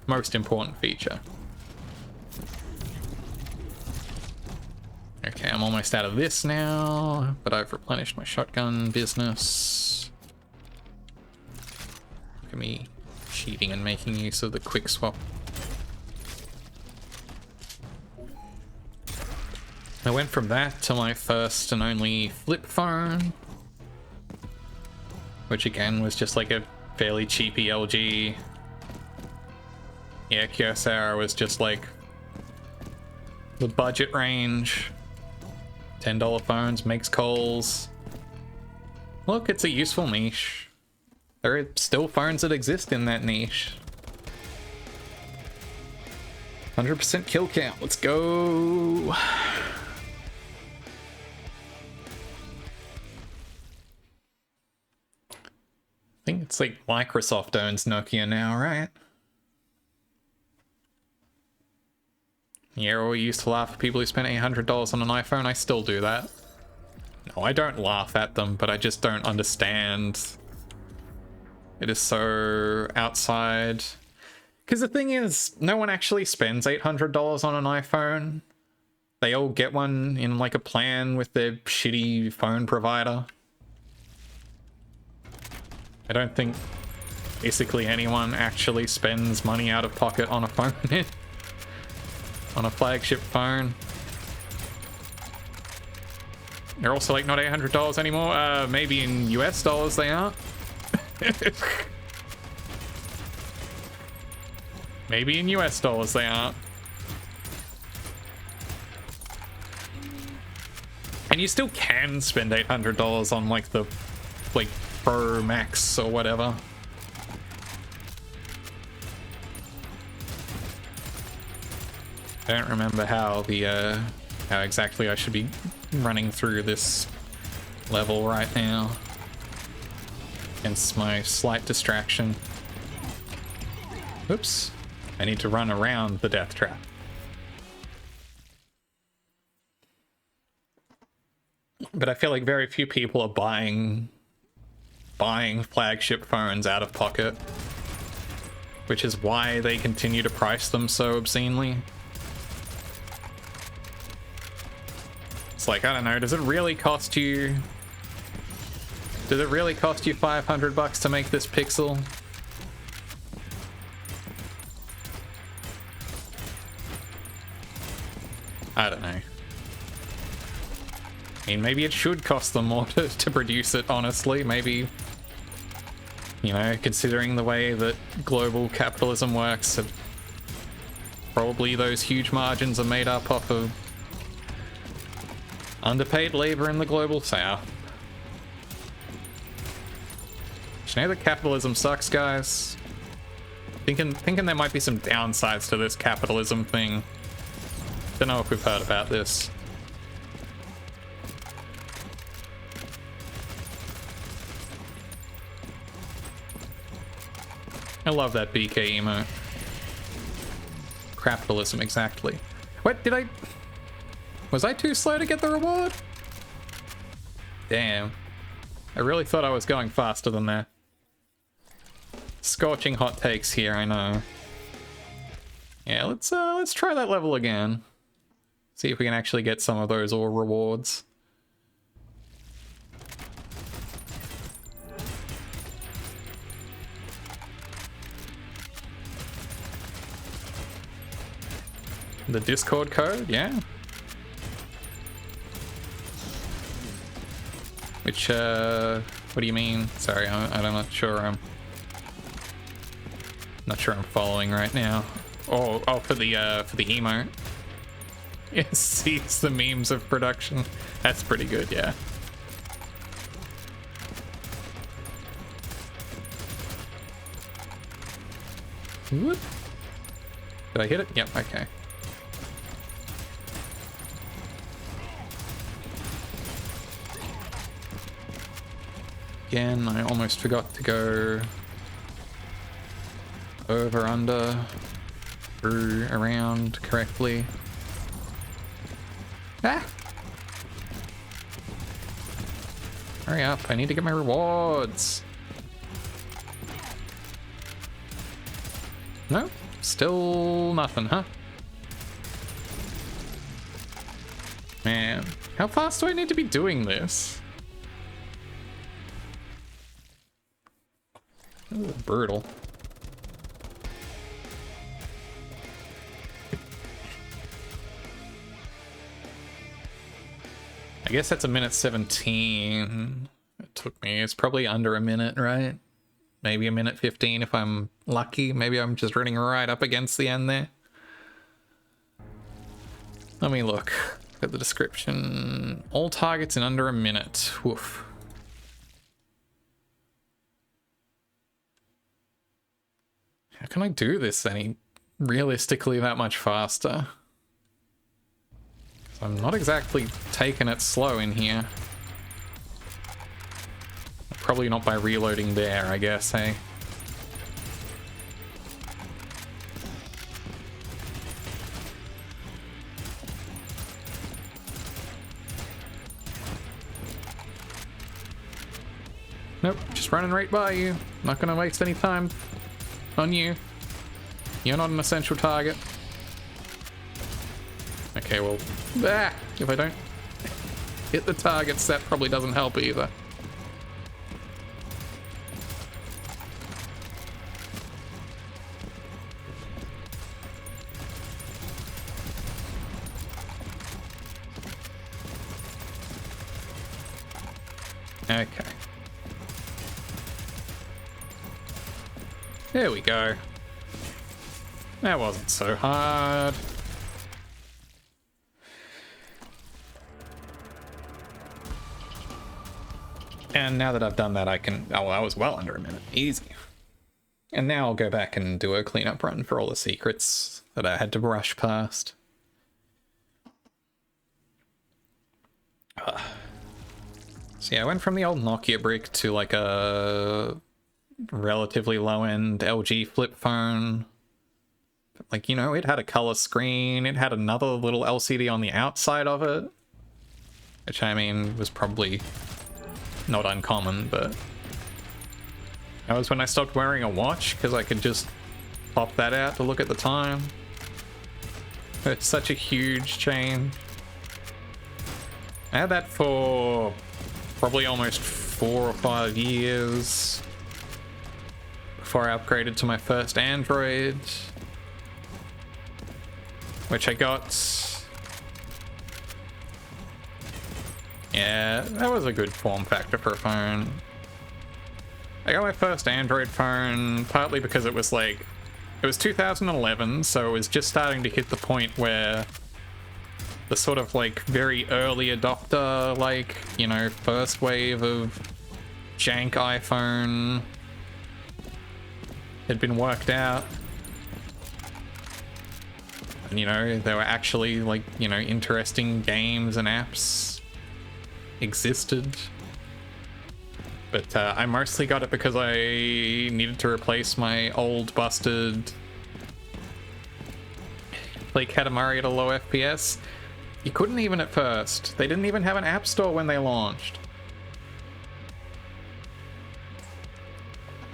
most important feature. Okay, I'm almost out of this now, but I've replenished my shotgun business. Look at me cheating and making use of the quick swap. I went from that to my first and only flip phone, which again was just like a fairly cheapy LG. Yeah, Kyocera was just like the budget range. $10 phones, makes calls. Look, it's a useful niche. There are still phones that exist in that niche. 100% kill count, let's go. I think it's like Microsoft owns Nokia now, right? Yeah, we used to laugh at people who spent $800 on an iPhone. I still do that. No, I don't laugh at them, but I just don't understand. It is so outside. Because the thing is, no one actually spends $800 on an iPhone. They all get one in like a plan with their shitty phone provider. I don't think basically anyone actually spends money out of pocket on a phone. On a flagship phone. They're also like not $800 anymore. Maybe in US dollars they are. Maybe in US dollars they are. And you still can spend $800 on like the Pro Max or whatever. I don't remember how exactly I should be running through this level right now. Hence my slight distraction. Oops. I need to run around the death trap. But I feel like very few people are buying flagship phones out of pocket, which is why they continue to price them so obscenely. It's like, I don't know, does it really cost you... Did it really cost you $500 to make this Pixel? I don't know. I mean, maybe it should cost them more to produce it, honestly. Maybe, you know, considering the way that global capitalism works, probably those huge margins are made up off of underpaid labor in the global south. You know that capitalism sucks, guys? Thinking there might be some downsides to this capitalism thing. Don't know if we've heard about this. I love that BK emote. Capitalism, exactly. What, did I... Was I too slow to get the reward? Damn. I really thought I was going faster than that. Scorching hot takes here, I know. Yeah, let's try that level again. See if we can actually get some of those ore rewards. The Discord code, yeah. Which, what do you mean? Sorry, I'm not sure. I'm not sure I'm following right now. Oh, for the emote. It sees the memes of production. That's pretty good, yeah. Whoop. Did I hit it? Yep, okay. Again, I almost forgot to go over, under, through, around correctly. Ah! Hurry up, I need to get my rewards. No? Still nothing, huh? Man, how fast do I need to be doing this? Ooh, brutal. I guess that's a minute 17. It took me, it's probably under a minute, right? Maybe a minute 15 if I'm lucky. Maybe I'm just running right up against the end there. Let me look at the description. All targets in under a minute. Woof. How can I do this any realistically that much faster? I'm not exactly taking it slow in here. Probably not by reloading there, I guess, hey? Nope, just running right by you. Not gonna waste any time on you. You're not an essential target. Okay, well, if I don't hit the targets, that probably doesn't help either. Okay. There we go. That wasn't so hard. And now that I've done that, I can... Oh, I was well under a minute. Easy. And now I'll go back and do a cleanup run for all the secrets that I had to brush past. So yeah, I went from the old Nokia brick to like a relatively low-end LG flip phone. Like, you know, it had a color screen, it had another little LCD on the outside of it. Which, I mean, was probably not uncommon, but... That was when I stopped wearing a watch, because I could just pop that out to look at the time. It's such a huge change. I had that for probably almost 4 or 5 years before I upgraded to my first Android, which I got. Yeah, that was a good form factor for a phone. I got my first Android phone partly because it was like, it was 2011, so it was just starting to hit the point where the sort of like very early adopter, like, you know, first wave of jank iPhone had been worked out. And, you know, there were actually like, you know, interesting games and apps existed. But I mostly got it because I needed to replace my old busted like Katamari at a low FPS. You couldn't even at first. They didn't even have an app store when they launched.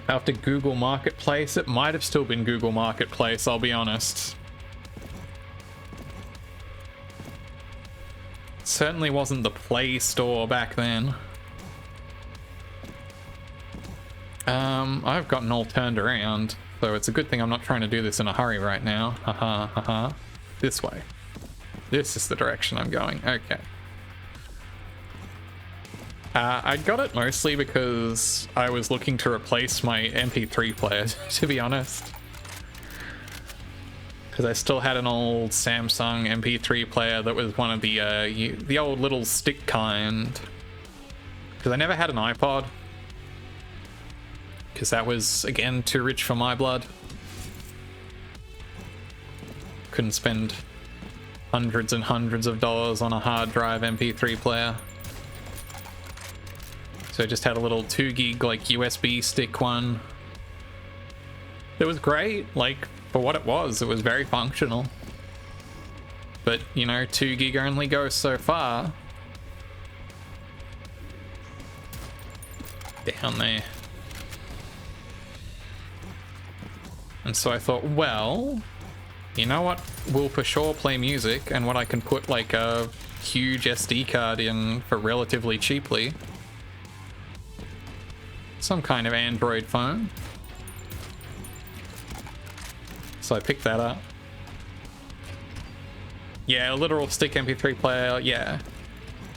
After Google Marketplace, it might have still been Google Marketplace, I'll be honest. It certainly wasn't the Play Store back then. I've gotten all turned around, so it's a good thing I'm not trying to do this in a hurry right now. Haha, haha. This way. This is the direction I'm going. Okay. I got it mostly because I was looking to replace my MP3 player, to be honest. Because I still had an old Samsung MP3 player that was one of the old little stick kind. Because I never had an iPod. Because that was, again, too rich for my blood. Couldn't spend hundreds and hundreds of dollars on a hard drive MP3 player. So I just had a little 2 gig like USB stick one. It was great, like for what it was very functional. But you know, 2 gig only goes so far. Down there. And so I thought, well, you know what will for sure play music and what I can put like a huge SD card in for relatively cheaply. Some kind of Android phone. So I picked that up. Yeah, a literal stick MP3 player, yeah.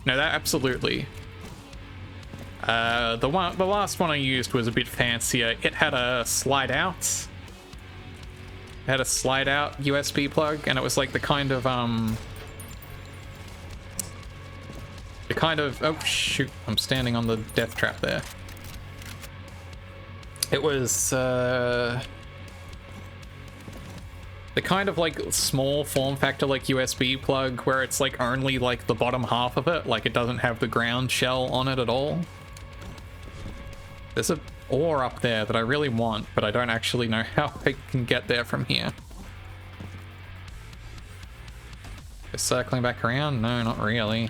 No, that absolutely. The last one I used was a bit fancier. It had a slide out. It had a slide out USB plug, and it was like the kind of oh shoot, I'm standing on the death trap there. It was the kind of like small form factor like USB plug where it's like only like the bottom half of it, like it doesn't have the ground shell on it at all. There's a ore up there that I really want, but I don't actually know how I can get there from here. Just circling back around? No, not really.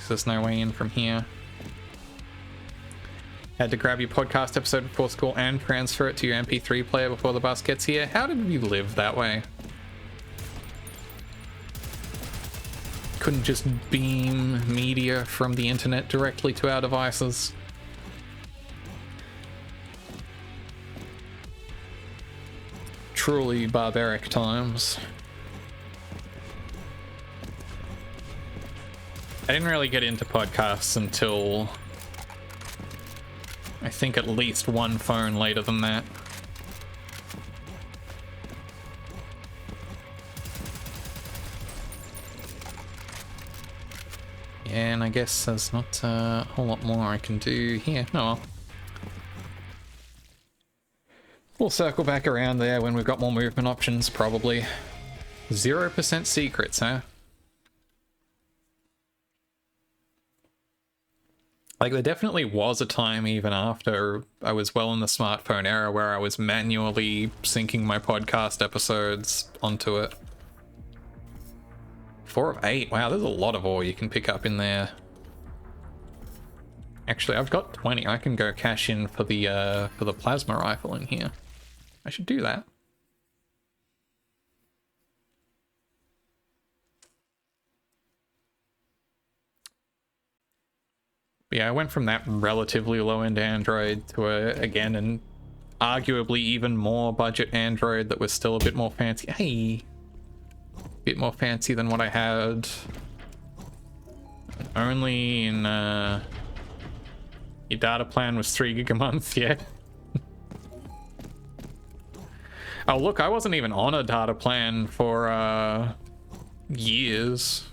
There's no way in from here. Had to grab your podcast episode before school and transfer it to your MP3 player before the bus gets here. How did you live that way? Couldn't just beam media from the internet directly to our devices. Truly barbaric times. I didn't really get into podcasts until I think at least one phone later than that. Yeah, and I guess there's not a whole lot more I can do here. Oh well. We'll circle back around there when we've got more movement options, probably. 0% secrets, huh? Like, there definitely was a time, even after I was well in the smartphone era, where I was manually syncing my podcast episodes onto it. 4 of 8. Wow, there's a lot of ore you can pick up in there. Actually, I've got 20. I can go cash in for the plasma rifle in here. I should do that. But yeah, I went from that relatively low-end Android to again, an arguably even more budget Android that was still a bit more fancy. Hey! Bit more fancy than what I had. Only in, your data plan was 3 gig a month, yeah. Oh, look, I wasn't even on a data plan for, years.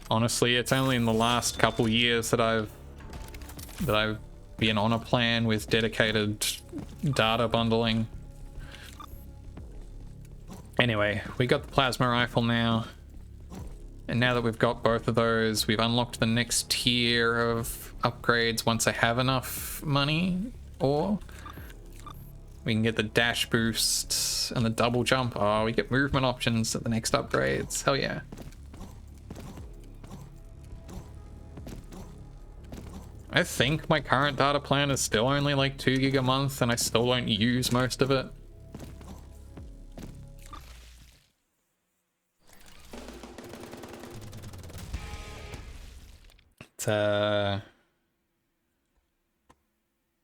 Honestly, it's only in the last couple years that I've been on a plan with dedicated data bundling. Anyway, we got the plasma rifle now. And now that we've got both of those, we've unlocked the next tier of upgrades once I have enough money. Or we can get the dash boost and the double jump. Oh, we get movement options at the next upgrades. Hell yeah. I think my current data plan is still only like 2 gig a month and I still don't use most of it.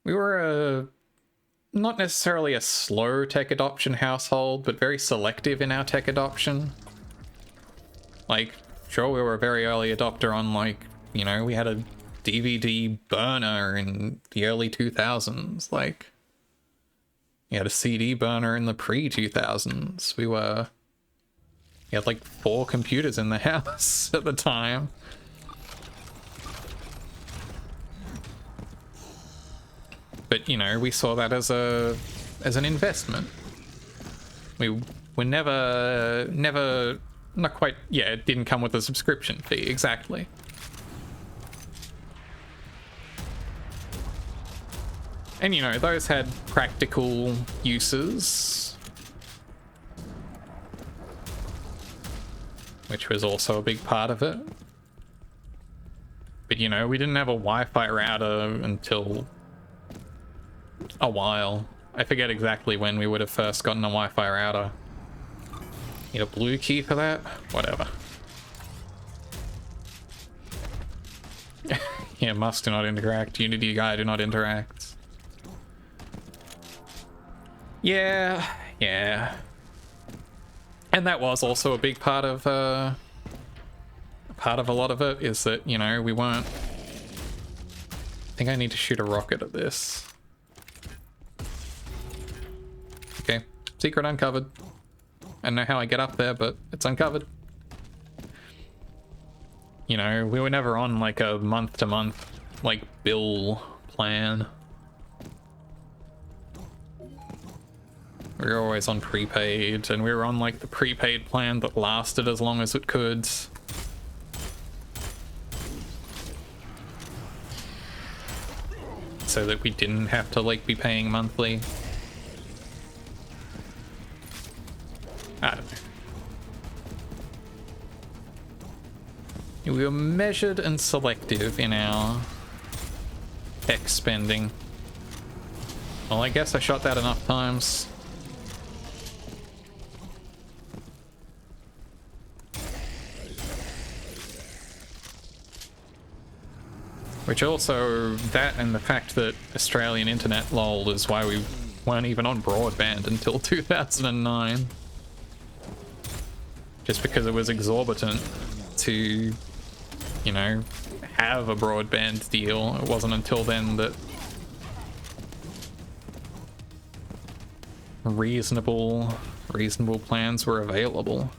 We were not necessarily a slow tech adoption household, but very selective in our tech adoption. Like, sure, we were a very early adopter on, like, you know, we had a DVD burner in the early 2000s. Like, we had a CD burner in the pre-2000s. We had like 4 computers in the house at the time. But, you know, we saw that as an investment. We were never, not quite, yeah, it didn't come with a subscription fee, exactly. And, you know, those had practical uses, which was also a big part of it. But, you know, we didn't have a Wi-Fi router until a while. I forget exactly when we would have first gotten a Wi-Fi router. Need a blue key for that? Whatever. Yeah, must do not interact. Unity guy do not interact. Yeah, yeah. And that was also a big part of a lot of it, is that, you know, we weren't... I think I need to shoot a rocket at this. Okay, secret uncovered. I don't know how I get up there, but it's uncovered. You know, we were never on like a month-to-month, like, bill plan. We were always on prepaid, and we were on like the prepaid plan that lasted as long as it could. So that we didn't have to like be paying monthly. I don't know. We were measured and selective in our tech spending. Well, I guess I shot that enough times. Which also, that and the fact that Australian internet lol is why we weren't even on broadband until 2009. Just because it was exorbitant to, you know, have a broadband deal. It wasn't until then that reasonable plans were available.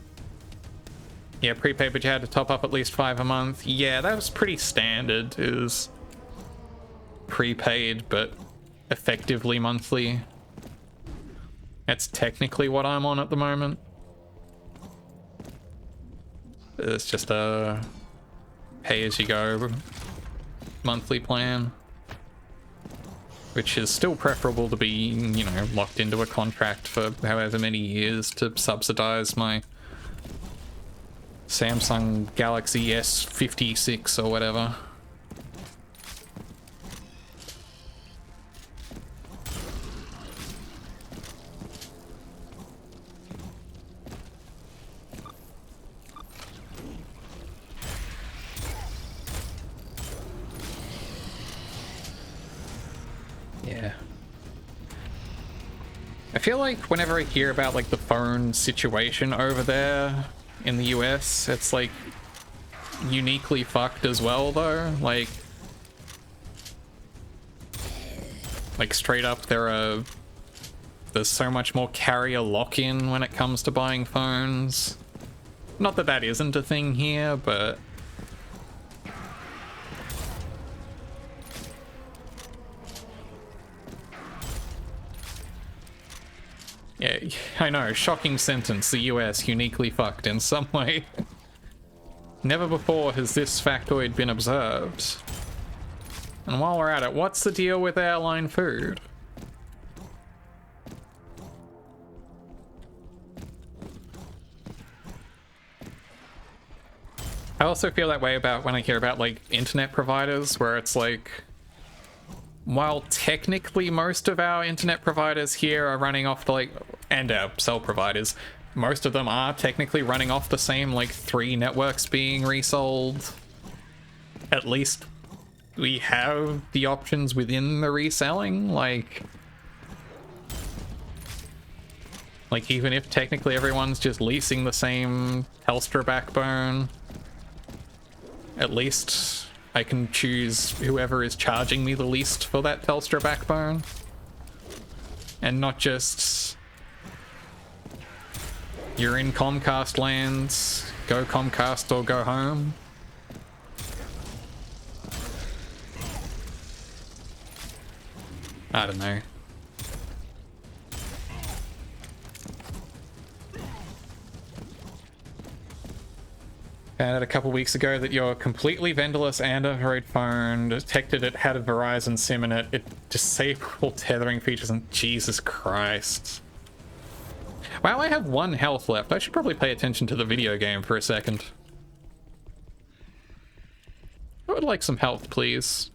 Yeah, prepaid, but you had to top up at least $5 a month. Yeah, that was pretty standard, is prepaid, but effectively monthly. That's technically what I'm on at the moment. It's just a pay-as-you-go monthly plan, which is still preferable to be, you know, locked into a contract for however many years to subsidize my Samsung Galaxy S56 or whatever. Yeah. I feel like whenever I hear about like the phone situation over there in the US, it's like uniquely fucked as well though. Like straight up there's so much more carrier lock-in when it comes to buying phones. Not that that isn't a thing here, but yeah, I know, shocking sentence, the US uniquely fucked in some way. Never before has this factoid been observed. And while we're at it, what's the deal with airline food? I also feel that way about when I hear about like internet providers, where it's like, while technically most of our internet providers here are running off the like, and our cell providers, most of them are technically running off the same like 3 networks being resold. At least we have the options within the reselling, like even if technically everyone's just leasing the same Telstra backbone, at least I can choose whoever is charging me the least for that Telstra backbone. And not just, you're in Comcast lands, go Comcast or go home. I don't know. Found out a couple weeks ago that your completely vendorless Android phone detected it had a Verizon SIM in it. It disabled tethering features, and Jesus Christ. Wow, I have 1 health left. I should probably pay attention to the video game for a second. I would like some health, please.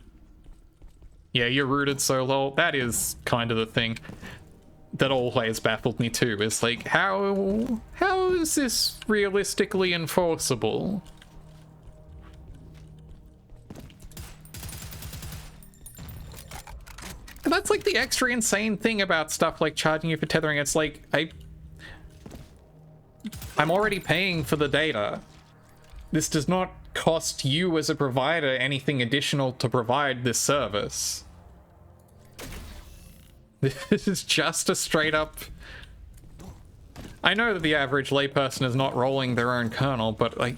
Yeah, you're rooted so low. That is kind of the thing that always baffled me too, is like, how how is this realistically enforceable? And that's like the extra insane thing about stuff like charging you for tethering. It's like, I'm already paying for the data. This does not cost you as a provider anything additional to provide this service. This is just a straight up... I know that the average layperson is not rolling their own kernel, but like...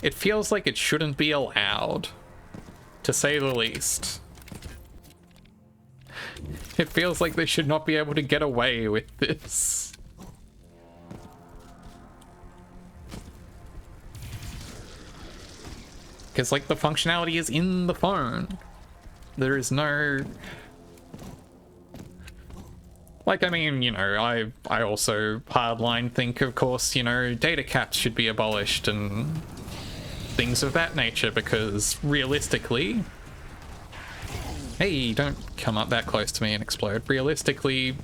it feels like it shouldn't be allowed, to say the least. It feels like they should not be able to get away with this. Because, like, the functionality is in the phone. There is no... Like, I mean, you know, I also hardline think, of course, you know, data caps should be abolished and things of that nature, because realistically... Hey, don't come up that close to me and explode. Realistically...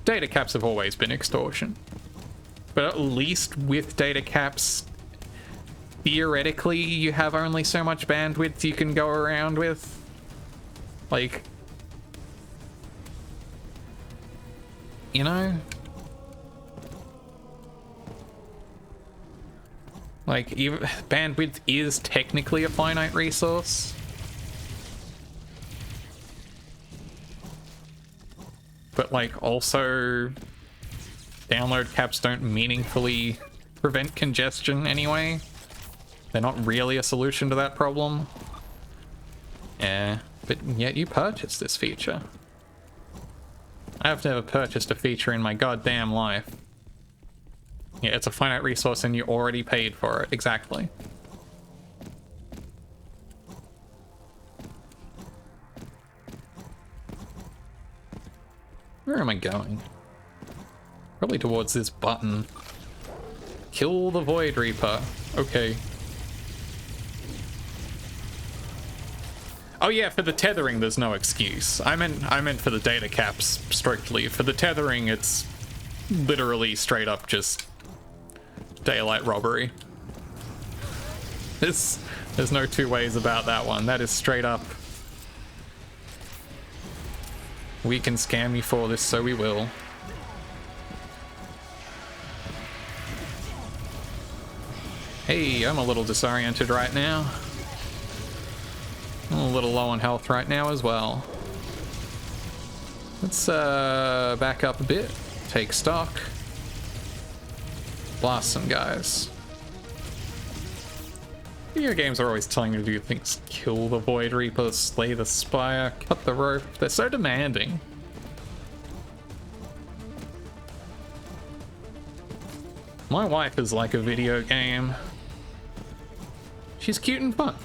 data caps have always been extortion. But at least with data caps, theoretically, you have only so much bandwidth you can go around with. Like... you know? Like, even bandwidth is technically a finite resource. But, like, also... download caps don't meaningfully prevent congestion anyway. They're not really a solution to that problem. Yeah, but yet you purchased this feature. I've never purchased a feature in my goddamn life. Yeah, it's a finite resource and you already paid for it. Exactly. Where am I going? Probably towards this button. Kill the Void Reaper. Okay. Oh yeah, for the tethering there's no excuse. I meant for the data caps strictly. For the tethering it's literally straight up just daylight robbery. There's no two ways about that one. That is straight up. We can scam you for this, so we will. Hey, I'm a little disoriented right now. I'm a little low on health right now as well. Let's back up a bit, take stock, blast some guys. Video games are always telling you to do things. Kill the Void Reaper, slay the Spire, cut the rope. They're so demanding. My wife is like a video game. She's cute and fun.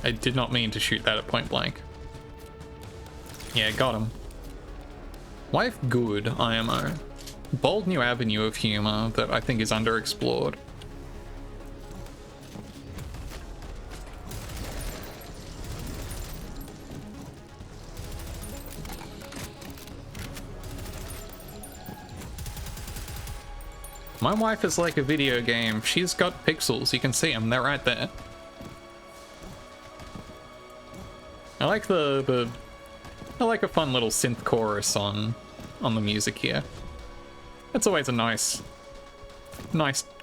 I did not mean to shoot that at point blank. Yeah, got him. Wife good, IMO. Bold new avenue of humor that I think is underexplored. My wife is like a video game. She's got pixels. You can see them. They're right there. I like I like a fun little synth chorus on the music here. That's always a nice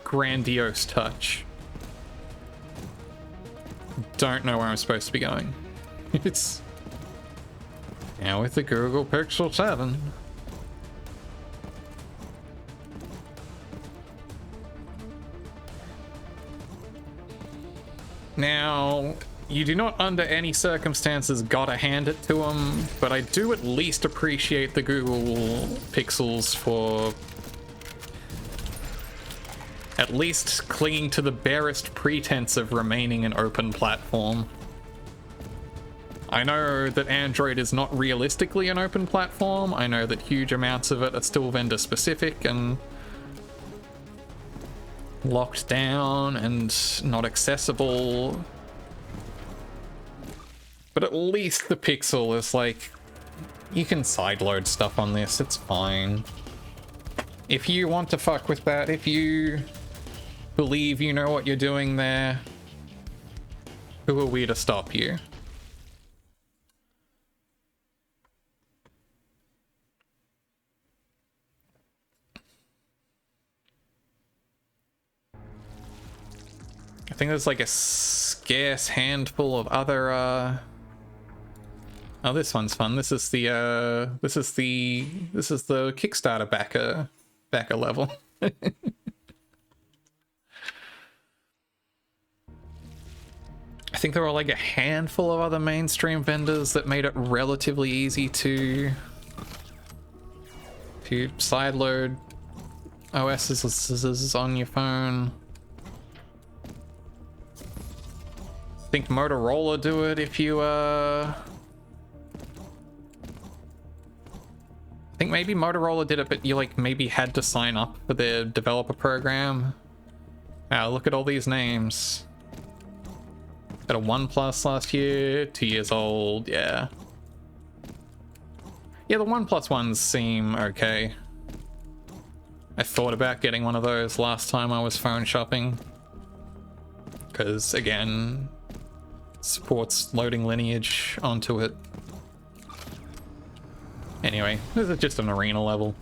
grandiose touch. Don't know where I'm supposed to be going. It's now with the Google Pixel 7. Now, you do not under any circumstances gotta hand it to them, but I do at least appreciate the Google Pixels for at least clinging to the barest pretense of remaining an open platform. I know that Android is not realistically an open platform. I know that huge amounts of it are still vendor specific and locked down and not accessible. But at least the Pixel is like, you can sideload stuff on this, it's fine. If you want to fuck with that, if you believe you know what you're doing there, who are we to stop you? I think there's like a scarce handful of other oh, this one's fun. This is the Kickstarter backer level. I think there were like a handful of other mainstream vendors that made it relatively easy to sideload OSs on your phone. I think Motorola do it if you I think maybe Motorola did it, but you like maybe had to sign up for their developer program. Wow, look at all these names. Got a OnePlus last year, 2 years old, yeah. Yeah, the OnePlus ones seem okay. I thought about getting one of those last time I was phone shopping. Because, again, supports loading lineage onto it. Anyway, this is just an arena level.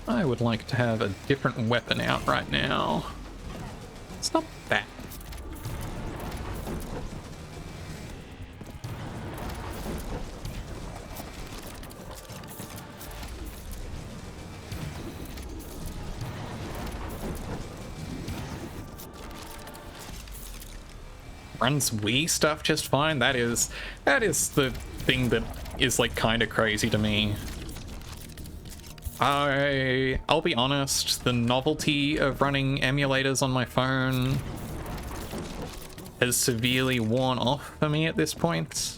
I would like to have a different weapon out right now. It's not that. Runs Wii stuff just fine. That is the thing that is like kind of crazy to me. I'll be honest, the novelty of running emulators on my phone has severely worn off for me at this point.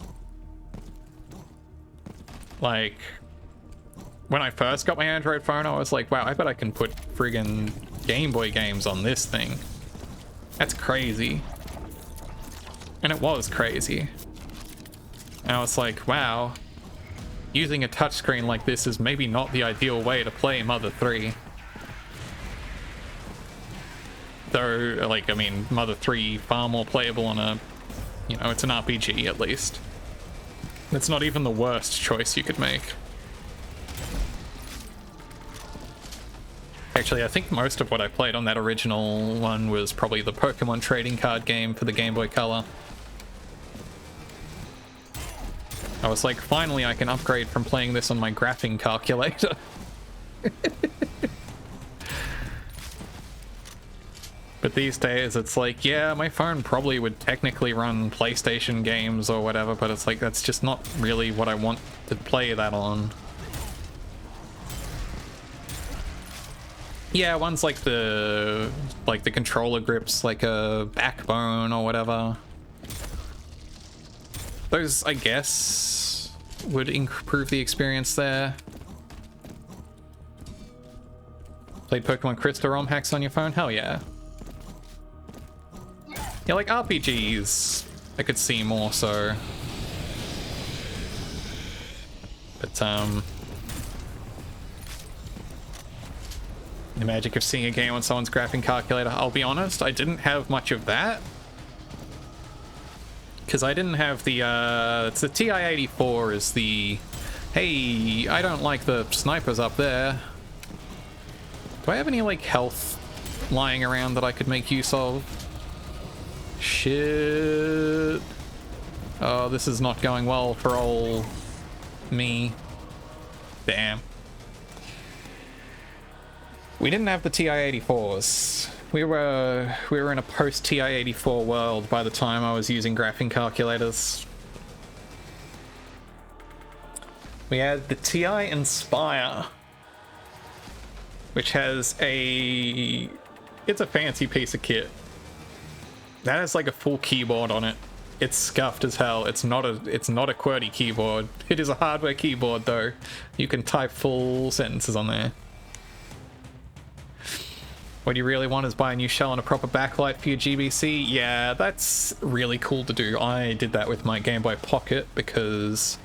Like, when I first got my Android phone, I was like, wow, I bet I can put friggin' Game Boy games on this thing. That's crazy. And it was crazy. And I was like, wow, using a touchscreen like this is maybe not the ideal way to play Mother 3. Though, like, I mean, Mother 3 far more playable on a, you know, it's an RPG at least. It's not even the worst choice you could make. Actually, I think most of what I played on that original one was probably the Pokemon trading card game for the Game Boy Color. I was like, finally I can upgrade from playing this on my graphing calculator. But these days it's like, yeah, my phone probably would technically run PlayStation games or whatever, but it's like, that's just not really what I want to play that on. Yeah, one's like the controller grips, like a Backbone or whatever. Those, I guess, would improve the experience there. Played Pokemon Crystal ROM hacks on your phone? Hell yeah. Yeah, like RPGs, I could see more so. But, the magic of seeing a game on someone's graphing calculator. I'll be honest, I didn't have much of that. Because I didn't have the, it's the TI-84 is the, hey, I don't like the snipers up there. Do I have any, like, health lying around that I could make use of? Shit. Oh, this is not going well for old me. Damn. We didn't have the TI-84s. We were in a post-TI-84 world by the time I was using graphing calculators. We had the TI Inspire. which has a... It's a fancy piece of kit. That has like a full keyboard on it. It's scuffed as hell. It's not a QWERTY keyboard. It is a hardware keyboard though. You can type full sentences on there. What you really want is buy a new shell and a proper backlight for your GBC. Yeah, that's really cool to do. I did that with my Game Boy Pocket because...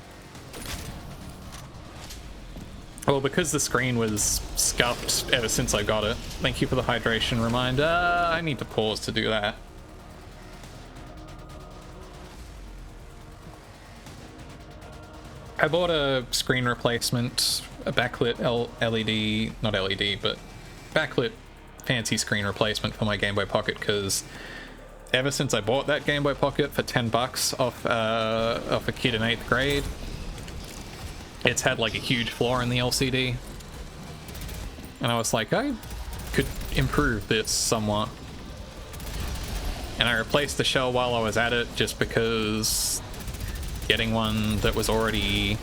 Well, because the screen was scuffed ever since I got it. Thank you for the hydration reminder. I need to pause to do that. I bought a screen replacement, a backlit LED, not LED, but backlit fancy screen replacement for my Game Boy Pocket, because ever since I bought that Game Boy Pocket for $10 off a kid in 8th grade, it's had like a huge flaw in the LCD. And I was like, I could improve this somewhat. And I replaced the shell while I was at it, just because getting one that was already...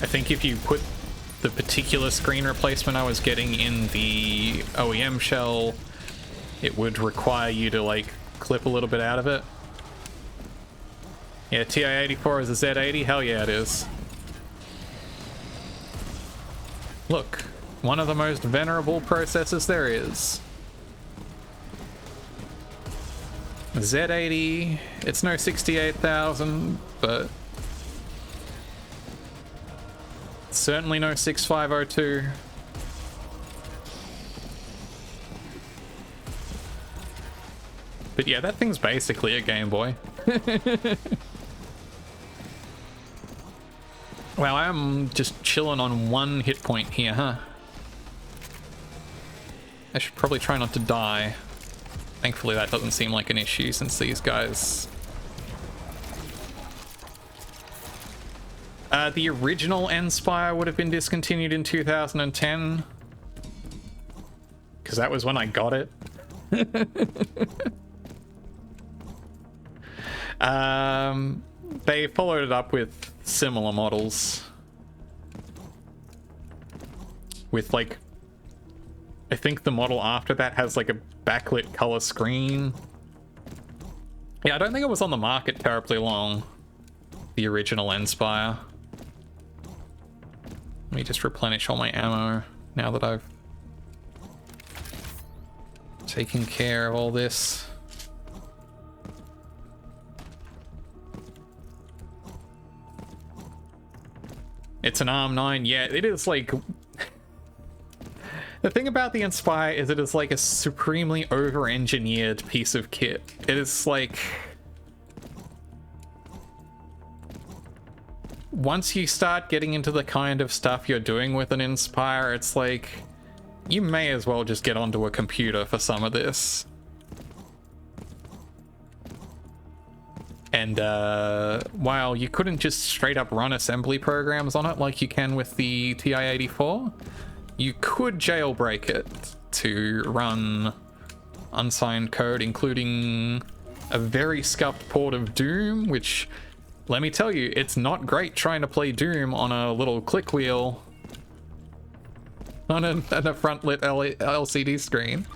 I think if you put the particular screen replacement I was getting in the OEM shell, it would require you to like clip a little bit out of it. Yeah, TI-84 is a Z80? Hell yeah it is. Look, one of the most venerable processors there is. Z80, it's no 68,000, but certainly no 6502. But yeah, that thing's basically a Game Boy. Wow, I'm just chilling on 1 hit point here, huh? I should probably try not to die. Thankfully that doesn't seem like an issue since these guys... the original N-Spire would have been discontinued in 2010. Because that was when I got it. They followed it up with similar models. With like... I think the model after that has like a backlit color screen. Yeah, I don't think it was on the market terribly long. The original N-Spire. Let me just replenish all my ammo now that I've taken care of all this. It's an ARM9, yeah, it is like... The thing about the Inspire is it is like a supremely over-engineered piece of kit. It is like... Once you start getting into the kind of stuff you're doing with an Inspire, it's like... You may as well just get onto a computer for some of this. And while you couldn't just straight up run assembly programs on it like you can with the TI-84, you could jailbreak it to run unsigned code, including a very scuffed port of Doom, which, let me tell you, it's not great trying to play Doom on a little click wheel on a front-lit LCD screen.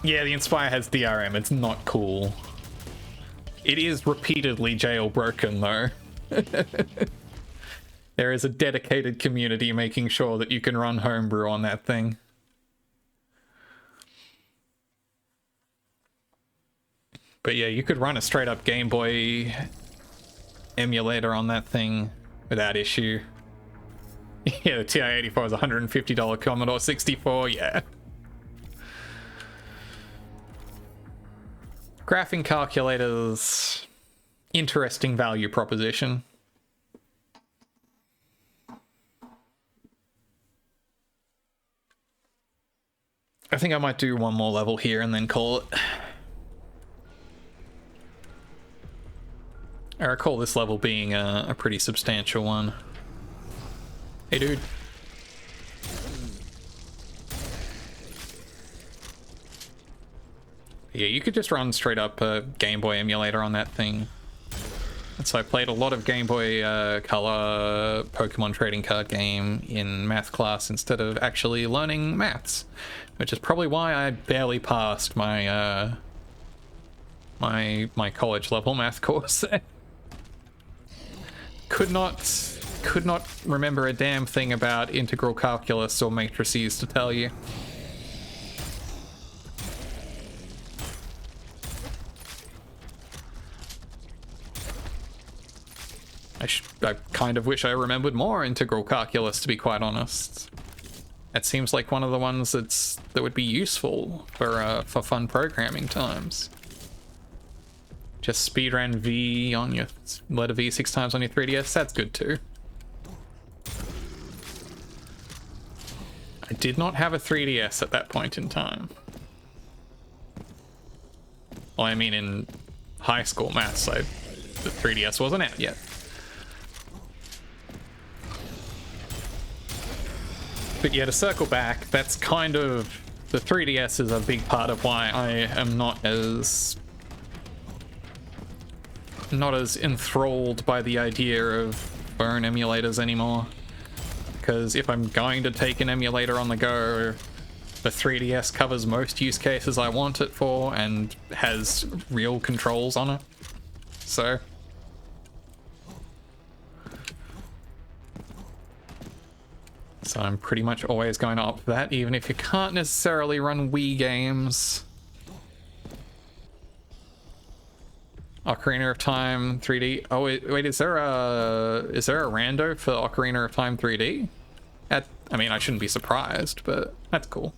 Yeah, the Inspire has DRM, it's not cool. It is repeatedly jailbroken though. There is a dedicated community making sure that you can run homebrew on that thing. But yeah, you could run a straight up Game Boy emulator on that thing without issue. Yeah, the TI-84 is $150 Commodore 64, yeah. Graphing calculators, interesting value proposition. I think I might do one more level here and then call it. I recall this level being a pretty substantial one. Hey dude. Yeah, you could just run straight up a Game Boy emulator on that thing. And so I played a lot of Game Boy Color Pokemon trading card game in math class instead of actually learning maths, which is probably why I barely passed my my college level math course. Could not remember a damn thing about integral calculus or matrices to tell you. I kind of wish I remembered more integral calculus, to be quite honest. It seems like one of the ones that would be useful for fun programming times. Just speedrun V on your letter V 6 times on your 3DS, that's good too. I did not have a 3DS at that point in time. Well, I mean in high school maths, the 3DS wasn't out yet. But yeah, to circle back, that's kind of... the 3DS is a big part of why I am not as enthralled by the idea of phone emulators anymore. Because if I'm going to take an emulator on the go, the 3DS covers most use cases I want it for and has real controls on it. So... I'm pretty much always going to opt for that, even if you can't necessarily run Wii games. Ocarina of Time 3D. Oh wait, is there a rando for Ocarina of Time 3D? I mean, I shouldn't be surprised, but that's cool.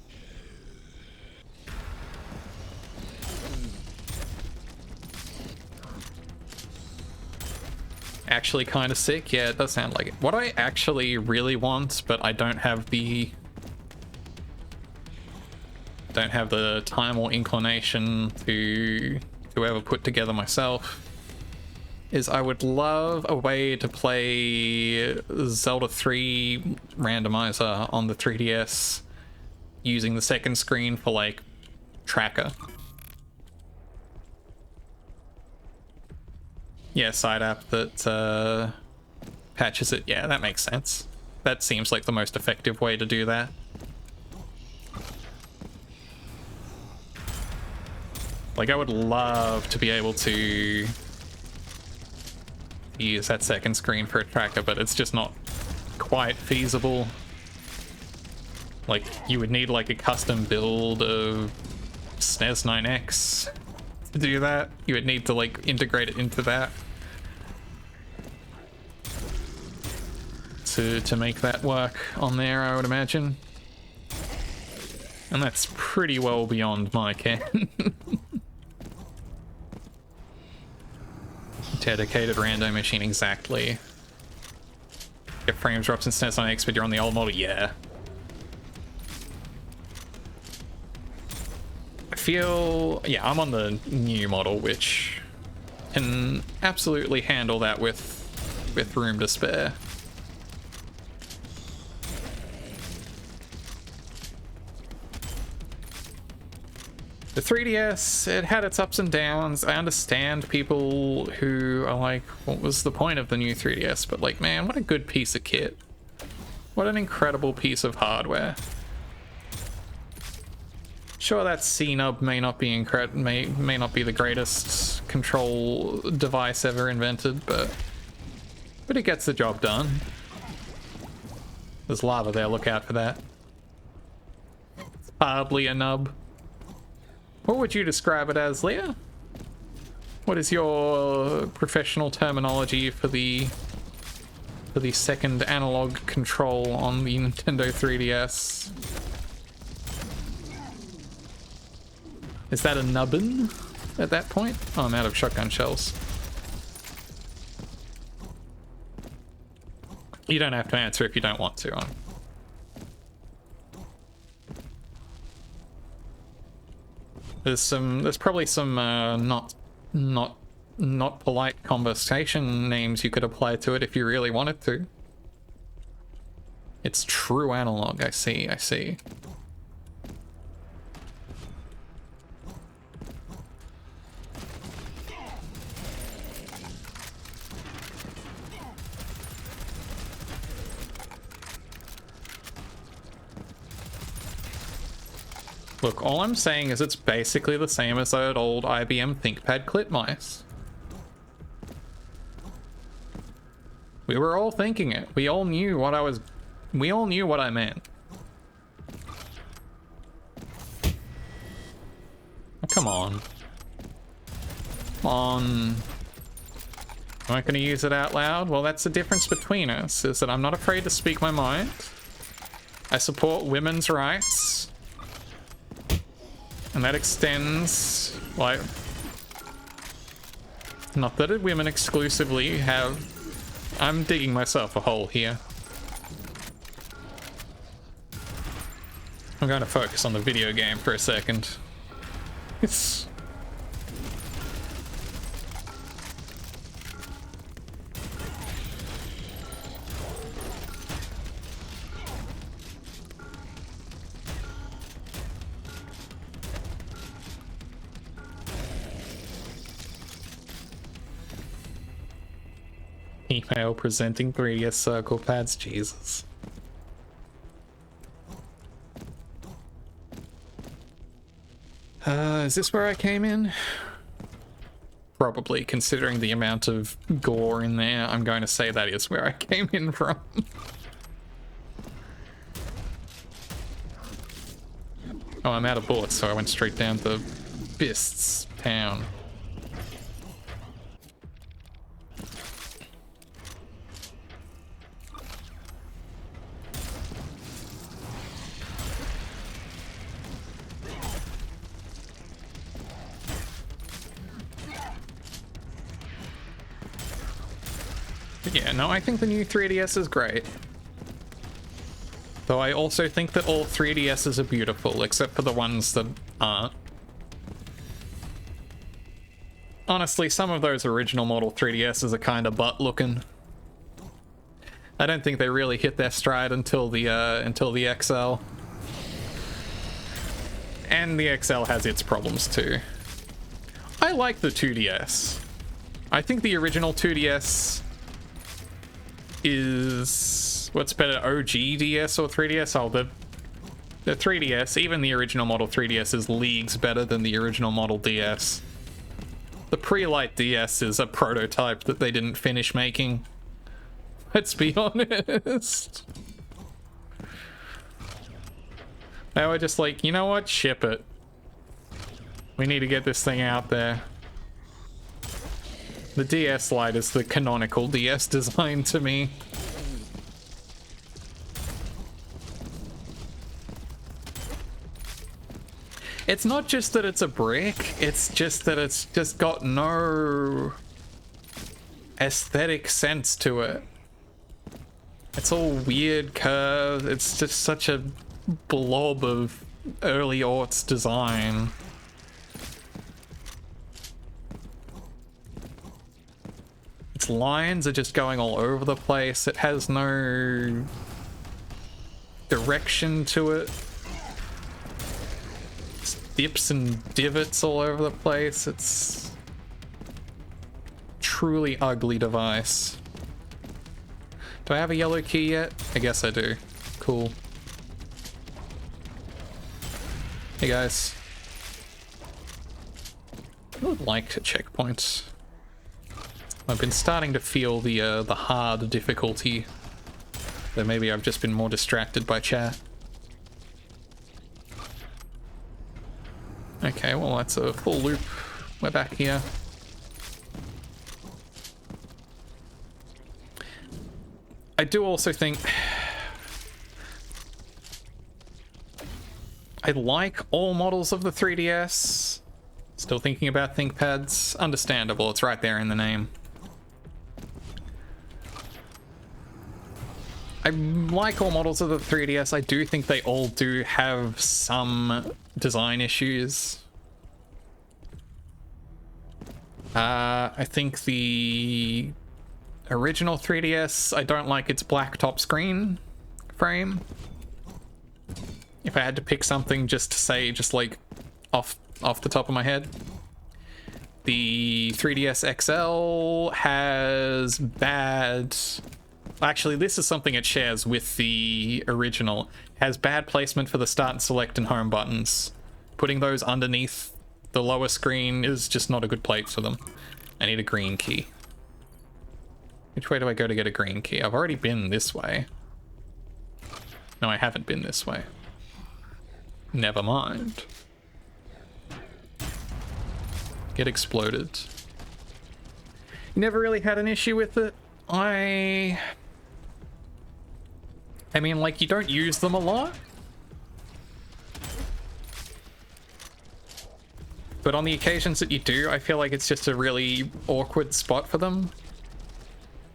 Actually kind of sick. Yeah, it does sound like it. What I actually really want, but I don't have the time or inclination to ever put together myself, is I would love a way to play Zelda 3 randomizer on the 3DS using the second screen for like tracker. Yeah, side app that patches it. Yeah, that makes sense. That seems like the most effective way to do that. Like, I would love to be able to use that second screen for a tracker, but it's just not quite feasible. Like, you would need like a custom build of SNES 9X to do that. You would need to like integrate it into that to make that work on there, I would imagine. And that's pretty well beyond my ken. Dedicated rando machine, exactly. If frames drops in SNES on X, but you're on the old model, yeah. I feel, yeah, I'm on the new model, which can absolutely handle that with room to spare. The 3DS, it had its ups and downs. I understand people who are like, what was the point of the new 3DS? But like, man, what a good piece of kit. What an incredible piece of hardware. Sure, that C-nub may not be may not be the greatest control device ever invented, but it gets the job done. There's lava there, look out for that. It's hardly a nub. What would you describe it as, Leah? What is your professional terminology for the second analog control on the Nintendo 3DS? Is that a nubbin at that point? Oh, I'm out of shotgun shells. You don't have to answer if you don't want to. There's probably some not polite conversation names you could apply to it if you really wanted to. It's true analog, I see. Look, all I'm saying is it's basically the same as that old IBM ThinkPad clip mice. We were all thinking it. We all knew what I meant. Oh, come on. Come on. Am I going to use it out loud? Well, that's the difference between us, is that I'm not afraid to speak my mind. I support women's rights. And that extends, like... Not that women exclusively have... I'm digging myself a hole here. I'm going to focus on the video game for a second. It's... Email presenting 3DS circle pads, Jesus. Is this where I came in? Probably, considering the amount of gore in there, I'm going to say that is where I came in from. Oh, I'm out of bullets, so I went straight down to Bist's town. Yeah, no, I think the new 3DS is great. Though I also think that all 3DSs are beautiful, except for the ones that aren't. Honestly, some of those original model 3DSs are kind of butt-looking. I don't think they really hit their stride until the XL. And the XL has its problems too. I like the 2DS. I think the original 2DS is... what's better, OG DS or 3DS? Oh, the 3DS, even the original model 3DS is leagues better than the original model DS. The pre-light DS is a prototype that they didn't finish making. Let's be honest. They were just like, you know what? Ship it. We need to get this thing out there. The DS Lite is the canonical DS design to me. It's not just that it's a brick, it's just that it's just got no aesthetic sense to it. It's all weird curves, it's just such a blob of early aughts design. Its lines are just going all over the place. It has no direction to it. It's dips and divots all over the place. It's truly ugly device. Do I have a yellow key yet? I guess I do. Cool. Hey guys. I would like checkpoints. I've been starting to feel the hard difficulty. Though maybe I've just been more distracted by chat. Okay, well that's a full loop. We're back here. I do also think... I like all models of the 3DS. Still thinking about ThinkPads. Understandable, it's right there in the name. I like all models of the 3DS. I do think they all do have some design issues. I think the original 3DS, I don't like its black top screen frame. If I had to pick something just to say, just like off the top of my head. The 3DS XL has bad... Actually, this is something it shares with the original. Has bad placement for the start and select and home buttons. Putting those underneath the lower screen is just not a good place for them. I need a green key. Which way do I go to get a green key? I've already been this way. No, I haven't been this way. Never mind. Get exploded. Never really had an issue with it. I mean, like, you don't use them a lot. But on the occasions that you do, I feel like it's just a really awkward spot for them.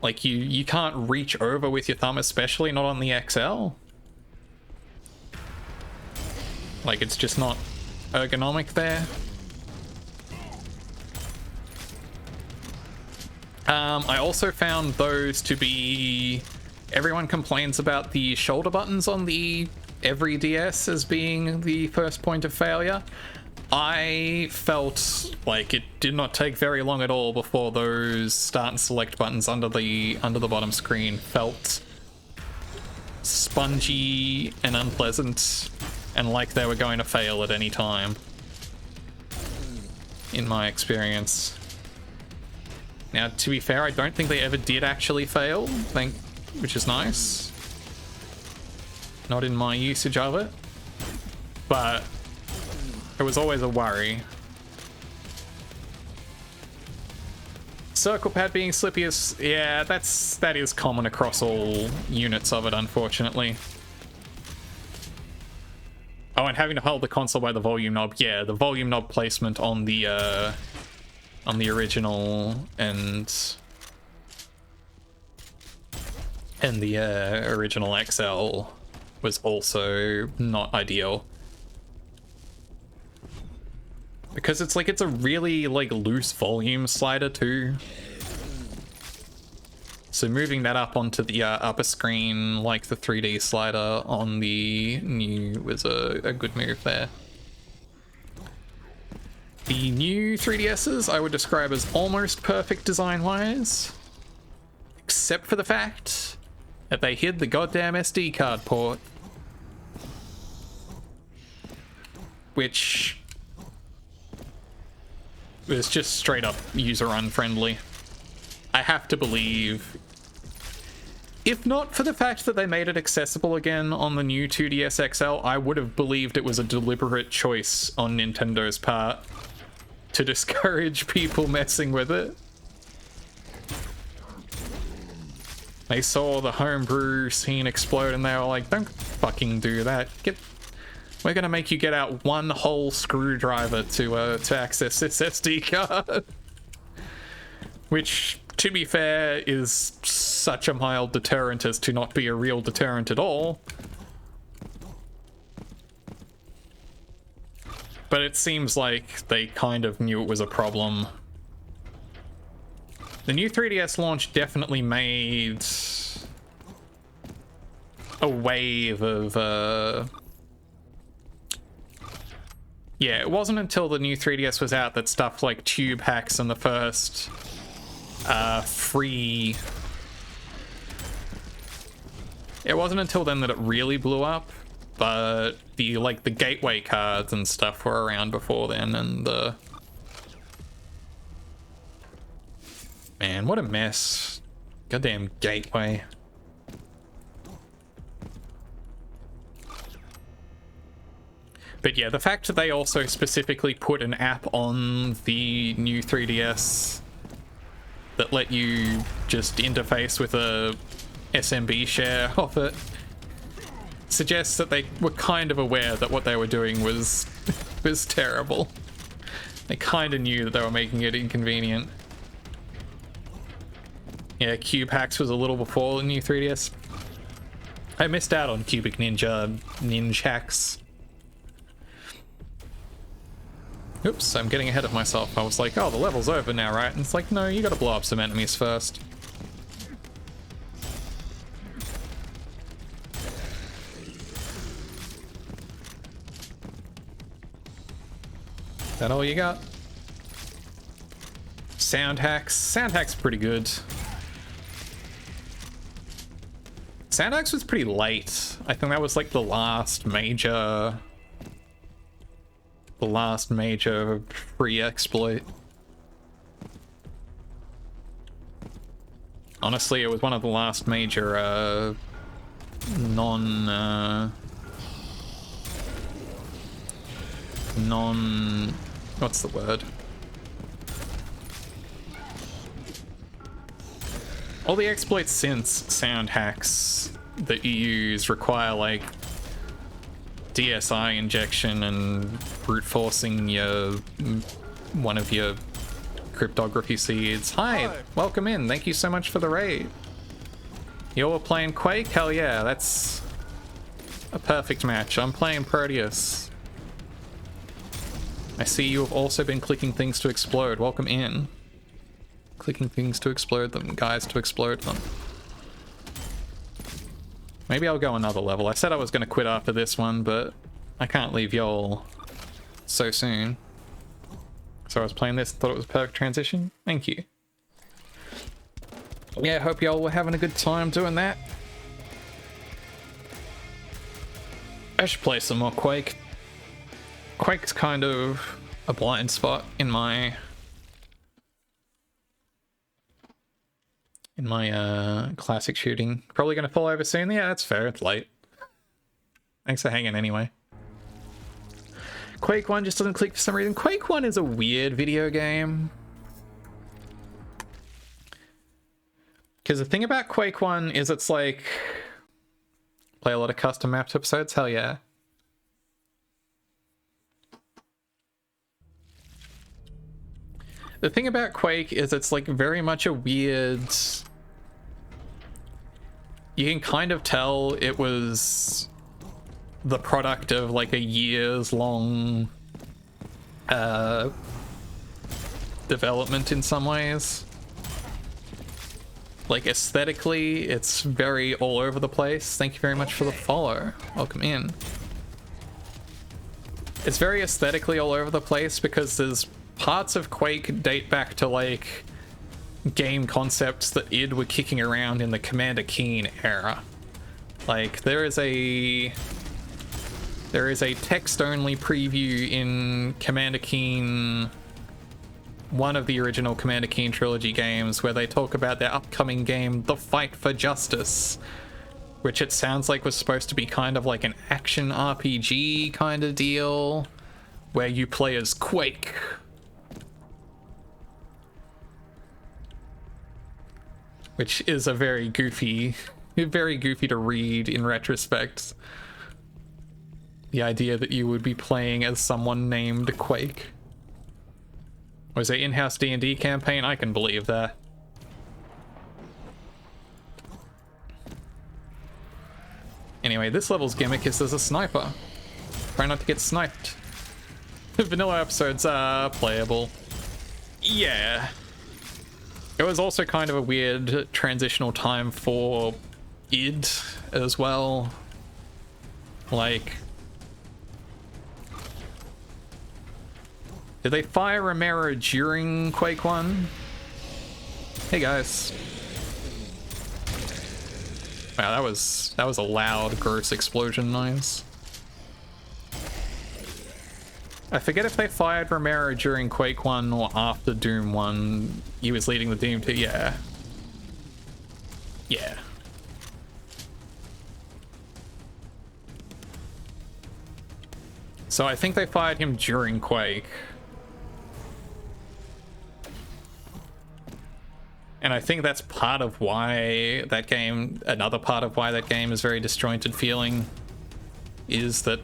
Like, you can't reach over with your thumb, especially not on the XL. Like, it's just not ergonomic there. I also found those to be... Everyone complains about the shoulder buttons on the every DS as being the first point of failure. I felt like it did not take very long at all before those start and select buttons under the bottom screen felt spongy and unpleasant and like they were going to fail at any time, in my experience. Now, to be fair, I don't think they ever did actually fail, which is nice. Not in my usage of it, but it was always a worry. Circle pad being slippy is, yeah, that is common across all units of it, unfortunately. Oh, and having to hold the console by the volume knob. Yeah, the volume knob placement on the original and the original XL was also not ideal. Because it's a really like loose volume slider too. So moving that up onto the upper screen like the 3D slider on the new was a good move there. The new 3DSs I would describe as almost perfect design-wise, except for the fact that they hid the goddamn SD card port, which was just straight up user unfriendly. I have to believe, if not for the fact that they made it accessible again on the new 2DS XL, I would have believed it was a deliberate choice on Nintendo's part to discourage people messing with it. They saw the homebrew scene explode and they were like, don't fucking do that. We're gonna make you get out one whole screwdriver to access this SD card. Which, to be fair, is such a mild deterrent as to not be a real deterrent at all. But it seems like they kind of knew it was a problem. The new 3DS launch definitely made a wave of... Yeah, it wasn't until the new 3DS was out that stuff like tube hacks and the first free... It wasn't until then that it really blew up, but the gateway cards and stuff were around before then, and the... Man, what a mess. Goddamn gateway. But yeah, the fact that they also specifically put an app on the new 3DS that let you just interface with a SMB share of it suggests that they were kind of aware that what they were doing was was terrible. They kind of knew that they were making it inconvenient. Yeah, Cube Hacks was a little before the new 3DS. I missed out on Cubic Ninja Hacks. Oops, I'm getting ahead of myself. I was like, oh, the level's over now, right? And it's like, no, you gotta blow up some enemies first. Is that all you got? Sound hacks. Sound hacks pretty good. Sound hacks was pretty late. I think that was like the last major the last major free exploit. Honestly, it was one of the last major what's the word? All the exploits since sound hacks that you use require like DSI injection and brute forcing one of your cryptography seeds. Hi, welcome in. Thank you so much for the raid. You're playing Quake? Hell yeah, that's a perfect match. I'm playing Prodeus. I see you have also been clicking things to explode. Welcome in. Clicking things to explode them, guys to explode them. Maybe I'll go another level. I said I was going to quit after this one, but I can't leave y'all so soon. So I was playing this and thought it was a perfect transition. Thank you. Yeah, hope y'all were having a good time doing that. I should play some more Quake. Quake's kind of a blind spot in my classic shooting. Probably gonna fall over soon. Yeah, that's fair. It's late. Thanks for hanging anyway. Quake 1 just doesn't click for some reason. Quake 1 is a weird video game. Because the thing about Quake 1 is it's like... Play a lot of custom maps episodes? Hell yeah. The thing about Quake is it's like very much a weird... You can kind of tell it was the product of like a years long development in some ways. Like aesthetically, it's very all over the place. Thank you very much for the follow. Welcome in. It's very aesthetically all over the place because there's parts of Quake date back to like game concepts that id were kicking around in the Commander Keen era. Like there is a text-only preview in Commander Keen, one of the original Commander Keen trilogy games, where they talk about their upcoming game, The Fight for Justice, which it sounds like was supposed to be kind of like an action RPG kind of deal, where you play as Quake. Which is a very goofy to read in retrospect. The idea that you would be playing as someone named Quake. Was it in-house D&D campaign? I can believe that. Anyway, this level's gimmick is there's a sniper. Try not to get sniped. Vanilla episodes are playable. Yeah. It was also kind of a weird transitional time for id as well. Like... Did they fire Romero during Quake 1? Hey guys. Wow, that was a loud, gross explosion noise. I forget if they fired Romero during Quake 1 or after Doom 1. He was leading the Doom 2, yeah. Yeah. So I think they fired him during Quake. And I think that's part of why that game, another part of why that game is very disjointed feeling, is that,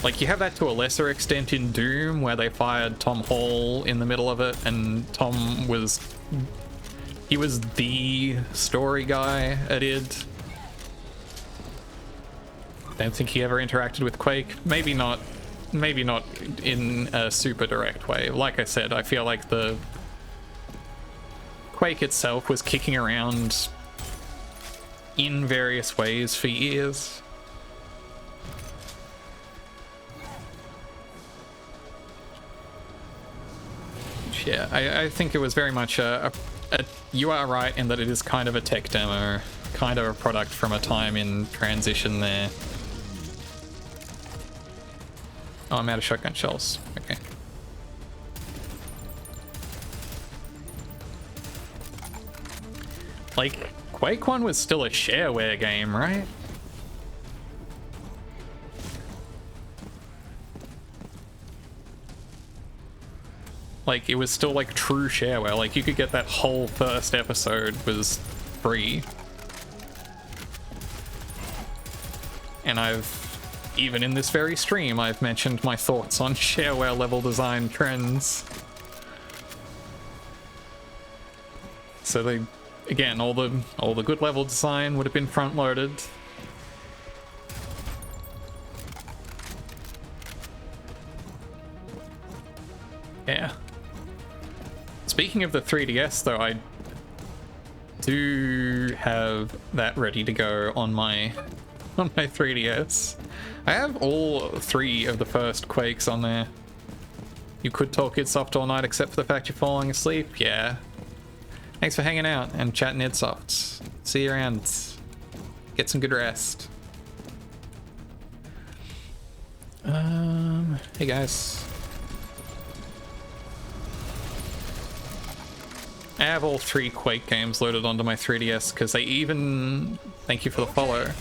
like, you have that to a lesser extent in Doom, where they fired Tom Hall in the middle of it, and Tom was, he was the story guy at id. Don't think he ever interacted with Quake. Maybe not in a super direct way. Like I said, I feel like the Quake itself was kicking around in various ways for years. Yeah, I think it was very much you are right in that it is kind of a tech demo, kind of a product from a time in transition there. Oh, I'm out of shotgun shells. Okay. Like, Quake 1 was still a shareware game, right? Like, it was still like true shareware. Like, you could get that whole first episode was free. And even in this very stream, I've mentioned my thoughts on shareware level design trends. So they, again, all the good level design would have been front loaded. Yeah. Speaking of the 3DS though, I do have that ready to go on my 3DS. I have all 3 of the first Quakes on there. You could talk Idsoft all night except for the fact you're falling asleep. Yeah. Thanks for hanging out and chatting Idsoft. See you around. Get some good rest. Hey guys. I have all 3 Quake games loaded onto my 3DS because they even... Thank you for the follow.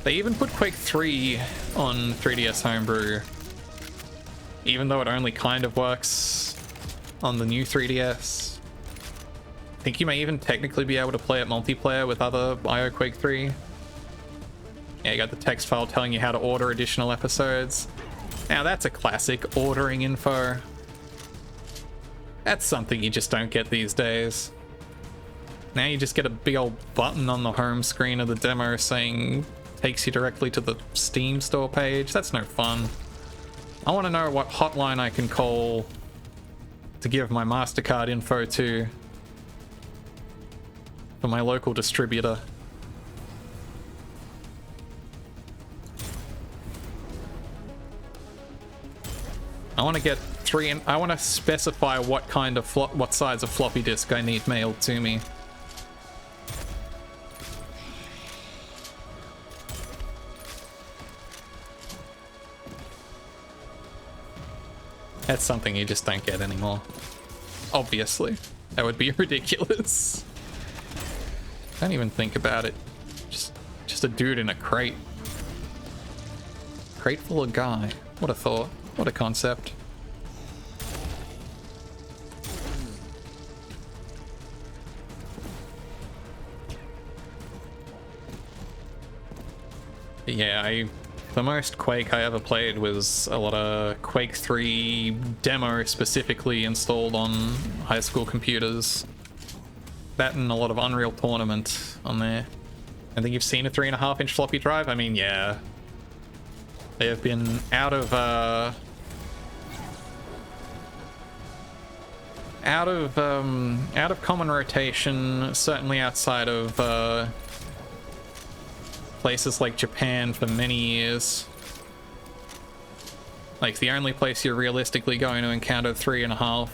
They even put Quake 3 on 3DS Homebrew. Even though it only kind of works on the new 3DS. I think you may even technically be able to play it multiplayer with other IO Quake 3. Yeah, you got the text file telling you how to order additional episodes. Now that's a classic, ordering info. That's something you just don't get these days. Now you just get a big old button on the home screen of the demo saying, takes you directly to the Steam store page. That's no fun. I want to know what hotline I can call to give my MasterCard info to for my local distributor. I want to get 3 and I want to specify what kind of what size of floppy disk I need mailed to me. That's something you just don't get anymore. Obviously. That would be ridiculous. Don't even think about it. Just a dude in a crate. Crate full of guy. What a thought. What a concept. Yeah, the most Quake I ever played was a lot of Quake 3 demo specifically installed on high school computers. That and a lot of Unreal Tournament on there. I think you've seen a 3.5-inch floppy drive? I mean, yeah. They have been out of common rotation, certainly outside of places like Japan for many years. Like, the only place you're realistically going to encounter a 3.5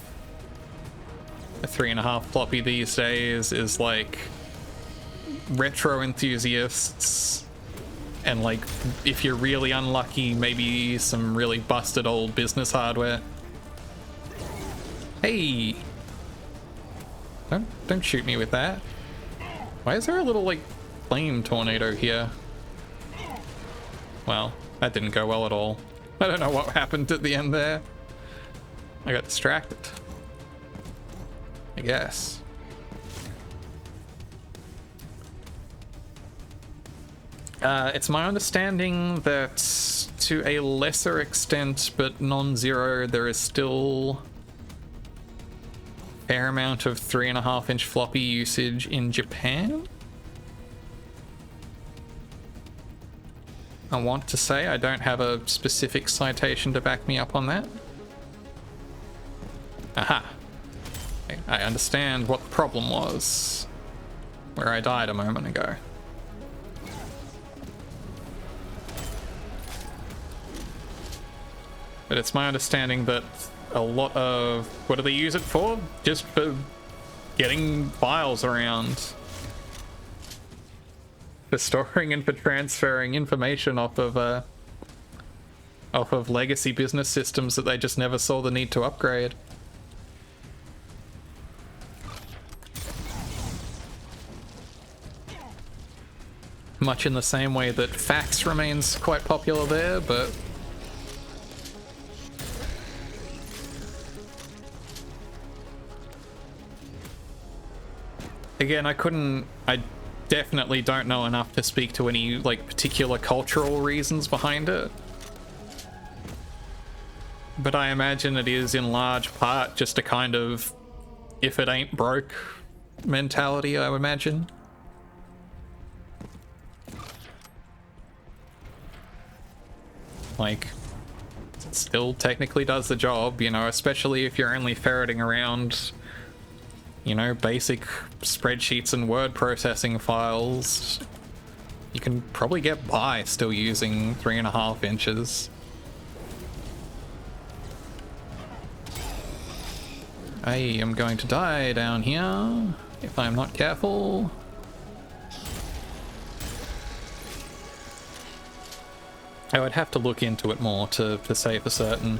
floppy these days is like retro enthusiasts, and like, if you're really unlucky, maybe some really busted old business hardware. Hey, don't shoot me with that. Why is there a little like flame tornado here? Well, that didn't go well at all. I don't know what happened at the end there. I got distracted, I guess. It's my understanding that to a lesser extent, but non-zero, there is still a fair amount of 3.5-inch floppy usage in Japan. I want to say I don't have a specific citation to back me up on that. Aha. I understand what the problem was, where I died a moment ago. But it's my understanding that a lot of... What do they use it for? Just for getting files around. For storing and for transferring information off of off of legacy business systems that they just never saw the need to upgrade. Much in the same way that fax remains quite popular there, but again, I definitely don't know enough to speak to any, like, particular cultural reasons behind it. But I imagine it is in large part just a kind of if it ain't broke mentality, I would imagine. Like, it still technically does the job, you know, especially if you're only ferreting around, you know, basic spreadsheets and word processing files. You can probably get by still using 3.5 inches. I am going to die down here if I'm not careful. I would have to look into it more to say for certain.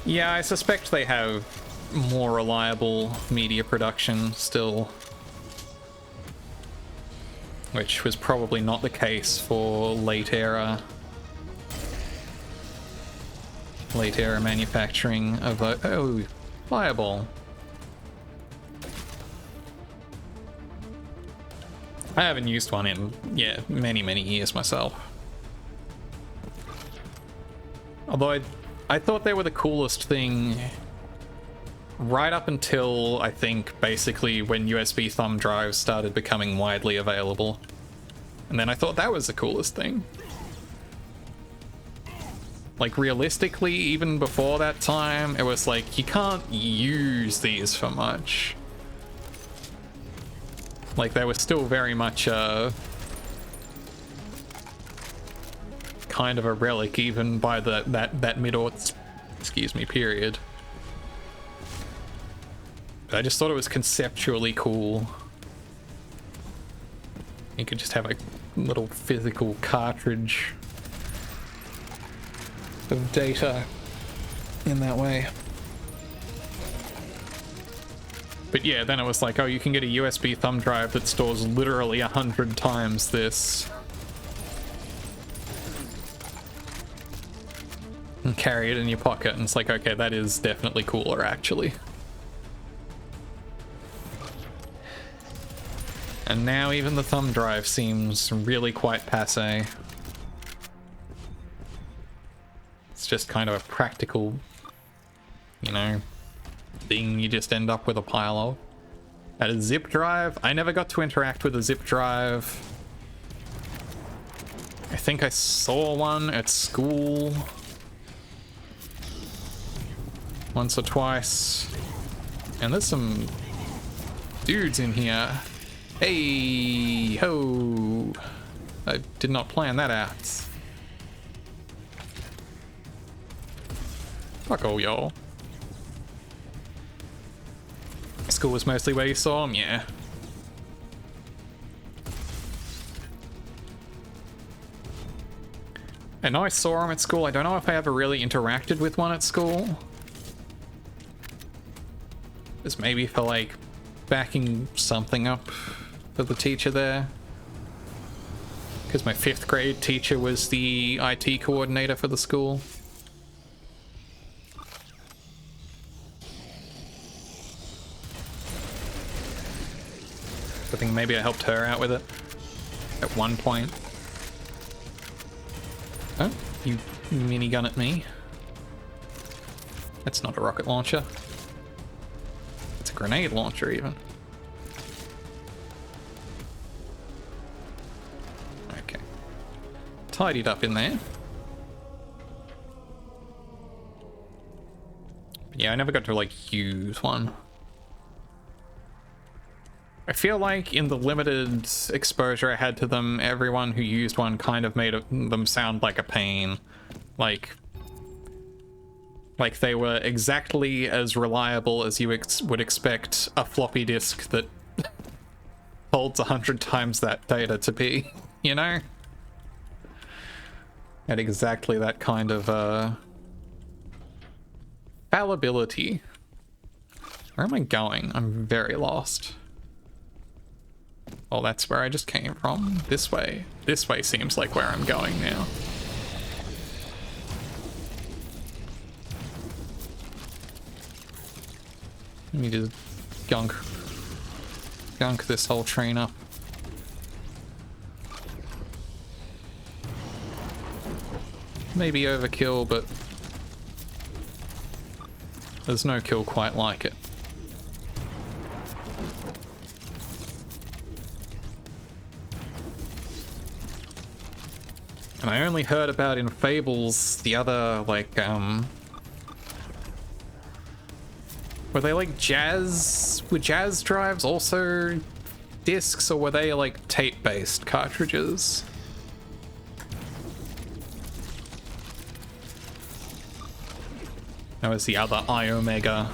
Yeah, I suspect they have more reliable media production still, which was probably not the case for late era manufacturing of oh, fireball. I haven't used one in, yeah, many years myself. Although I thought they were the coolest thing right up until, I think, basically when USB thumb drives started becoming widely available. And then I thought that was the coolest thing. Like, realistically, even before that time, it was like, you can't use these for much. Like, they were still very much kind of a relic, even by that mid-aughts, excuse me, period. But I just thought it was conceptually cool. You could just have a little physical cartridge of data in that way. But yeah, then it was like, oh, you can get a USB thumb drive that stores literally 100 times this. And carry it in your pocket, and it's like, okay, that is definitely cooler, actually. And now even the thumb drive seems really quite passé. It's just kind of a practical, you know, thing you just end up with a pile of. At a zip drive, I never got to interact with a zip drive. I think I saw one at school once or twice. And there's some dudes in here. Hey ho! I did not plan that out. Fuck all y'all. School was mostly where you saw him, yeah. I know I saw him at school. I don't know if I ever really interacted with one at school. It's maybe for, like, backing something up for the teacher there. Because my 5th grade teacher was the IT coordinator for the school. I think maybe I helped her out with it at one point. Oh, you minigun at me. That's not a rocket launcher. It's a grenade launcher, even. Okay. Tidied up in there. But yeah, I never got to, like, use one. I feel like in the limited exposure I had to them, everyone who used one kind of made them sound like a pain. Like they were exactly as reliable as you would expect a floppy disk that holds 100 times that data to be, you know? At exactly that kind of, fallibility. Where am I going? I'm very lost. Oh, that's where I just came from. This way. This way seems like where I'm going now. Let me just gunk this whole train up. Maybe overkill, but there's no kill quite like it. And I only heard about in Fables the other, like, were they like jazz? Were jazz drives also discs, or were they like tape-based cartridges? That was the other I-Omega.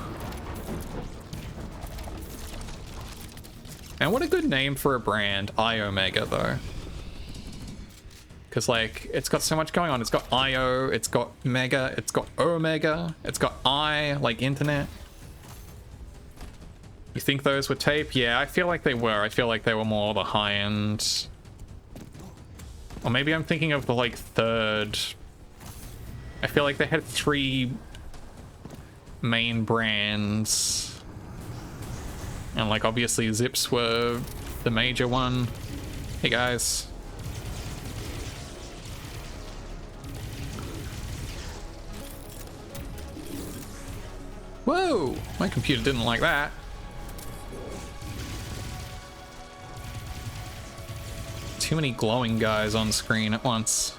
And what a good name for a brand, I-Omega, though. Because, like, it's got so much going on. It's got I-O, it's got Mega, it's got Omega, it's got I, like internet. You think those were tape? Yeah, I feel like they were. I feel like they were more the high-end. Or maybe I'm thinking of the, like, third. I feel like they had 3 main brands. And, like, obviously Zips were the major one. Hey, guys. Whoa! My computer didn't like that. Too many glowing guys on screen at once.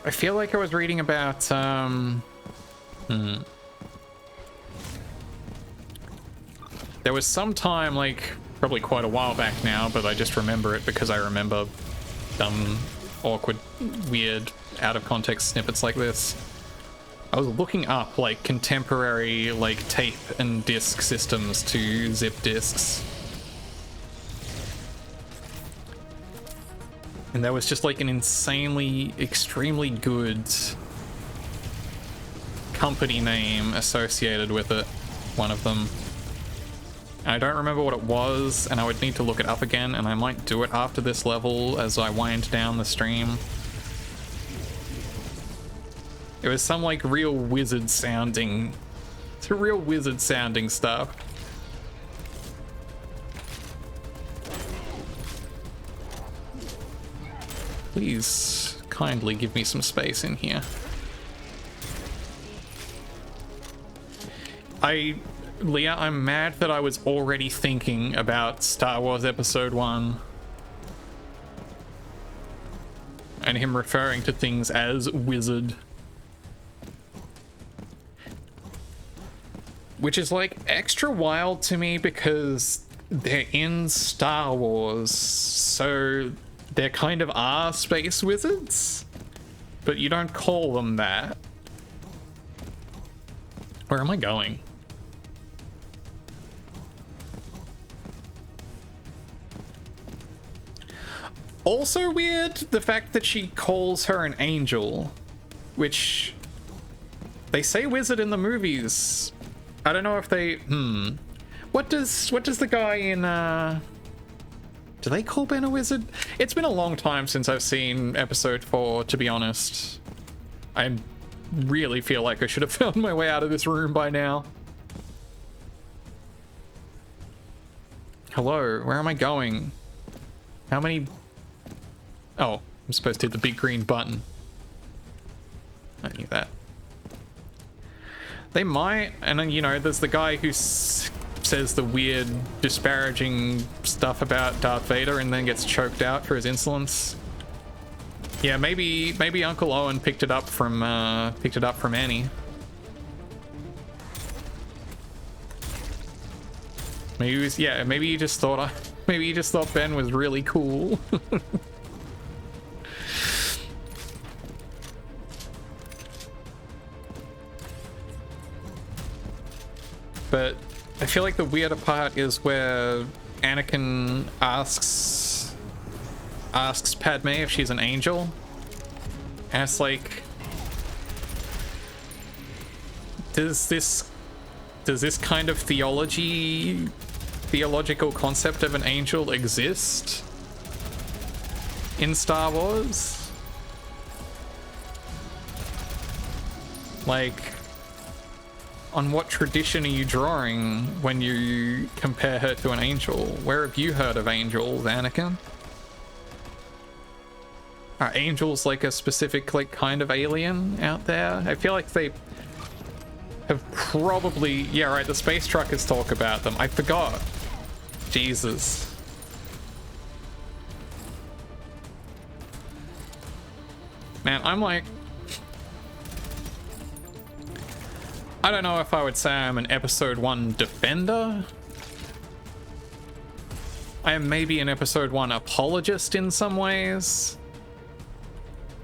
I feel like I was reading about, there was some time, like, probably quite a while back now, but I just remember it because I remember dumb, awkward, weird, out of context snippets like this. I was looking up, like, contemporary, like, tape and disc systems to zip discs. And there was just, like, an insanely, extremely good company name associated with it. One of them. I don't remember what it was, and I would need to look it up again, and I might do it after this level as I wind down the stream. It was some, like, real wizard sounding... It's a real wizard sounding stuff. Please kindly give me some space in here. Leah, I'm mad that I was already thinking about Star Wars Episode 1. And him referring to things as wizard. Which is, like, extra wild to me because they're in Star Wars, so they kind of are space wizards, but you don't call them that. Where am I going? Also weird, the fact that she calls her an angel, which they say wizard in the movies. I don't know if they... What does the guy in... Do they call Ben a wizard? It's been a long time since I've seen episode 4, to be honest. I really feel like I should have found my way out of this room by now. Hello, where am I going? How many... Oh, I'm supposed to hit the big green button. I knew that. They might, and then, you know, there's the guy who says the weird, disparaging stuff about Darth Vader and then gets choked out for his insolence. Yeah, maybe Uncle Owen picked it up from Annie. Maybe he was, yeah, maybe he just thought Ben was really cool. But I feel like the weirder part is where Anakin asks Padme if she's an angel. And it's like, does this kind of theological concept of an angel exist in Star Wars? Like, on what tradition are you drawing when you compare her to an angel? Where have you heard of angels, Anakin? Are angels like a specific like kind of alien out there? I feel like they have probably... Yeah, right, the space truckers talk about them. I forgot. Jesus. Man, I'm like... I don't know if I would say I'm an episode 1 defender. I am maybe an episode 1 apologist in some ways.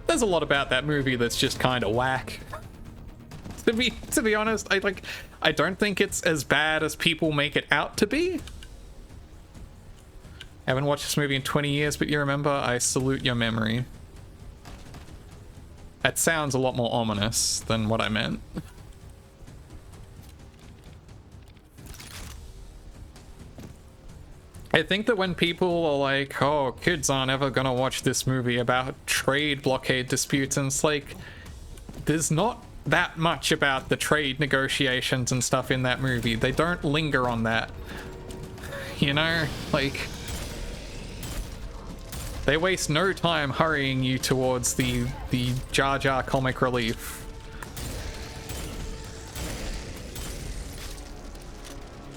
There's a lot about that movie that's just kind of whack. To be honest, I don't think it's as bad as people make it out to be. I haven't watched this movie in 20 years, but you remember, I salute your memory. That sounds a lot more ominous than what I meant. I think that when people are like, oh, kids aren't ever gonna watch this movie about trade blockade disputes, and it's like, there's not that much about the trade negotiations and stuff in that movie. They don't linger on that. You know? Like, they waste no time hurrying you towards the Jar Jar comic relief.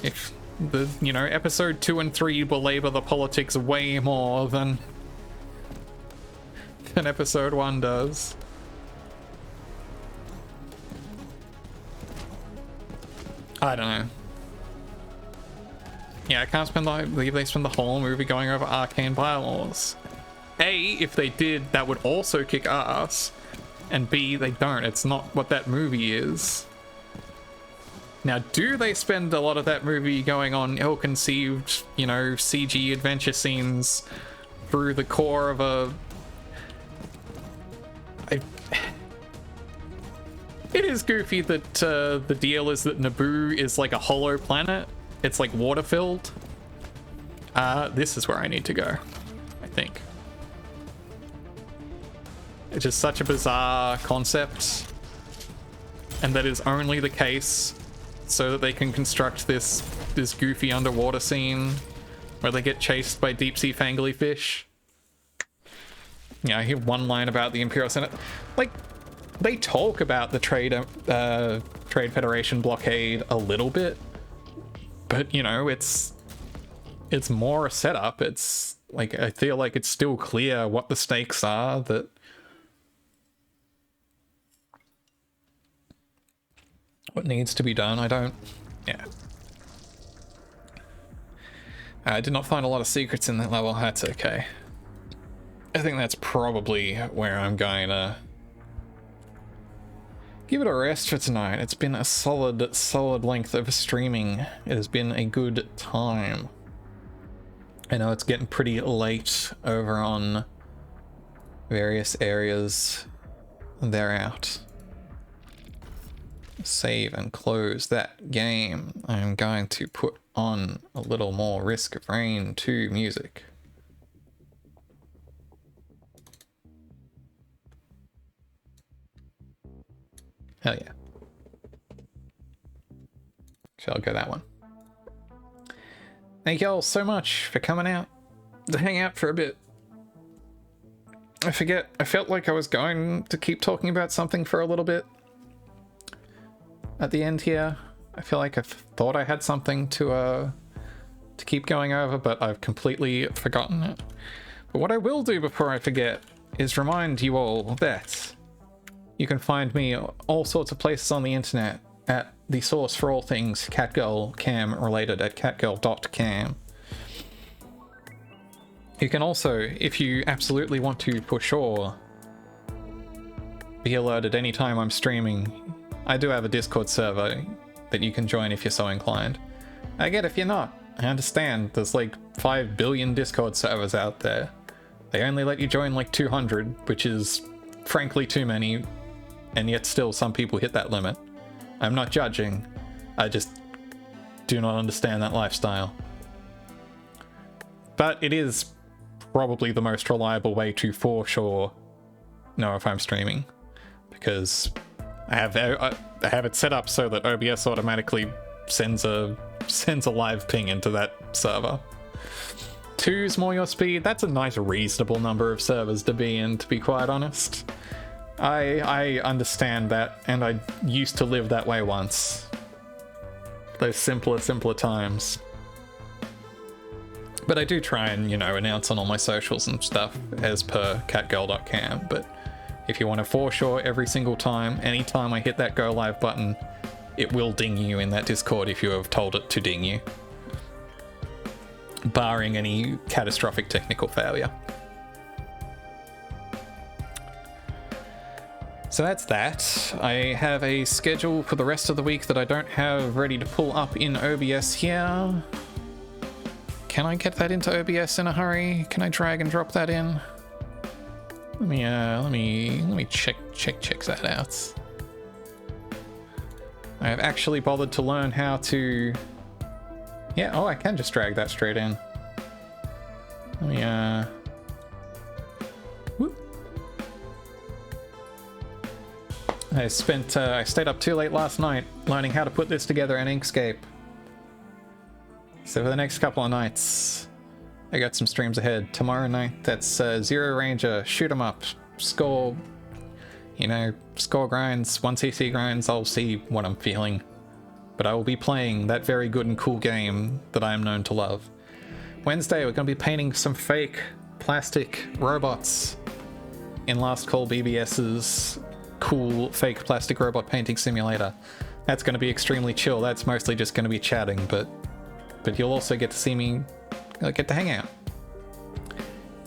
If the, you know, episode 2 and 3 belabor the politics way more than episode 1 does. I don't know. Yeah, I can't believe they spend the whole movie going over arcane bylaws. A, if they did, that would also kick ass. And B, they don't. It's not what that movie is. Now, do they spend a lot of that movie going on ill-conceived, you know, CG adventure scenes through the core of a... It is goofy that the deal is that Naboo is like a hollow planet. It's like water-filled. This is where I need to go, I think. It's just such a bizarre concept. And that is only the case so that they can construct this goofy underwater scene where they get chased by deep-sea fangly fish. Yeah, I hear one line about the Imperial Senate. Like, they talk about the Trade Federation blockade a little bit, but, you know, it's more a setup. It's, like, I feel like it's still clear what the stakes are, that what needs to be done. Yeah. I did not find a lot of secrets in that level. That's okay. I think that's probably where I'm going to give it a rest for tonight. It's been a solid length of streaming. It has been a good time. I know it's getting pretty late over on various areas. They're out. Save and close that game. I'm going to put on a little more Risk of Rain 2 music. Hell yeah. So I'll go that one. Thank y'all so much for coming out to hang out for a bit. I felt like I was going to keep talking about something for a little bit at the end here. I feel like I thought I had something to keep going over, but I've completely forgotten it. But what I will do before I forget is remind you all that you can find me all sorts of places on the internet at the source for all things Catgirl Cam related at catgirl.cam. You can also, if you absolutely want to for sure, be alerted anytime I'm streaming. I do have a Discord server. that you can join if you're so inclined. I get if you're not. I understand. There's like 5 billion Discord servers out there. They only let you join like 200, which is frankly too many, and yet still some people hit that limit. I'm not judging. I just do not understand that lifestyle. But it is probably the most reliable way to for sure know if I'm streaming, because I have it set up so that OBS automatically sends a live ping into that server. 2's more your speed. That's a nice reasonable number of servers to be in, to be quite honest. I understand that, and I used to live that way once. Those simpler times. But I do try and, announce on all my socials and stuff as per catgirl.cam. But if you want to for sure every single time, anytime I hit that go live button, it will ding you in that Discord if you have told it to ding you. Barring any catastrophic technical failure. So that's that. I have a schedule for the rest of the week that I don't have ready to pull up in OBS here. Can I get that into OBS in a hurry? Can I drag and drop that in? Let me check that out. I have actually bothered to learn how to... Yeah, oh, I can just drag that straight in. Let me, whoop. I stayed up too late last night learning how to put this together in Inkscape. So for the next couple of nights, I got some streams ahead. Tomorrow night, that's Zero Ranger, shoot 'em up, score, score grinds, 1cc grinds. I'll see what I'm feeling. But I will be playing that very good and cool game that I am known to love. Wednesday, we're going to be painting some fake plastic robots in Last Call BBS's cool fake plastic robot painting simulator. That's going to be extremely chill. That's mostly just going to be chatting, but you'll also get to see me get to hang out.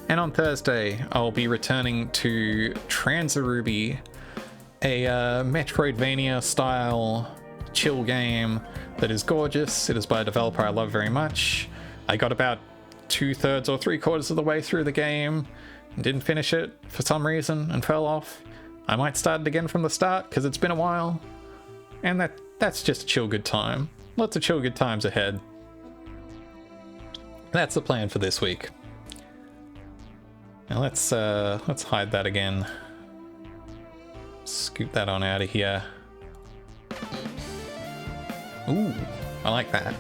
And on Thursday, I'll be returning to Transaruby, a Metroidvania style chill game that is gorgeous. It is by a developer I love very much. I got about 2/3 or 3/4 of the way through the game and didn't finish it for some reason and fell off. I might start it again from the start because it's been a while, and that's just a chill good time. Lots of chill good times ahead. That's the plan for this week. Now let's hide that again. Scoot that on out of here. Ooh, I like that.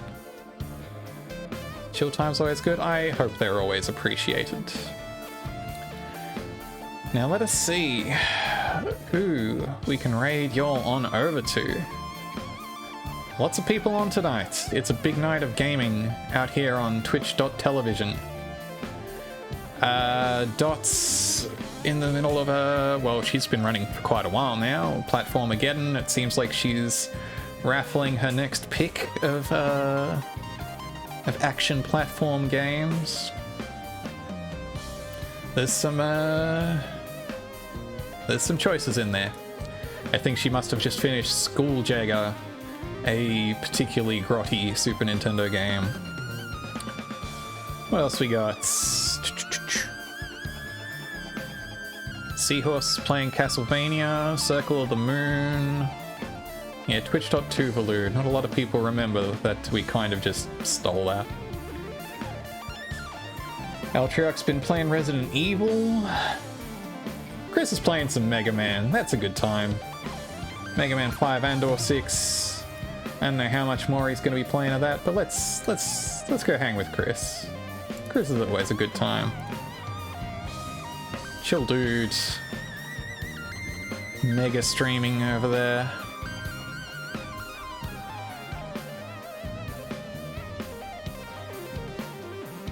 Chill time's always good. I hope they're always appreciated. Now let us see who we can raid y'all on over to. Lots of people on tonight. It's a big night of gaming out here on twitch.television. Dot's in the middle of well, she's been running for quite a while now. Platformageddon. It seems like she's raffling her next pick of action platform games. There's some choices in there. I think she must have just finished Skulljager, a particularly grotty Super Nintendo game. What else we got? Seahorse playing Castlevania, Circle of the Moon. Yeah, Twitch.Tuvalu. Not a lot of people remember that we kind of just stole that. Altrioc's been playing Resident Evil. Chris is playing some Mega Man. That's a good time. Mega Man 5 and or 6. I don't know how much more he's going to be playing of that, but let's go hang with Chris. Chris is always a good time. Chill dudes. Mega streaming over there.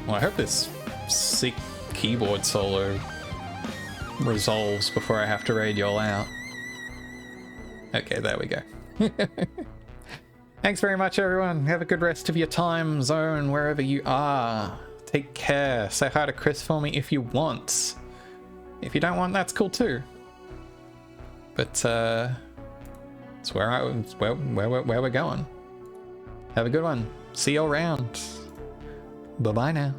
Well, I hope this sick keyboard solo resolves before I have to raid y'all out. Okay, there we go. Thanks very much, everyone. Have a good rest of your time zone wherever you are. Take care. Say hi to Chris for me if you want. If you don't want, that's cool too. But it's where we're going. Have a good one. See you around. Bye-bye now.